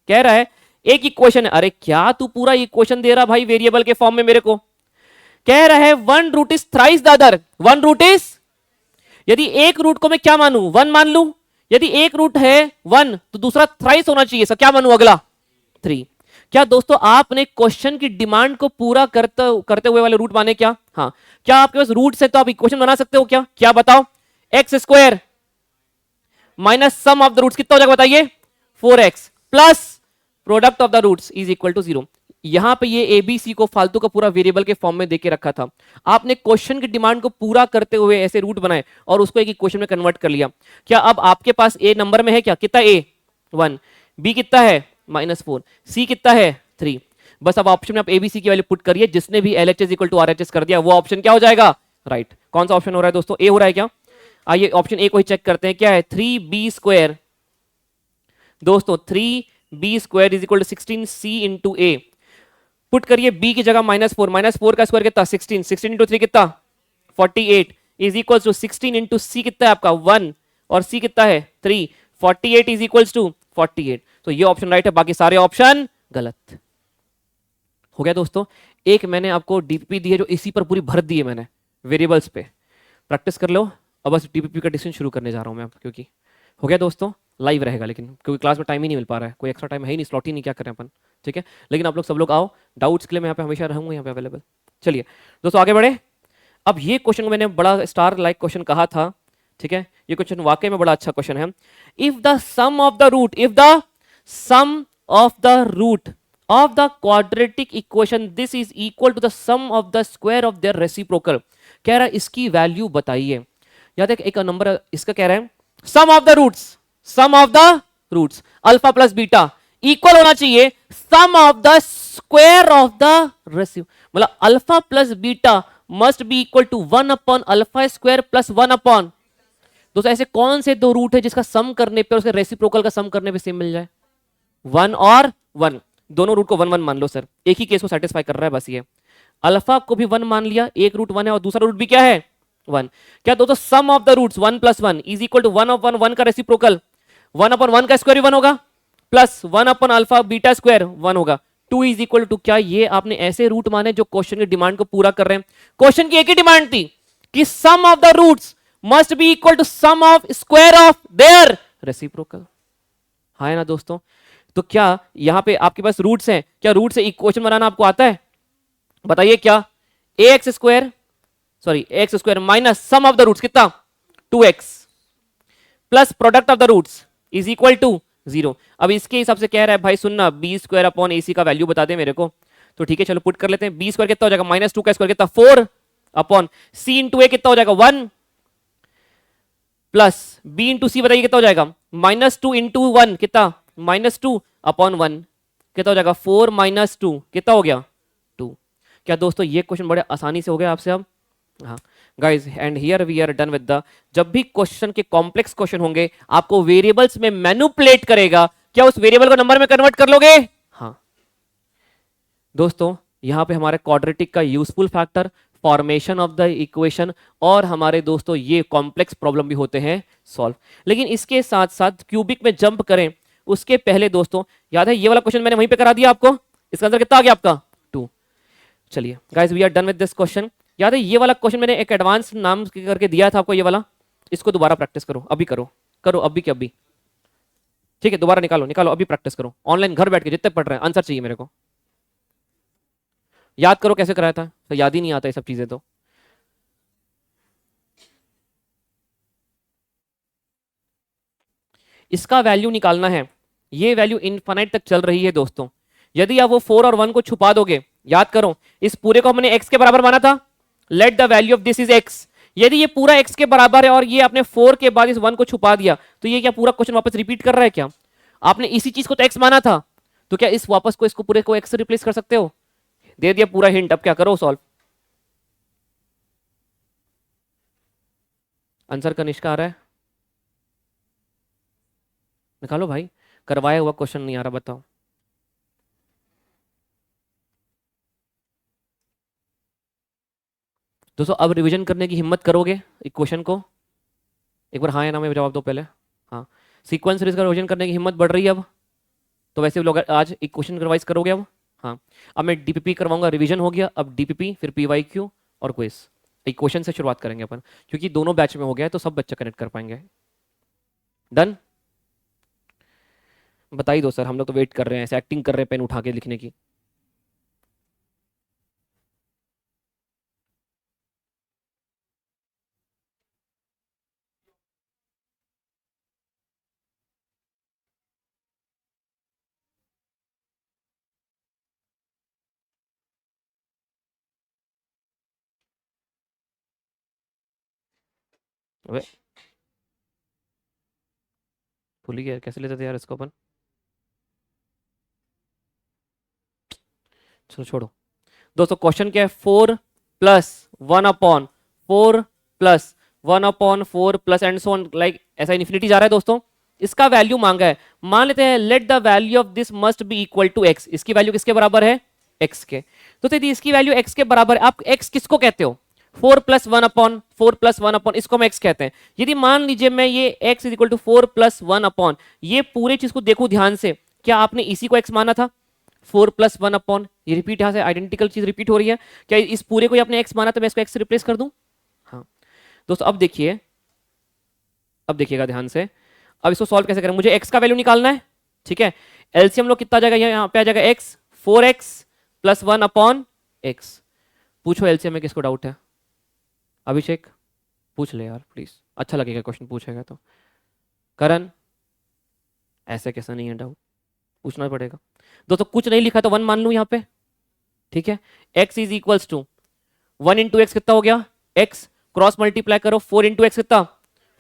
कह रहा है एक इक्वेशन है, अरे क्या तू पूरा इक्वेशन दे रहा भाई वेरिएबल के फॉर्म में मेरे को। कह रहा है one root is thrice the other, one root is, यदि एक रूट को मैं क्या मानूं, 1 मान लूं, यदि एक रूट है 1 तो दूसरा थ्राइस होना चाहिए, सर क्या मानूं अगला, 3। क्या दोस्तों आपने क्वेश्चन की डिमांड को पूरा करते हुए वाले रूट माने क्या, हाँ। क्या आपके पास रूट से तो आप इक्वेशन बना सकते हो क्या, क्या बताओ, x square minus sum of the roots कितना हो जाएगा बताइए, 4x plus product of the roots is equal to 0। यहां पे ये एबीसी को फालतू का पूरा वेरिएबल के फॉर्म में देके रखा था। आपने क्वेश्चन की डिमांड को पूरा करते हुए ऐसे रूट बनाए और उसको एक इक्वेशन में कन्वर्ट कर लिया। क्या अब आपके पास ए नंबर में है क्या, कितना ए 1, बी कितना है -4, सी कितना है 3। बस अब ऑप्शन में आप एबीसी की वैल्यू पुट करिए, जिसने भी एलएचएस इक्वल टू आरएचएस कर दिया वो ऑप्शन क्या हो जाएगा, राइट। कौन सा ऑप्शन हो रहा है दोस्तों, ए हो रहा है क्या, आइए ऑप्शन ए को ही चेक करते हैं। क्या है 3b स्क्वायर, दोस्तों 3b square is equal to 16c into A. Put करिए b की जगह -4 का स्क्वायर कितना 16, 16 इंटू 3 कितना 48 is equal to 16 into c कितना है आपका 1 और c कितना है 3, 48 इज इक्वल टू 48। तो ये ऑप्शन राइट है, बाकी सारे ऑप्शन गलत। हो गया दोस्तों, एक मैंने आपको डीपीपी दी है जो इसी पर पूरी भर दी है मैंने वेरिएबल्स पे, प्रैक्टिस कर लो। अब बस डीपीपी का डिस्कशन शुरू करने जा रहा हूं मैं, क्योंकि हो गया दोस्तों, लाइव रहेगा लेकिन क्योंकि क्लास में टाइम ही नहीं मिल पा रहा है, कोई एक्स्ट्रा टाइम है ही नहीं, स्लॉट ही नहीं, क्या करें अपन, ठीक है। लेकिन आप लोग सब लोग आओ, डाउट्स के लिए मैं यहाँ पे हमेशा रहूंगा यहाँ पे अवेलेबल। चलिए दोस्तों आगे बढ़े। अब ये क्वेश्चन मैंने बड़ा स्टार लाइक क्वेश्चन कहा था, ठीक है। ये क्वेश्चन वाकई में बड़ा अच्छा क्वेश्चन है। If the sum of the root, if the sum of the root of the quadratic equation this is equal to the sum of the square of their reciprocal. कह रहा है इसकी वैल्यू बताइए। याद है एक नंबर इसका कह रहा है sum of the roots, sum of the roots alpha plus beta equal होना चाहिए sum of the square of the reciprocal, मतलब alpha plus beta must be equal to 1 upon alpha square plus 1 upon. दोस्तों ऐसे कौन से दो root है जिसका सम करने पे उसके रेसिप्रोकल का सम करने पे सेम मिल जाए, 1 और 1, दोनों रूट को 1 1 मान लो सर, एक ही केस को सेटिस्फाई कर रहा है बस ये। अल्फा को भी 1 मान लिया, एक रूट 1 है और दूसरा रूट भी क्या है 1। क्या दोस्तों sum of the roots 1 plus 1 is equal to 1 upon 1 का रेसिप्रोकल 1 अपॉन 1 का स्क्वायर भी 1 होगा plus 1 upon alpha beta square 1 होगा। 2 इज इक्वल टू, क्या ये आपने ऐसे रूट माने जो क्वेश्चन की डिमांड को पूरा कर रहे हैं। क्वेश्चन की एक ही डिमांड थी कि sum of the roots must be equal to sum of square of their reciprocal, हाँ है ना दोस्तों। तो क्या यहां पे आपके पास रूट्स हैं, क्या रूट से इक्वेशन बनाना आपको आता है, बताइए। क्या x square sorry x square minus sum of the roots कितना 2x plus product of the roots is equal to 0। अब इसके हिसाब से कह रहा है भाई सुनना बी स्क्वायर अपॉन ए सी का वैल्यू बता दे मेरे को, तो ठीक है चलो पुट कर लेते हैं। बी स्क्वायर कितना हो जाएगा -2 का स्क्वायर कितना 4 अपॉन सी इंटू ए कितना हो जाएगा 1 प्लस बी इंटू सी बताइए कितना हो जाएगा -2 इंटू 1 कितना -2 अपॉन 1 कितना हो जाएगा 4 - 2 कितना हो गया 2। क्या दोस्तों ये क्वेश्चन बड़े आसानी से हो गया आपसे अब, हाँ guys. And here we are done with the, जब भी क्वेश्चन के कॉम्प्लेक्स क्वेश्चन होंगे आपको वेरिएबल्स में मैनिपुलेट करेगा, क्या उस वेरिएबल को नंबर में कन्वर्ट कर लोगे, हाँ दोस्तों। यहां पे हमारे क्वाड्रेटिक का useful factor, formation of the equation और हमारे दोस्तों ये कॉम्प्लेक्स प्रॉब्लम भी होते हैं सॉल्व। लेकिन इसके साथ साथ क्यूबिक में जंप करें उसके पहले दोस्तों याद है ये वाला क्वेश्चन मैंने वहीं पे करा दिया आपको, इसका आंसर कितना आ गया आपका 2। चलिए guys we are done with this question. याद है ये वाला क्वेश्चन मैंने एक एडवांस नाम करके दिया था आपको, ये वाला इसको दोबारा प्रैक्टिस करो, अभी करो, करो अभी के अभी, ठीक है? दोबारा निकालो, निकालो अभी, प्रैक्टिस करो ऑनलाइन घर बैठ के, जितने पढ़ रहे हैं आंसर चाहिए मेरे को। याद करो कैसे कराया था, तो याद ही नहीं आता ये सब चीजें तो। इसका वैल्यू निकालना है, ये वैल्यू इनफाइनाइट तक चल रही है दोस्तों। यदि आप वो 4 और 1 को छुपा दोगे, याद करो इस पूरे को हमने x के बराबर माना था, late the value of this is x। यदि ये पूरा x के बराबर है और ये आपने 4 के बाद इस 1 को छुपा दिया, तो ये क्या पूरा क्वेश्चन वापस रिपीट कर रहा है क्या? आपने इसी चीज को तो x माना था, तो क्या इस वापस को इसको पूरे को x से रिप्लेस कर सकते हो? दे दिया पूरा हिंट, अब क्या करो सॉल्व। आंसर कनिष्का आ रहा है, निकालो भाई, करवाया हुआ क्वेश्चन नहीं आ रहा, बताओ। दोस्तों अब रिवीजन करने की हिम्मत करोगे इक्वेशन को? एक बार हाँ या ना में जवाब दो पहले। हाँ, सीक्वेंस सीरीज का रिवीजन करने की हिम्मत बढ़ रही है अब? तो वैसे भी लोग आज इक्वेशन रिवाइज करोगे अब? हाँ, अब मैं डीपीपी करवाऊंगा, रिवीजन हो गया, अब डीपीपी फिर पीवाईक्यू और क्विज। इक्वेशन से शुरुआत करेंगे अपन, क्योंकि दोनों बैच में हो गया है तो सब बच्चे कनेक्ट कर पाएंगे। डन? बताइए दो सर, हम लोग तो वेट कर रहे हैं, ऐसे एक्टिंग कर रहे हैं पेन उठा के लिखने की। अबे भूल ही गया कैसे लेते थे यार इसको अपन। चलो छोड़ो दोस्तों, क्वेश्चन क्या है? 4 plus 1 upon 4 plus 1 upon 4 plus and so on, like ऐसा इन्फिनिटी जा रहा है दोस्तों। इसका वैल्यू मांगा है, मान लेते हैं let the value of this must be equal to x. इसकी वैल्यू किसके बराबर है? एक्स के। तो यदि इसकी वैल्यू एक्स के बराबर है, आप एक्स किसको कहते हो? 4 प्लस 1 अपॉन 4 प्लस 1 अपॉन, इसको हम एक्स कहते हैं। यदि मान लीजिए मैं ये x is equal to 4 plus 1 upon, ये पूरे चीज को देखो ध्यान से, क्या आपने इसी को एक्स माना था? 4 प्लस 1 अपॉन, ये रिपीट यहां से आइडेंटिकल चीज रिपीट हो रही है, क्या इस पूरे को आपने एक्स माना तो मैं इसको एक्स से रिप्लेस कर दूं? हाँ दोस्तों, अब देखिए, अब देखिएगा ध्यान से, अब इसको सॉल्व कैसे करें? मुझे एक्स का वैल्यू निकालना है, ठीक है? एलसीएम लोग कितना आ जाएगा, यहाँ पे आ जाएगा x, 4x plus 1 upon x. पूछो एलसीएम में किसको डाउट है? अभिषेक पूछ ले यार प्लीज, अच्छा लगेगा क्वेश्चन पूछेगा तो। करण, ऐसे कैसा नहीं है डाउट, पूछना पड़ेगा। दोस्तों कुछ नहीं लिखा तो 1 मान लू यहाँ पे, ठीक है? x is equals to 1 into x कितना हो गया? x, क्रॉस मल्टीप्लाई करो, 4 इंटू एक्स कितना?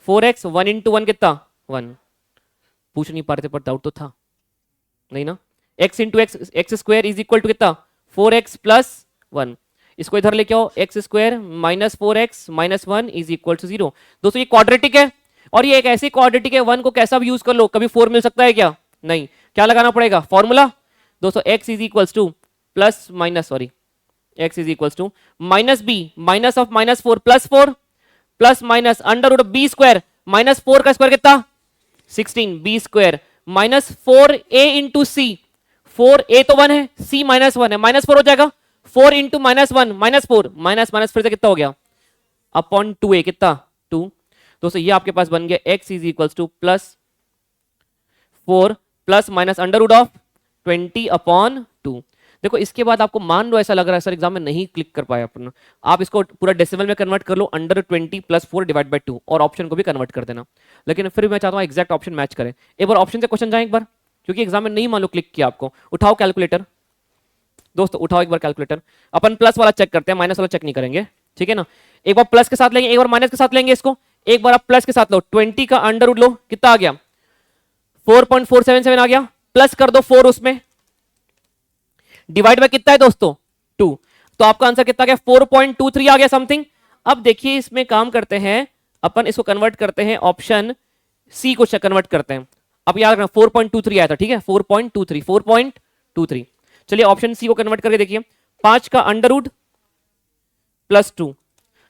4x, 1 इंटू 1 कितना? 1। पूछ नहीं पा रहे थे पर डाउट तो था नहीं ना? x into x, x square is equal to कितना? 4x plus 1। इसको इधर लेके आओ, x square minus 4x minus 1 is equal to 0। दोस्तों ये क्वाड्रेटिक है, और ये एक ऐसी क्वाड्रेटिक है, 1 को कैसा भी यूज कर लो, कभी 4 मिल सकता है क्या? नहीं। क्या लगाना पड़ेगा? फॉर्मूला। दोस्तों x is equals to plus minus, sorry, x is equals to minus B, minus of minus 4 plus 4, plus minus under root B square, minus 4 का स्क्वायर कितना? 16, B square minus 4a into C. 4a तो 1 है, c minus 1 है, minus 4 हो जाएगा। 4 into minus 1 minus 4, minus minus फिर से कितना हो गया? अपॉन 2a, कितना? 2। दोस्तों ये आपके पास बन गया x is equals to plus 4 plus minus under root of 20 upon 2। देखो इसके बाद आपको मान लो ऐसा लग रहा है सर एग्जाम में नहीं क्लिक कर पाया अपन, आप इसको पूरा डेसिमल में कन्वर्ट कर लो, अंडर 20 प्लस 4 डिवाइड बाय 2, और ऑप्शन को भी कन्वर्ट कर देना। लेकिन फिर मैं चाहता हूँ एग्जैक्ट ऑप्शन मैच करें। एक बार ऑप्शन से क्वेश्चन जाए एक बार, क्योंकि एग्जाम में नहीं मान लो क्लिक किया आपको। उठाओ कैलकुलेटर दोस्तों, उठाओ एक बार कैलकुलेटर। अपन प्लस वाला चेक करते हैं, माइनस वाला चेक नहीं करेंगे, ठीक है ना? एक बार प्लस के साथ लेंगे, एक बार माइनस के साथ लेंगे इसको। एक बार आप प्लस के साथ लो, 20 का अंडर रूट लो, कितना आ गया? 4.477 आ गया। प्लस कर दो 4 उसमें, डिवाइड बाय कितना है दोस्तों? 2। तो आपका आंसर कितना गया? 4.23 आ गया समथिंग। अब देखिए इसमें काम करते हैं अपन, इसको कन्वर्ट करते हैं, ऑप्शन सी को कन्वर्ट करते हैं। अब याद रखना 4.23 आया था, ठीक है? 4.23। चलिए ऑप्शन सी को कन्वर्ट करके देखिए, 5 का अंडर रूट प्लस 2,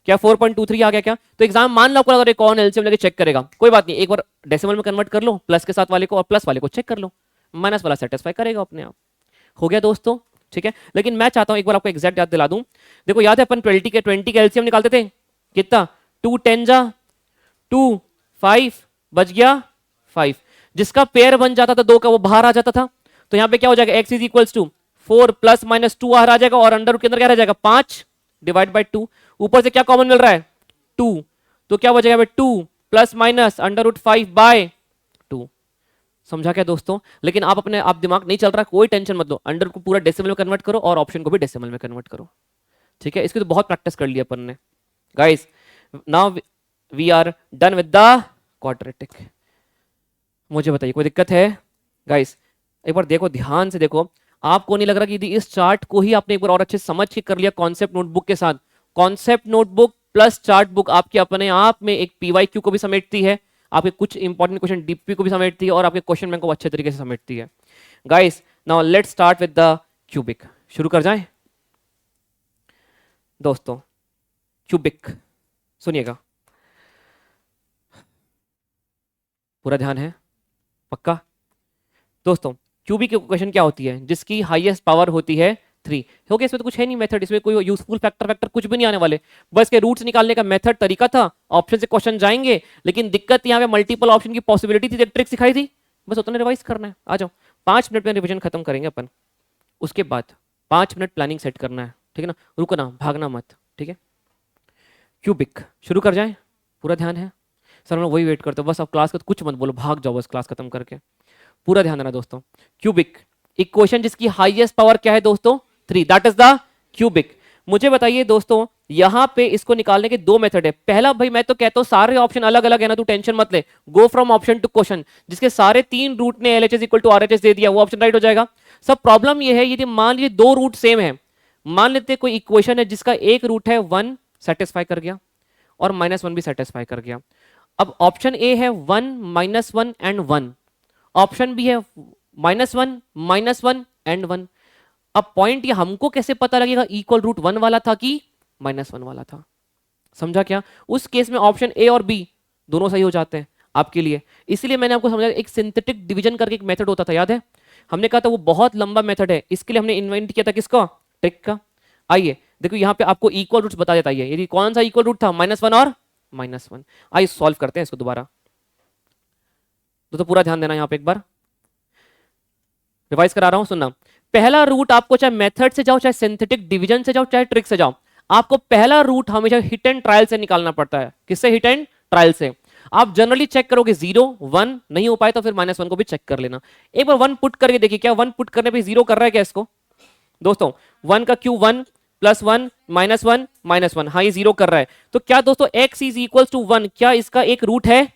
क्या 4.23 आ गया क्या? तो एग्जाम मान लो अगर एक कौन एलसीएम लेके चेक करेगा, कोई बात नहीं, एक बार डेसिमल में कन्वर्ट कर लो, प्लस के साथ वाले को और प्लस वाले को चेक कर लो, माइनस वाला सेटिस्फाई करेगा अपने आप। हो गया दोस्तों, ठीक है? लेकिन मैं चाहता हूं एक बार आपको एग्जैक्ट याद दिला दूं। देखो याद है अपन 20 के एलसीएम निकालते थे, कितना? 2 10 जा 2 5 बच गया 5। जिसका पेयर बन जाता था 2 का वो बाहर आ जाता था। तो यहां पे क्या हो जाएगा x is equals to 4 plus minus 2 बाहर आ जाएगा और अंडर रूट के अंदर क्या रह जाएगा 5 डिवाइड बाई 2। ऊपर से क्या कॉमन मिल रहा है 2, तो क्या बचेगा 2 plus minus under root 5 by 2। समझा क्या दोस्तों? लेकिन आप अपने आप दिमाग नहीं चल रहा, कोई टेंशन मत लो, अंडर को पूरा डेसिमल में कन्वर्ट करो और ऑप्शन को भी डेसिमल में कन्वर्ट करो। ठीक है, इसकी तो बहुत प्रैक्टिस कर लिया अपन ने guys. Now we are done with the quadratic. मुझे बताइए कोई दिक्कत है गाइस? एक बार देखो, ध्यान से देखो, आपको नहीं लग रहा कि यदि इस चार्ट को ही आपने एक बार और अच्छे से समझ के कर लिया कॉन्सेप्ट नोटबुक के साथ, concept notebook plus chart book आपके अपने आप में एक पीवाईक्यू को भी समेटती है, आपके कुछ इंपॉर्टेंट क्वेश्चन डीपी को भी समेटती है और आपके क्वेश्चन बैंक को अच्छे तरीके से समेटती है। Guys now let's start with the cubic. शुरू कर जाएं दोस्तों। क्यूबिक सुनिएगा, पूरा ध्यान है, पक्का दोस्तों? क्यूबिक की क्वेश्चन क्या होती है? जिसकी हाईएस्ट पावर होती है 3। हो गया, इसमें तो कुछ है नहीं मेथड, इसमें कोई यूजफुल फैक्टर कुछ भी नहीं आने वाले, बस के रूट्स निकालने का मेथड तरीका था, ऑप्शन से क्वेश्चन जाएंगे। लेकिन दिक्कत यहाँ पे मल्टीपल ऑप्शन की पॉसिबिलिटी थी, ट्रिक सिखाई थी, बस उतना रिवाइज करना है। आ जाओ, 5 मिनट में रिविजन खत्म करेंगे अपन, उसके बाद 5 मिनट प्लानिंग सेट करना है, ठीक है ना? रुकना, भागना मत, ठीक है? क्यूबिक शुरू कर जाए, पूरा ध्यान है? सर मैं वही वेट करता हूँ, बस अब क्लास का तो कुछ मत बोलो, भाग जाओ बस क्लास खत्म करके। पूरा ध्यान देना दोस्तों। क्यूबिक इक्वेशन जिसकी हाईएस्ट पावर क्या है दोस्तों? 3, दैट इज द क्यूबिक। मुझे बताइए दोस्तों, यहां पे इसको निकालने के 2 मेथड है। पहला, भाई मैं तो कहता हूं सारे ऑप्शन अलग अलग है ना, तू टेंशन मत ले, go from option to question. जिसके सारे 3 रूट ने LHS इक्वल टू RHS दे दिया, वो ऑप्शन राइट हो जाएगा। सब प्रॉब्लम ये है, यदि मान लीजिए 2 रूट सेम है, मान लेते कोई इक्वेशन है जिसका एक रूट है 1 सेटिस्फाई कर गया और -1 भी सेटिस्फाई कर गया। अब ऑप्शन ए है 1 -1 एंड 1, ऑप्शन बी है -1 एंड 1। अब पॉइंट ये हमको कैसे पता लगेगा इक्वल रूट 1 वाला था कि -1 वाला था? समझा क्या? उस केस में ऑप्शन ए और बी दोनों सही हो जाते हैं आपके लिए। इसलिए मैंने आपको समझाया, एक सिंथेटिक डिवीजन करके एक मेथड होता था, याद है? हमने कहा था वो बहुत लंबा मेथड है, इसके लिए हमने इन्वेंट किया था किसका? ट्रिक का। आइए देखो, यहाँ पे आपको इक्वल रूट्स बता देता है, यदि कौन सा इक्वल रूट था, -1 और -1। आइए सॉल्व करते हैं इसको दोबारा। तो पूरा ध्यान देना, यहाँ पे एक बार रिवाइज करा रहा हूं, सुनना। पहला रूट आपको चाहे मेथड से जाओ, चाहे सिंथेटिक डिवीजन से जाओ, चाहे ट्रिक से जाओ, आपको पहला रूट हमेशा हिट एंड ट्रायल से निकालना पड़ता है। किससे? हिट एंड ट्रायल से। आप जनरली चेक करोगे 0 1, नहीं हो पाए तो फिर -1 को भी चेक कर लेना। एक बार 1 पुट करके देखिए, क्या 1 पुट करने पे 0 कर रहा है क्या इसको दोस्तों? 1 का क्यू 1 +1 -1 -1, हाँ ये 0 कर रहा है। तो क्या दोस्तों x इज इक्वल टू 1, क्या इसका एक रूट है?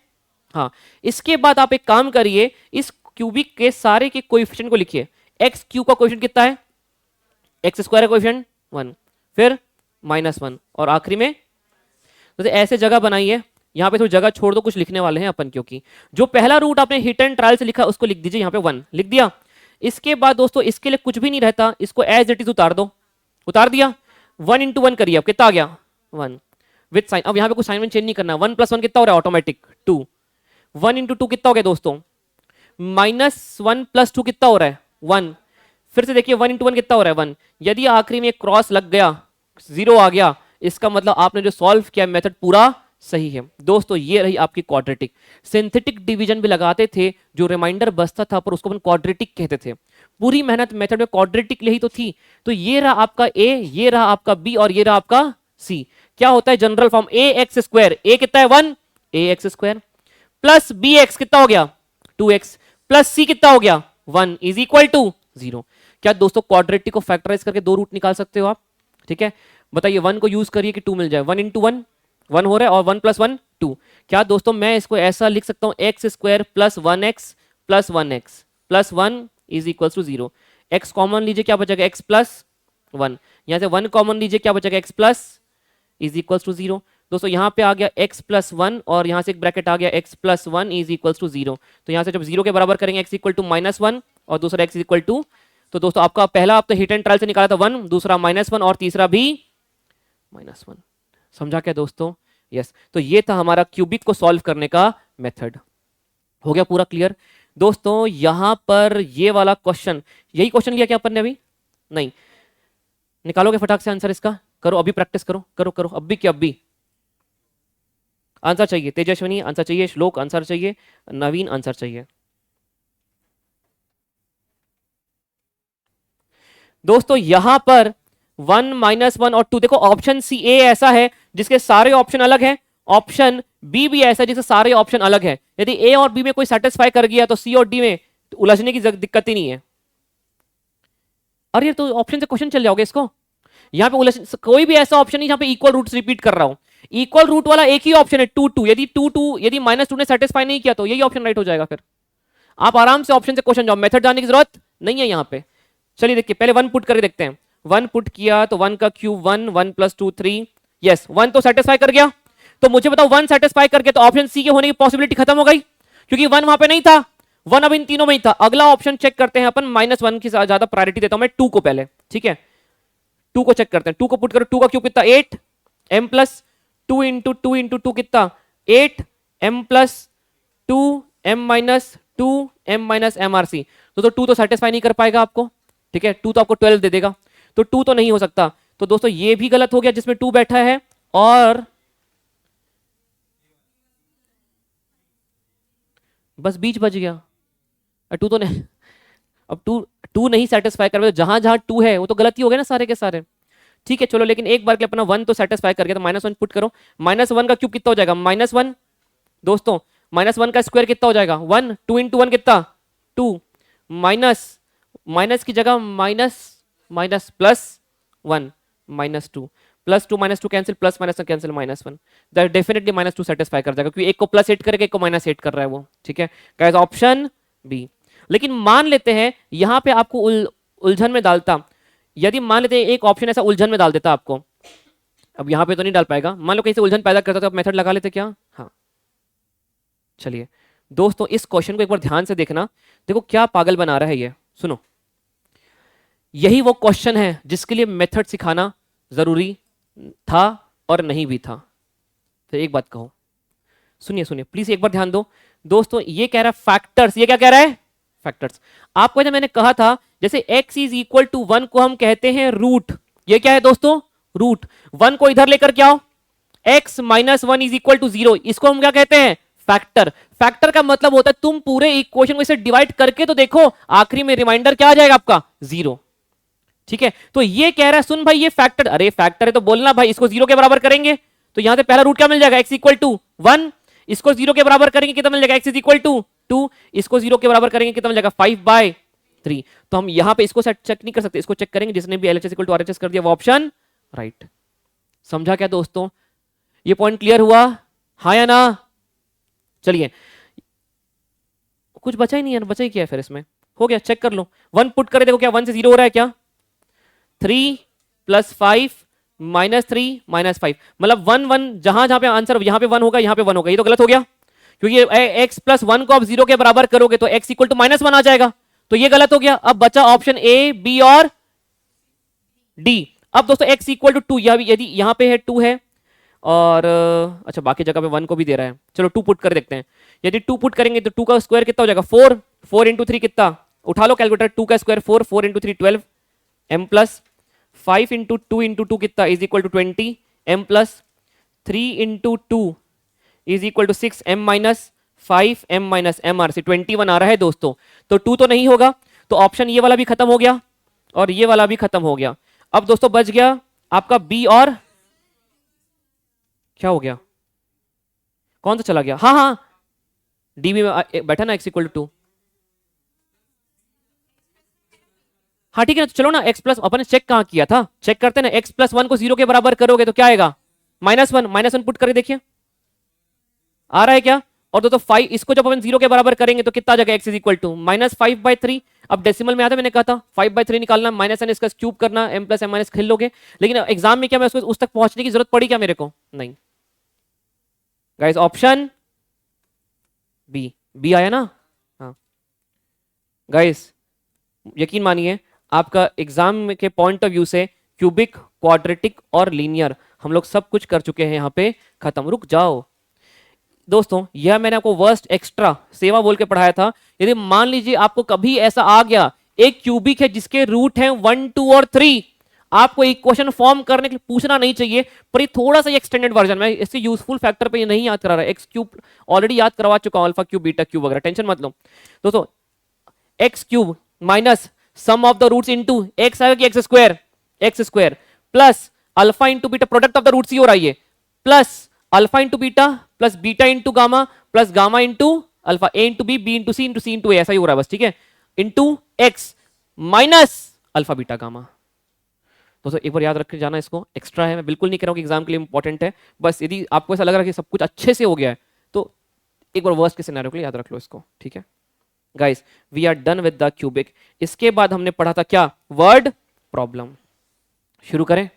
हाँ। इसके बाद आप एक काम करिए, इस क्यूबिक के सारे के कोएफिशिएंट को लिखिए। एक्स क्यूब का कोएफिशिएंट कितना है? एक्स स्क्वायर का कोएफिशिएंट 1, फिर -1 और आखिरी में। तो ऐसे जगह बनाइए, यहां पे थोड़ी जगह छोड़ दो, कुछ लिखने वाले हैं अपन, क्योंकि जो पहला रूट आपने हिट एंड ट्रायल से लिखा उसको लिख दीजिए, यहां पे 1 लिख दिया। इसके बाद दोस्तों इसके लिए कुछ भी नहीं रहता, इसको एज इट इज उतार दो, उतार दिया। 1 × 1 करिए, अब कितना आ गया? 1 विद साइन। अब यहां पे कुछ साइन में चेंज नहीं करना। 1 + 1 कितना हो रहा है? ऑटोमेटिक 2। 1 × 2 कितना हो गया दोस्तों? -1 + 2 कितना हो रहा है? 1। फिर से देखिए 1 × 1 कितना हो रहा है? 1। यदि आखिरी में क्रॉस लग गया, 0 आ गया, इसका मतलब आपने जो सॉल्व किया मेथड पूरा सही है। दोस्तों ये रही आपकी क्वाड्रेटिक। सिंथेटिक डिवीजन भी लगाते थे, जो रिमाइंडर बचता था, पर उसको अपन क्वाड्रेटिक कहते थे। पूरी मेहनत मेथड में क्वाड्रेटिक यही तो थी। तो ये रहा आपका ए, ये रहा आपका बी और ये रहा आपका सी। क्या होता है जनरल फॉर्म? ax², ए कितना है? 1 ax² प्लस bx कितना हो गया? 2x प्लस c कितना हो गया? 1 इज इक्वल टू 0। क्या दोस्तों क्वाड्रेटिक को फैक्टराइज करके 2 रूट निकाल सकते हो आप? ठीक है, बताइए 1 को यूज करिए कि 2 मिल जाए। 1 × 1 1 हो रहा है और 1 + 1 2। क्या दोस्तों मैं इसको ऐसा लिख सकता हूं, x² + 1x + 1x + 1 is equal to 0। x common लीजिए, क्या बचेगा? x + 1। यहां से 1 कॉमन लीजिए, क्या बचेगा? x + is equal to 0। दोस्तों यहाँ पे आ गया x + 1 और यहाँ से एक ब्रैकेट आ गया x + 1 इज इक्वल टू 0। तो यहाँ से जब 0 के बराबर करेंगे x इक्वल टू -1 और दूसरा x इक्वल टू, तो दोस्तों आपका पहला आप तो हिट एंड ट्रायल से निकाला था 1, दूसरा -1 और तीसरा भी -1। समझा क्या दोस्तों? यस। तो ये था हमारा क्यूबिक को सॉल्व करने का मेथड। हो गया पूरा क्लियर दोस्तों? यहां पर ये वाला क्वेश्चन, यही क्वेश्चन लिया क्या अपन ने? अभी नहीं निकालोगे फटाक से आंसर इसका? करो अभी, प्रैक्टिस करो, करो करो अभी, क्या अभी? आंसर चाहिए, तेजस्विनी आंसर चाहिए, श्लोक आंसर चाहिए, नवीन आंसर चाहिए। दोस्तों यहां पर 1 -1 और 2, देखो ऑप्शन सी ए ऐसा है जिसके सारे ऑप्शन अलग हैं, ऑप्शन बी भी ऐसा है जिसके सारे ऑप्शन अलग है। यदि ए और बी में कोई सेटिस्फाई कर गया तो सी और डी में उलझने की दिक्कत ही नहीं है। अरे तो ऑप्शन से क्वेश्चन चल जाओगे इसको, यहां पे उलझ कोई भी ऐसा ऑप्शन नहीं जहां पे इक्वल रूट्स रिपीट कर रहा हूं। इक्वल रूट वाला एक ही ऑप्शन है 2 2, यदि 2 2 यदि -2 ने सेटिस्फाई नहीं किया तो यही ऑप्शन राइट हो जाएगा। फिर आप आराम से ऑप्शन से क्वेश्चन जाओ, मेथड जाने की जरूरत नहीं है यहां पे। चलिए देखिए पहले 1 पुट करके देखते हैं। 1 पुट किया तो 1 का क्यूब 1, 1 + 2 3, यस 1 तो सेटिस्फाई कर गया। तो मुझे बताओ 1 सेटिस्फाई कर गया तो ऑप्शन सी के होने की पॉसिबिलिटी खत्म हो गई, क्योंकि 1 वहां पे नहीं था, 1 अब इन तीनों में ही था। अगला ऑप्शन चेक करते हैं अपन, -1 की ज्यादा प्रायोरिटी देता हूं मैं 2 को पहले, ठीक है। 2 को चेक करते हैं, 2 को पुट करो, 2 का क्यूब कितना 8, m + 2 × 2 × 2 कितना 8, m + 2 m - 2 m - mRC। तो 2 तो सेटिस्फाई नहीं कर पाएगा आपको, ठीक है, 2 तो आपको 12 दे देगा, तो 2 तो नहीं हो सकता। तो दोस्तों ये भी गलत हो गया जिसमें 2 बैठा है, और बस बीच बच गया। 2 तो नहीं, अब 2 नहीं सेटिस्फाई कर, जहां जहां 2 है वो तो गलत ही हो गया ना सारे के सारे, ठीक है। चलो लेकिन एक बार के लिए अपना 1 तो सेटिस्फाई कर गया, तो -1 पुट करो। -1 का क्यूब कितना हो जाएगा -1, दोस्तों -1 का स्क्वायर कितना हो जाएगा 1, 2 × 1 कितना 2, माइनस की जगह minus minus +1 -2 +2 -2 cancel, plus minus cancel, -1 that definitely -2 satisfy कर जाएगा, क्योंकि एक को +8 करेगा, एक को -8 कर रहा है वो, ठीक है गाइस, ऑप्शन बी। लेकिन मान लेते हैं यहां पे आपको उलझन में डालता, यदि मान लेते हैं एक ऑप्शन ऐसा उलझन में डाल देता आपको, अब यहां पे तो नहीं डाल पाएगा, मान लो कहीं से उलझन पैदा करता तो आप मेथड लगा लेते क्या? हाँ चलिए दोस्तों इस क्वेश्चन को एक बार ध्यान से देखना, देखो क्या पागल बना रहा है ये, सुनो। यही वो क्वेश्चन है जिसके लिए मेथड सिखाना जरूरी था और नहीं भी था। तो एक बात कहो, सुनिए सुनिए प्लीज एक बार ध्यान दो दोस्तों, ये कह रहा है फैक्टर्स, ये क्या कह रहा है फैक्टर्स। आपको जब मैंने कहा था जैसे x = 1 को हम कहते हैं रूट, ये क्या है दोस्तों रूट, 1 को इधर लेकर क्या हो x - 1 = 0, इसको हम क्या कहते हैं फैक्टर। फैक्टर का मतलब होता है तुम पूरे इक्वेशन को इसे डिवाइड करके तो देखो, आखिरी में रिमाइंडर क्या आ जाएगा आपका 0, ठीक है। तो ये कह रहा है सुन भाई ये फैक्टर, अरे फैक्टर है तो बोलना भाई इसको 0 के बराबर करेंगे, तो यहां से पहला रूट क्या मिल जाएगा x = 1, इसको 0 के बराबर करेंगे कितना मिल जाएगा x = 2, इसको 0 के बराबर करेंगे कितना मिल जाएगा 5/3। तो हम यहां पे इसको चेक नहीं कर सकते, इसको चेक करेंगे, जिसने भी LHS = RHS कर दिया वो ऑप्शन राइट। समझा क्या दोस्तों, ये पॉइंट क्लियर हुआ हाँ या ना? चलिए कुछ बचा ही नहीं है, बचा ही क्या है फिर इसमें, हो गया चेक कर लो। 1 पुट करे देखो क्या 1 से 0 हो रहा है क्या, 3 + 5 -3 -5, मतलब 1 1 जहां जहां पे आंसर यहां पे 1 होगा यहां पे 1 होगा, ये तो गलत हो गया, क्योंकि x + 1 को आप 0 के बराबर करोगे तो x = -1 आ जाएगा, तो ये गलत हो गया। अब बचा ऑप्शन ए, बी और डी। अब दोस्तों x = 2, यदि यहां पे है 2 है, और अच्छा बाकी जगह पे 1 को भी दे रहा है, चलो 2 पुट कर देखते हैं। यदि 2 पुट करेंगे तो 2 का स्क्वायर कितना हो जाएगा 4, 4 × 3 कितना, उठा लो कैलकुलेटर, 2 का स्क्वायर 4, 4 × 3 12, m + 5 × 2 × 2 कितना = 20, m + 3 × 2 = 6, m - 5 m - mRC 21 आ रहा है दोस्तों। तो 2 तो नहीं होगा, तो ऑप्शन ये वाला भी खत्म हो गया और ये वाला भी खत्म हो गया। अब दोस्तों बच गया आपका बी, और क्या हो गया, कौन सा चला गया, हाँ हाँ डी में बैठा ना x = 2, हाँ ठीक है ना, तो चलो ना x प्लस अपन चेक कहां किया था, चेक करते ना, x + 1 को 0 के बराबर करोगे तो क्या आएगा -1 पुट करके देखिए आ रहा है क्या, और दोस्तों 5 इसको जब अपन 0 के बराबर करेंगे तो कितना आ जाएगा x = -5/3। अब डेसिमल में आता मैंने कहा था 5/3 निकालना, -n इसका क्यूब करना, m + m - खेल लोगे, लेकिन एग्जाम में क्या मैं उसको उस तक पहुंचने की जरूरत पड़ी क्या मेरे को, नहीं गाइस, ऑप्शन बी आया ना। हाँ गाइस यकीन मानिए आपका एग्जाम के पॉइंट ऑफ व्यू से क्यूबिक, क्वाड्रेटिक और लीनियर हम लोग सब कुछ कर चुके हैं, यहाँ पे खत्म। रुक जाओ दोस्तों, यह मैंने आपको वर्स्ट एक्स्ट्रा सेवा बोल के पढ़ाया था। यदि मान लीजिए आपको कभी ऐसा आ गया एक क्यूबिक है जिसके रूट हैं 1 2 और 3, आपको इक्वेशन फॉर्म करने के लिए पूछना नहीं चाहिए, पर ये थोड़ा सा एक्सटेंडेड वर्जन में इससे यूजफुल फैक्टर पे ये नहीं याद करा रहा है। एक्स क्यूब ऑलरेडी याद करवा चुका हूं, अल्फा क्यूब बीटा क्यूब वगैरह, टेंशन मत लो दोस्तों। X cube minus sum of the roots into X आएगा कि X square plus alpha into beta, product of the roots ही हो रहा है ये, plus alpha into beta plus beta into gamma plus gamma into alpha, A into B into C into A, ऐसा ही हो रहा है बस, ठीक है, into X minus alpha beta gamma. दोस्तों एक बार याद रख के जाना, इसको एक्स्ट्रा है, मैं बिल्कुल नहीं कह रहा हूं कि एग्जाम के लिए इंपॉर्टेंट है, बस यदि आपको ऐसा लग रहा है कि सब कुछ अच्छे से हो गया है तो एक बार वर्स्ट के सिनेरियो के लिए याद रख लो इसको, ठीक है guys. We are done with the cubic. इसके बाद हमने पढ़ा था क्या, वर्ड प्रॉब्लम। शुरू करें।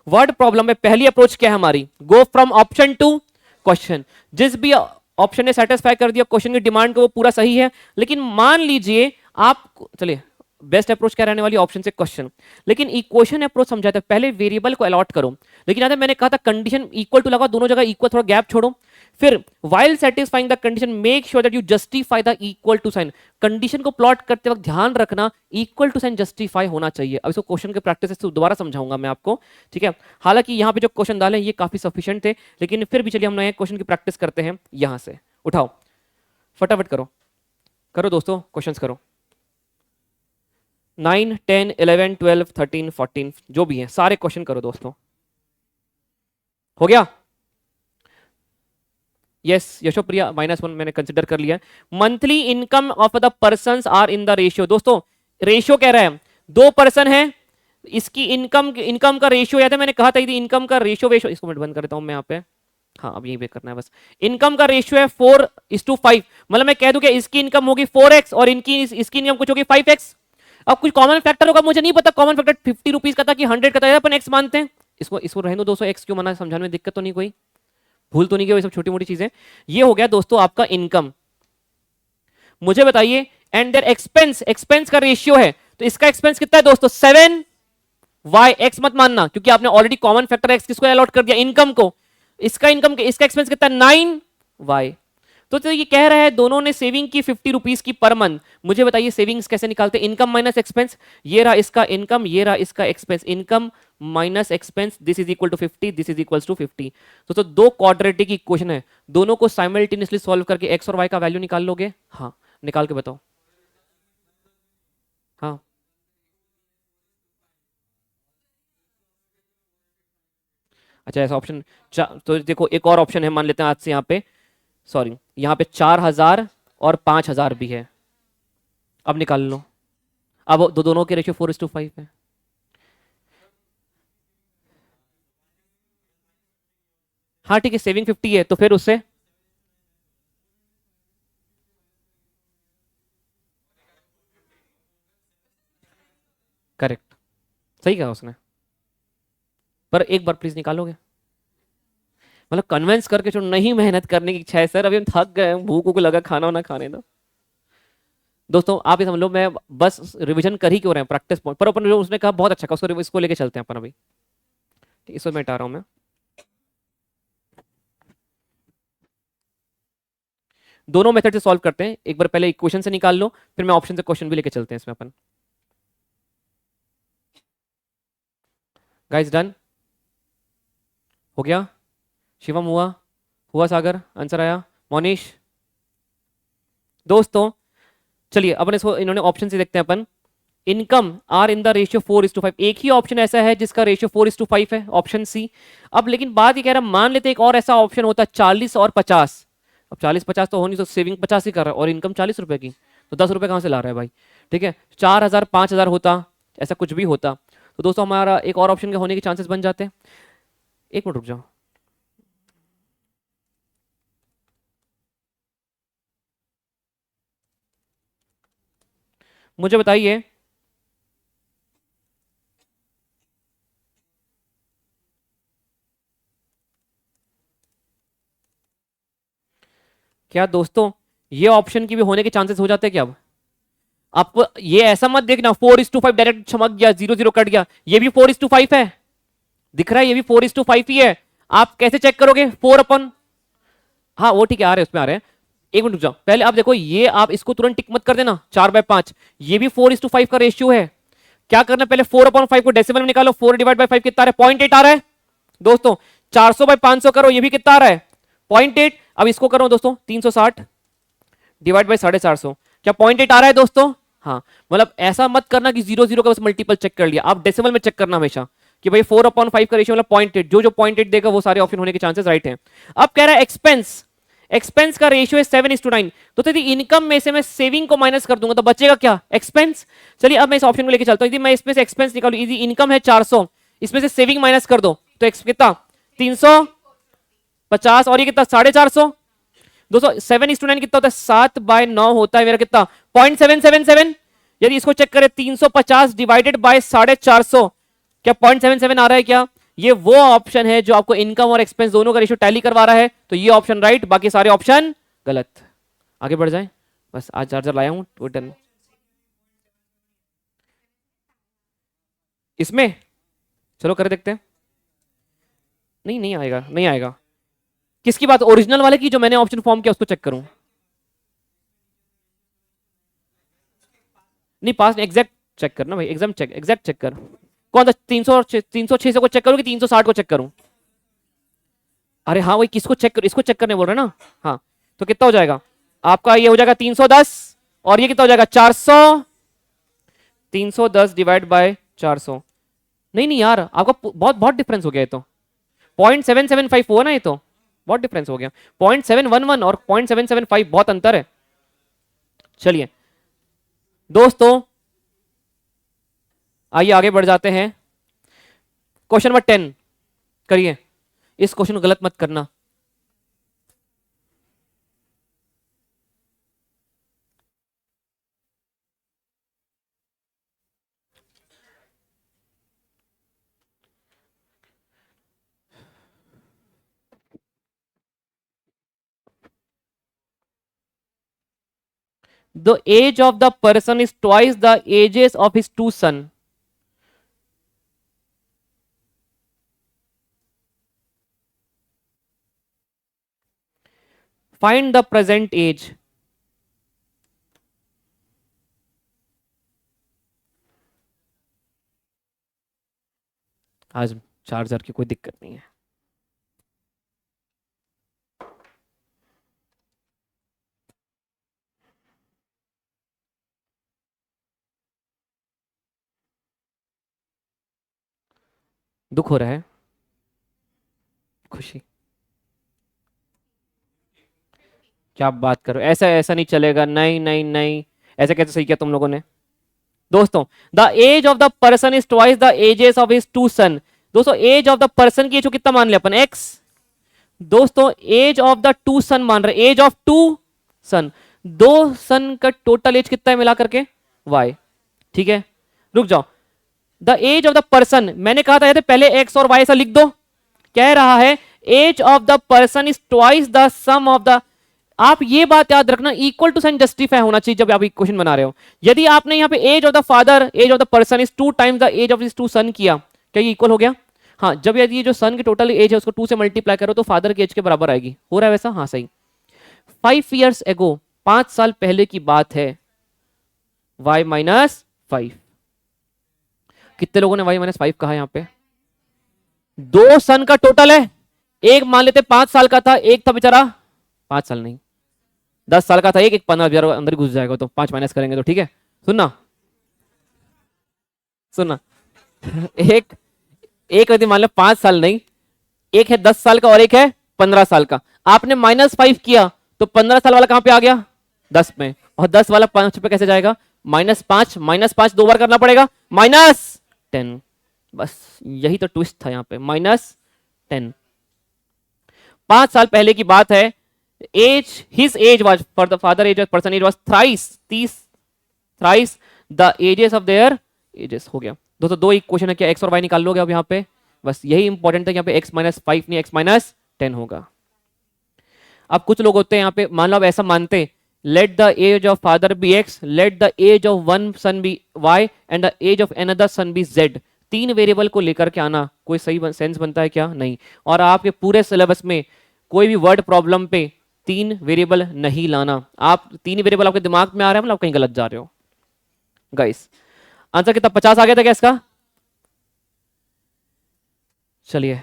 वर्ड प्रॉब्लम में पहली अप्रोच क्या है हमारी, go from option to question. जिस भी ऑप्शन ने सेटिस्फाई कर दिया क्वेश्चन की डिमांड को वो पूरा सही है, लेकिन मान लीजिए आप, चलिए बेस्ट अप्रोच क्या रहने वाली, ऑप्शन से क्वेश्चन, लेकिन इक्वेशन अप्रोच समझाते हैं पहले वेरिएबल को अलॉट करो, लेकिन यहाँ मैंने कहा था कंडीशन इक्वल टू लगा, दोनों जगह इक्वल, थोड़ा गैप छोड़ो, फिर while satisfying the condition make sure that you justify the equal to sign। Condition को प्लॉट करते वक्त ध्यान रखना इक्वल टू साइन जस्टिफाई होना चाहिए। अब इसको क्वेश्चन के प्रैक्टिस से दोबारा समझाऊंगा मैं आपको, ठीक है। हालांकि यहाँ पे जो क्वेश्चन डाले ये काफी सफिशिएंट थे, लेकिन फिर भी चलिए हम नए क्वेश्चन की प्रैक्टिस करते हैं। यहां से उठाओ, फटाफट करो करो दोस्तों, क्वेश्चंस करो। 9 10 11 12 13 14 जो भी हैं सारे क्वेश्चन करो दोस्तों। हो गया? यस यशोप्रिया -1 मैंने कंसिडर कर लिया। Monthly income of the persons are in the ratio. दोस्तों रेशियो कह रहा है, दो पर्सन है, इसकी इनकम का रेशियो याद है, मैंने कहा था इनकम का रेशियो, इसको मैं बंद कर देता हूं मैं यहाँ पे, हाँ अब यही पे करना है बस। इनकम का रेशियो है 4:5, मतलब मैं कह दूं कि इसकी इनकम होगी 4x और इसकी इनकम कुछ होगी 5x। अब कुछ कॉमन फैक्टर होगा, मुझे नहीं पता कॉमन फैक्टर 50 रुपीज का था कि 100 का था, अपन x मानते हैं, इसको रहने दो 200, x क्यों माना, समझाने में दिक्कत तो नहीं, कोई भूल तो नहीं गया, सब छोटी मोटी चीजें। ये हो गया दोस्तों आपका इनकम। मुझे बताइए एंड देयर एक्सपेंस का रेशियो है, तो इसका एक्सपेंस कितना है दोस्तों 7y। x मत मानना क्योंकि आपने ऑलरेडी कॉमन फैक्टर x किसको अलॉट कर दिया, इनकम को। इसका एक्सपेंस कितना है 9y। तो ये कह रहा है दोनों ने सेविंग की 50 रुपीज की पर मंथ। मुझे बताइए सेविंग्स कैसे निकालते हैं, इनकम माइनस एक्सपेंस, ये रहा इसका इनकम, ये रहा इसका expense, income minus expense, this is equal to 50, this is equal to 50। तो दो क्वाड्रेटिक इक्वेशन है, दोनों को साइमल्टेनियसली सॉल्व करके एक्स और वाई का वैल्यू निकाल लोगे। हाँ निकाल के बताओ। हाँ अच्छा ऐसा ऑप्शन, तो देखो एक और ऑप्शन है, मान लेते हैं आज से यहाँ पे, सॉरी यहाँ पे 4000 और 5000 भी है। अब निकाल लो, अब दोनों के रेशियो 4:5 है। हाँ ठीक है, सेविंग 50 है तो फिर उससे करेक्ट, सही कहा उसने, पर एक बार प्लीज निकालोगे, मतलब कन्विंस करके जो नहीं मेहनत करने की इच्छा है सर, अभी हम थक गए, भूख को लगा, खाना वाना खाने दो। दोस्तों आप ये समझ लो मैं बस रिवीजन कर ही क्यों रहे हैं, प्रैक्टिस पॉइंट पर अपन जो उसने कहा बहुत अच्छा, उसको इसको लेके चलते हैं अपन अभी, इसको मैं हटा रहा हूं मैं। दोनों मेथड से सॉल्व करते हैं, एक बार पहले इक्वेशन से निकाल लो, फिर मैं ऑप्शन से क्वेश्चन भी लेके चलते हैं इसमें अपन। गाइस डन हो गया? शिवम हुआ सागर आंसर आया, मोनिश। दोस्तों चलिए अपन इसको, इन्होंने ऑप्शन से देखते हैं अपन। Income are in the ratio 4:5, एक ही ऑप्शन ऐसा है जिसका रेशियो 4:5 है, ऑप्शन सी। अब लेकिन बात ये कह रहा है, मान लेते एक और ऐसा ऑप्शन होता 40 और 50। अब 40-50 तो हो नहीं, तो सेविंग 50 ही कर रहा है और इनकम 40 रुपए की, तो 10 रुपए कहां से ला रहा है भाई, ठीक है। 4000 5000 होता, ऐसा कुछ भी होता, तो दोस्तों हमारा एक और ऑप्शन के होने के चांसेस बन जाते हैं। एक मिनट रुक जाओ, मुझे बताइए क्या दोस्तों ये ऑप्शन की भी होने के चांसेस हो जाते हैं क्या? अब आपको ये ऐसा मत देखना 4:5 डायरेक्ट चमक गया, 0 कट गया, ये भी 4:5 है, दिख रहा है ये भी 4:5 ही है। आप कैसे चेक करोगे 4 हाँ वो ठीक है, आ रहे हैं उसमें आ रहे हैं, एक मिनट रुक जाओ पहले। आप देखो ये, आप इसको तुरंत टिक मत कर देना 4/5, ये भी 4:5 का रेशियो है, क्या करना है, पहले 4/5 को डेसिमल में निकालो। 4 डिवाइड बाई 5 कितना आ रहा है, 0.8 आ रहा है दोस्तों। 400 बाई 500 करो, ये भी कितना आ रहा है, 0.8। अब इसको करो दोस्तों, 360 डिवाइड बाई 450, क्या 0.8 आ रहा है दोस्तों। हाँ, मतलब ऐसा मत करना कि 0 का बस मल्टीपल चेक कर लिया, आप डेसिमल में चेक करना हमेशा कि भाई 4/5 का रेशियो मतलब 0.8, जो 0.8 देगा वो सारे ऑप्शन होने के चांसेस राइट हैं। अब कह रहा है एक्सपेंस, एक्सपेंस का रेशियो है 7:9, तो यदि इनकम में से मैं सेविंग को माइनस कर दूंगा तो बचेगा क्या, एक्सपेंस। चलिए अब मैं इस ऑप्शन को लेके चलता हूं, यदि मैं इसमें से एक्सपेंस निकालू, यदि इनकम है 400, इसमें से सेविंग माइनस कर दो तो कितना 350, और ये कितना 450 दोस्तों। 7:9 कितना होता है, 7/9 होता है मेरा कितना 0.777। यदि इसको चेक करें 350 डिवाइडेड बाय 450, क्या 0.77 आ रहा है क्या। ये वो ऑप्शन है जो आपको इनकम और एक्सपेंस दोनों का रेशियो टैली करवा रहा है, तो ये ऑप्शन राइट, बाकी सारे ऑप्शन गलत। आगे बढ़ जाए, बस आज चार्जर लाया हूं टोटल इसमें, चलो कर देखते हैं। नहीं नहीं आएगा, नहीं आएगा। किसकी बात, ओरिजिनल वाले की, जो मैंने ऑप्शन फॉर्म किया उसको चेक करूं। नहीं पास एग्जैक्ट चेक करना भाई, एग्जाम चेक, एग्जैक्ट चेक कर। कौन सा 306 को चेक करूं कि 360 को चेक करूं। अरे हाँ वही, किसको चेक करूं, इसको चेक करने बोल रहे ना। हाँ तो कितना हो जाएगा आपका, ये हो जाएगा 310, और ये कितना हो जाएगा 400। 310 डिवाइड बाय 400, नहीं नहीं यार आपका बहुत बहुत डिफरेंस हो गया, ये तो 0.775 हुआ ना, ये तो बहुत डिफरेंस हो गया। 0.711 और 0.775 बहुत अंतर है। चलिए दोस्तों आइए आगे बढ़ जाते हैं। क्वेश्चन नंबर 10 करिए, इस क्वेश्चन को गलत मत करना। The age of the person is twice the ages of his two sons. Find the present age. आज चार्जर की कोई दिक्कत नहीं है। दुख हो रहा है, खुशी, क्या बात करो, ऐसा ऐसा नहीं चलेगा, नहीं नहीं नहीं, ऐसा कैसे सही किया तुम लोगों ने। दोस्तों the age of the person is twice the ages of his two son. दोस्तों एज ऑफ द पर्सन की जो कितना मान लिया अपन एक्स, दोस्तों एज ऑफ द टू सन मान रहे, एज ऑफ टू सन, दो सन का टोटल एज कितना है मिला करके वाई। ठीक है रुक जाओ, the age of the person मैंने कहा था पहले एक्स और वाई ऐसा लिख दो, कह रहा है age of the person is twice the sum of the. आप ये बात याद रखना, इक्वल टू साइन जस्टिफाई होना चाहिए जब आप इक्वेशन बना रहे हो। यदि आपने यहाँ पे age of the father, age of the person is 2 times the age of his 2 son किया, क्या ये इक्वल हो गया। हाँ जब यदि ये जो सन की टोटल एज है उसको 2 से मल्टीप्लाई करो तो फादर की एज के बराबर आएगी, हो रहा है वैसा, हाँ सही। 5 years ago, 5 साल पहले की बात है, y माइनस 5। कितने लोगों ने y माइनस 5 कहा यहाँ पे, 2 सन का टोटल है, एक मान लेते 5 साल का था, एक था बेचारा 5 साल नहीं 10 साल का था, एक 15 अंदर घुस जाएगा, तो 5 माइनस करेंगे तो ठीक है। सुनना सुनना एक एक यदि मान लो 5 साल नहीं, एक है 10 साल का और एक है 15 साल का, आपने -5 किया तो 15 साल वाला कहां पे आ गया 10 में, और 10 वाला 5 पे कैसे जाएगा, -5 2 बार करना पड़ेगा, -10। बस यही तो ट्विस्ट था यहाँ पे, -10। 5 साल पहले की बात है, age his age was for the father age person age was thrice the ages of their ages. हो गया दोस्तों, 2 इक्वेशन है, क्या एक्स और वाई निकाल लोगे अब यहाँ पे, बस यही इंपॉर्टेंट है, यहाँ पे x माइनस 5 नहीं x माइनस 10 होगा। अब कुछ लोग होते हैं यहाँ पे, मान लो आप ऐसा मानते, let the age of father be x, let the age of one son be y and the age of another son be z। 3 variable को लेकर के आना कोई सही सेंस बनता है क्या, नहीं। और आपके पूरे सिलेबस में कोई भी वर्ड प्रॉब्लम पे 3 वेरिएबल नहीं लाना। आप 3 वेरिएबल आपके दिमाग में आ रहे हैं, मतलब आप कहीं गलत जा रहे हो गाइस। आंसर कितना 50 आ गया था क्या इसका? चलिए,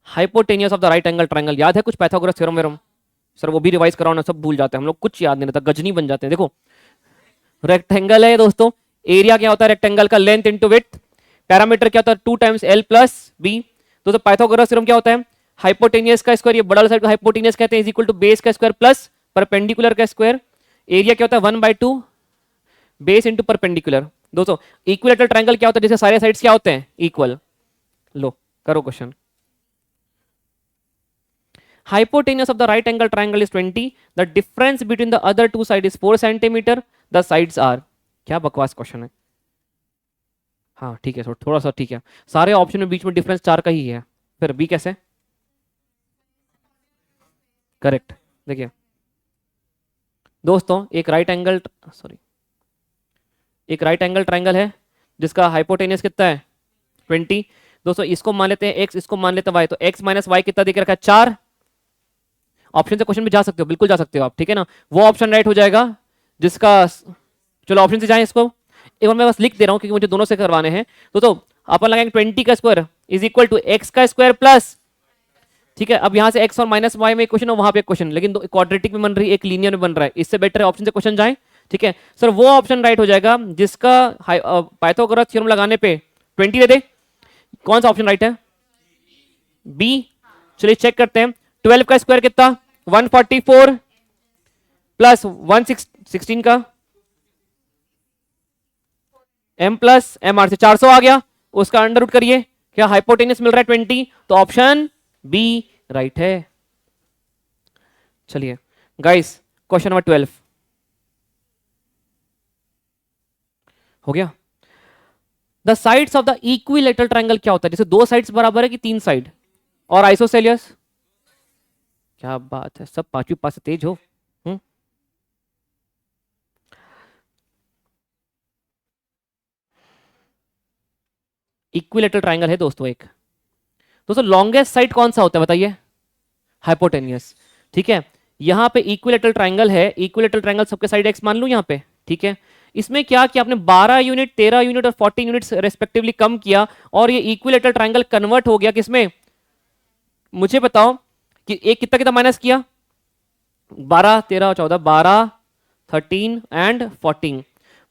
hypotenuse of the right angle triangle याद है कुछ? पाइथागोरस थ्योरम वेरम सर वो भी रिवाइज कराओ ना, सब भूल जाते हैं हम लोग, कुछ याद नहीं रहता, गजनी बन जाते हैं। देखो रेक्टेंगल है दोस्तों, एरिया क्या होता है रेक्टेंगल का? Length into width. पैरामीटर क्या होता है? 2 टाइम्स एल प्लस बी। दोस्तों पाइथागोरस थ्योरम क्या होता है? हाइपोटेनियस का स्क्वायर, ये बड़ा वाला साइड को हाइपोटेनियस कहते हैं, इज इक्वल टू बेस का स्क्वायर प्लस परपेंडिकुलर का स्क्वायर। एरिया क्या होता है? 1/2 बेस इंटू परपेंडिकुलर। दोस्तों इक्विलेटरल ट्रायंगल क्या होता है? जिसके सारे साइड्स क्या होते हैं? इक्वल। लो करो question. Hypotenuse of the right angle triangle is 20. The difference between the other two sides is 4 centimeter. The sides are, क्या बकवास क्वेश्चन है। हाँ ठीक है, थोड़ा सा ठीक है, सारे ऑप्शन में बीच में डिफरेंस 4 का ही है, फिर बी कैसे? करेक्ट। देखिए दोस्तों एक राइट एंगल ट्राइंगल है जिसका हाइपोटेनियस कितना है? 20। दोस्तों इसको मान लेते हैं x, इसको मान लेते हैं y, तो x माइनस वाई कितना दिख रखा है? 4। ऑप्शन से क्वेश्चन भी जा सकते हो, बिल्कुल जा सकते हो आप, ठीक है ना। वो ऑप्शन राइट हो जाएगा जिसका, चलो ऑप्शन से जाएं इसको, एक बार मैं बस लिख दे रहा हूं क्योंकि मुझे दोनों से करवाने हैं। तो अपन लगाएंगे 20 का square is equal to x का स्क्वायर प्लस, ठीक है। अब यहां से x और माइनस वाई में क्वेश्चन है, वहां पे क्वेश्चन, लेकिन क्वाड्रेटिक में बन रही है, एक लीनियर में बन रहा है, इससे बेटर है ऑप्शन से क्वेश्चन जाए, ठीक है सर। वो ऑप्शन राइट हो जाएगा जिसका पाइथागोरस थ्योरम लगाने पे 20 दे दे। कौन सा ऑप्शन राइट है? बी। चलिए चेक करते हैं, 12 का स्क्वायर कितना? 144 प्लस 116 का m प्लस एम आर से 400 आ गया, उसका अंडर रूट करिए, क्या हाइपोटेनियस मिल रहा है 20, तो ऑप्शन बी राइट है। चलिए गाइस क्वेश्चन नंबर 12 हो गया। The sides of the equilateral triangle क्या होता है? जैसे 2 साइड्स बराबर है कि 3 साइड? और आइसोसेलियस? क्या बात है, सब पांचवी पास से तेज हो। इक्विलेटरल ट्रायंगल है दोस्तों एक। दोस्तों लॉन्गेस्ट साइड कौन सा होता है बताइए? हाइपोटेनियस, ठीक है। यहां पे इक्विलेटरल ट्रायंगल है, इक्विलेटरल ट्रायंगल सबके साइड एक्स मान लूं यहां पे, ठीक है। इसमें क्या कि आपने 12 यूनिट, 13 यूनिट और 14 यूनिट्स रेस्पेक्टिवली कम किया, और ये इक्विलेटरल ट्रायंगल कन्वर्ट हो गया किसमें? मुझे बताओ कि एक कितना कितना माइनस किया? 12, 13, 14, 12, 13 एंड 14।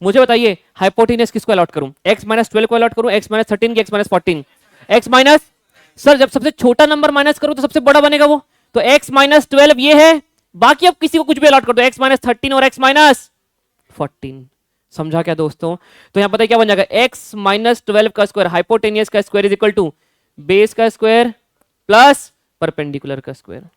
मुझे बताइए हाइपोटेनियस किसको अलॉट करूं? x माइनस 12 को अलॉट करूं, x माइनस 13 की x minus 14? x minus, sir जब सबसे छोटा नंबर माइनस करो तो सबसे बड़ा बनेगा वो, तो x माइनस 12 ये है, बाकी अब किसी को कुछ भी अलॉट कर दो, x माइनस 13 और x माइनस 14। समझा क्या दोस्तों? तो यहां पता है क्या बन जाएगा? x माइनस 12 का स्क्वायर, हाइपोटेनियस का square is equal to base का स्क्वायर प्लस परपेंडिकुलर का स्क्वायर।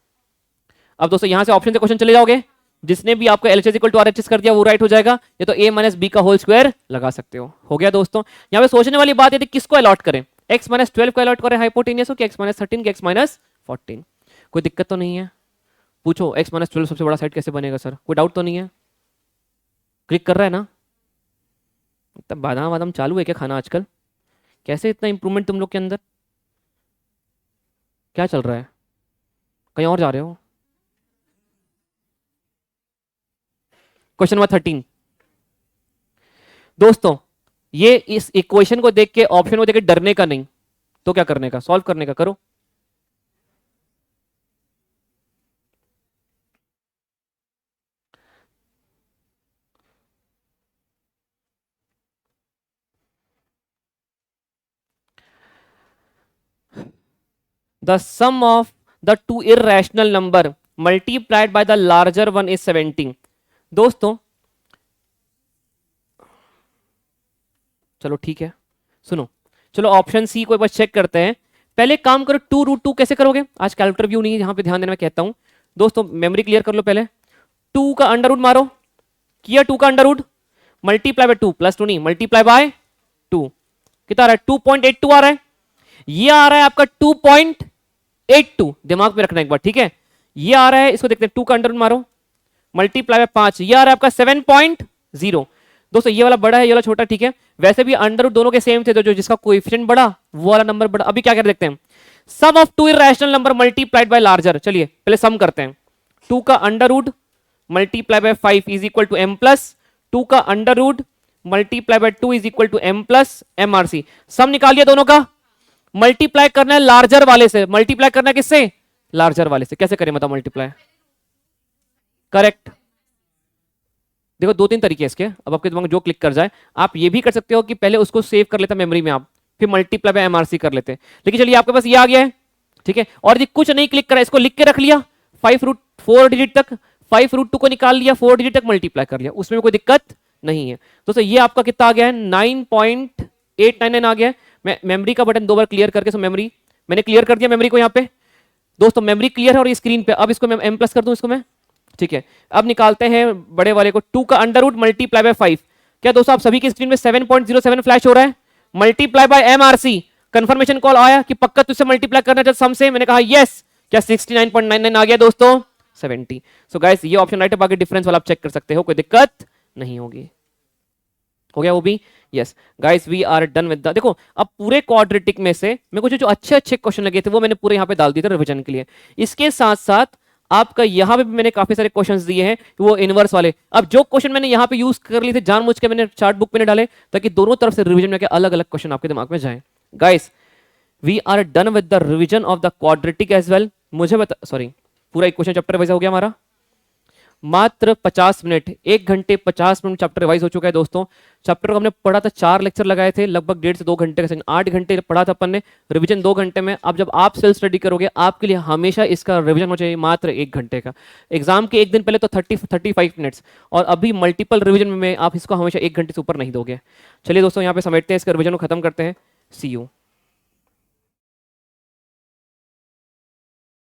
अब दोस्तों यहां से ऑप्शन से क्वेश्चन चले जाओगे, जिसने भी आपको LHS इक्वल टू RHS कर दिया वो राइट हो जाएगा, ये तो a माइनस बी का होल स्क्वायर लगा सकते हो गया दोस्तों। यहां पे सोचने वाली बात यदि किसको अलॉट करें, x माइनस 12 को अलॉट करें हाइपोटेनियस हो कि x माइनस 13 की x माइनस 14? कोई दिक्कत तो नहीं है? पूछो x माइनस 12 सबसे बड़ा साइड कैसे बनेगा सर, कोई डाउट तो नहीं है? क्लिक कर रहा है ना? तब बादाम बादाम चालू है क्या खाना आजकल? कैसे इतना इंप्रूवमेंट तुम लोग के अंदर? क्या चल रहा है? कहीं और जा रहे हो? क्वेश्चन नंबर 13 दोस्तों, ये इस इक्वेशन को देख के, ऑप्शन को देख के डरने का नहीं, तो क्या करने का? सॉल्व करने का। करो। The sum of the two irrational number multiplied by the larger one is 17। दोस्तों चलो ठीक है, सुनो, चलो ऑप्शन सी को एक बार चेक करते हैं। पहले काम करो, 2√2 कैसे करोगे? आज कैलकुलेटर व्यू नहीं है, यहां पे ध्यान देना मैं कहता हूं दोस्तों, मेमोरी क्लियर कर लो पहले। 2 का अंडर रूट मारो, किया 2 का under root, multiply by 2 plus 2 नहीं, मल्टीप्लाई बाय 2 कितना आ रहा है? 2.82 आ रहा है। ये आ रहा है आपका 2.82, दिमाग में रखना एक बार, ठीक है। ये आ रहा है, इसको देखते हैं, 2 का अंडर रूट मारो, मल्टीप्लाई बाय 5, ये आ रहा है आपका 7.0। दोस्तों ये वाला बड़ा है, ये वाला छोटा, ठीक है। वैसे भी अंडर रूट दोनों के सेम थे, तो जो जिसका कोएफिशिएंट बड़ा वो वाला नंबर बड़ा। अभी क्या कर देखते हैं, sum of two irrational number multiplied by larger. चलिए पहले सम करते हैं, 2 का under root multiply by 5 is equal to m plus 2 का under root multiply by 2 is equal to m plus M R C. Sum निकाल दिया दोनों का, मल्टीप्लाई करना है लार्जर वाले से, मल्टीप्लाई करना है किससे, लार्जर वाले से। कैसे करें बताओ मल्टीप्लाई, करेक्ट। देखो दो तीन तरीके इसके, अब आपके दिमाग में जो क्लिक कर जाए। आप ये भी कर सकते हो कि पहले उसको सेव कर लेता मेमोरी में आप, फिर मल्टीप्लाई बाय एमआरसी कर लेते। लेकिन चलिए आपके पास ये आ गया है, ठीक है। और ये कुछ नहीं क्लिक करा, इसको लिख के रख लिया 5 रूट 4 डिजिट तक, 5 रूट 2 को निकाल लिया, 4 डिजिट तक मल्टीप्लाई कर लिया, उसमें कोई दिक्कत नहीं है। दोस्तों ये आपका कितना आ गया है, 9.899 आ गया है। मैं मेमोरी का बटन 2 बार क्लियर करके, सो मेमोरी मैंने क्लियर कर दिया मेमोरी को यहाँ पे। दोस्तों मेमोरी क्लियर है और ये स्क्रीन पे, अब इसको मैं m प्लस कर दूं इसको मैं, ठीक है। अब निकालते हैं बड़े वाले को, 2 का अंडर रूट मल्टीप्लाई बाय 5। क्या दोस्तों आप सभी की स्क्रीन में 7.07 फ्लैश हो रहा है, multiply by MRC. Confirmation call आया कि पक्का तुझसे मल्टीप्लाई करना है सम से, मैंने कहा यस। क्या 69.99 आ गया दोस्तों, 70। सो गाइस ये ऑप्शन राइट है, बाकी डिफरेंस वाला आप चेक कर सकते हो, कोई दिक्कत नहीं होगी। हो गया वो भी, yes guys we are done with the. देखो अब पूरे क्वाड्रेटिक में से मेरे को जो अच्छे अच्छे क्वेश्चन लगे थे वो मैंने पूरे यहाँ पे डाल दिए थे रिवीजन के लिए। इसके साथ साथ आपका यहाँ पे भी मैंने काफी सारे क्वेश्चंस दिए हैं वो इनवर्स वाले। अब जो क्वेश्चन मैंने यहाँ पे यूज कर लिए थे जानबूझ के मैंने चार्ट बुक में डाले ताकि दोनों तरफ से रिवीजन में अलग अलग क्वेश्चन आपके दिमाग में जाए। Guys we are done with the revision of the quadratic as well. मुझे बता, सॉरी पूरा इक्वेशन चैप्टर वाइज हो गया हमारा, मात्र 50 मिनट, 1 घंटे 50 मिनट चैप्टर वाइज हो चुका है दोस्तों। चैप्टर को हमने पढ़ा था, 4 लेक्चर लगाए थे, लगभग 1.5 से 2 घंटे का, 8 घंटे पढ़ा था अपन ने, रिवीजन 2 घंटे में। अब जब आप सेल्फ स्टडी करोगे आपके लिए हमेशा इसका रिवीजन हो चाहिए मात्र 1 घंटे का। एग्जाम के एक दिन पहले तो 35 मिनट्स, और अभी मल्टीपल रिवीजन में आप इसको हमेशा 1 घंटे से ऊपर नहीं दोगे। चलिए दोस्तों यहाँ पे समेटते हैं, इसका रिवीजन को खत्म करते हैं। सी यू।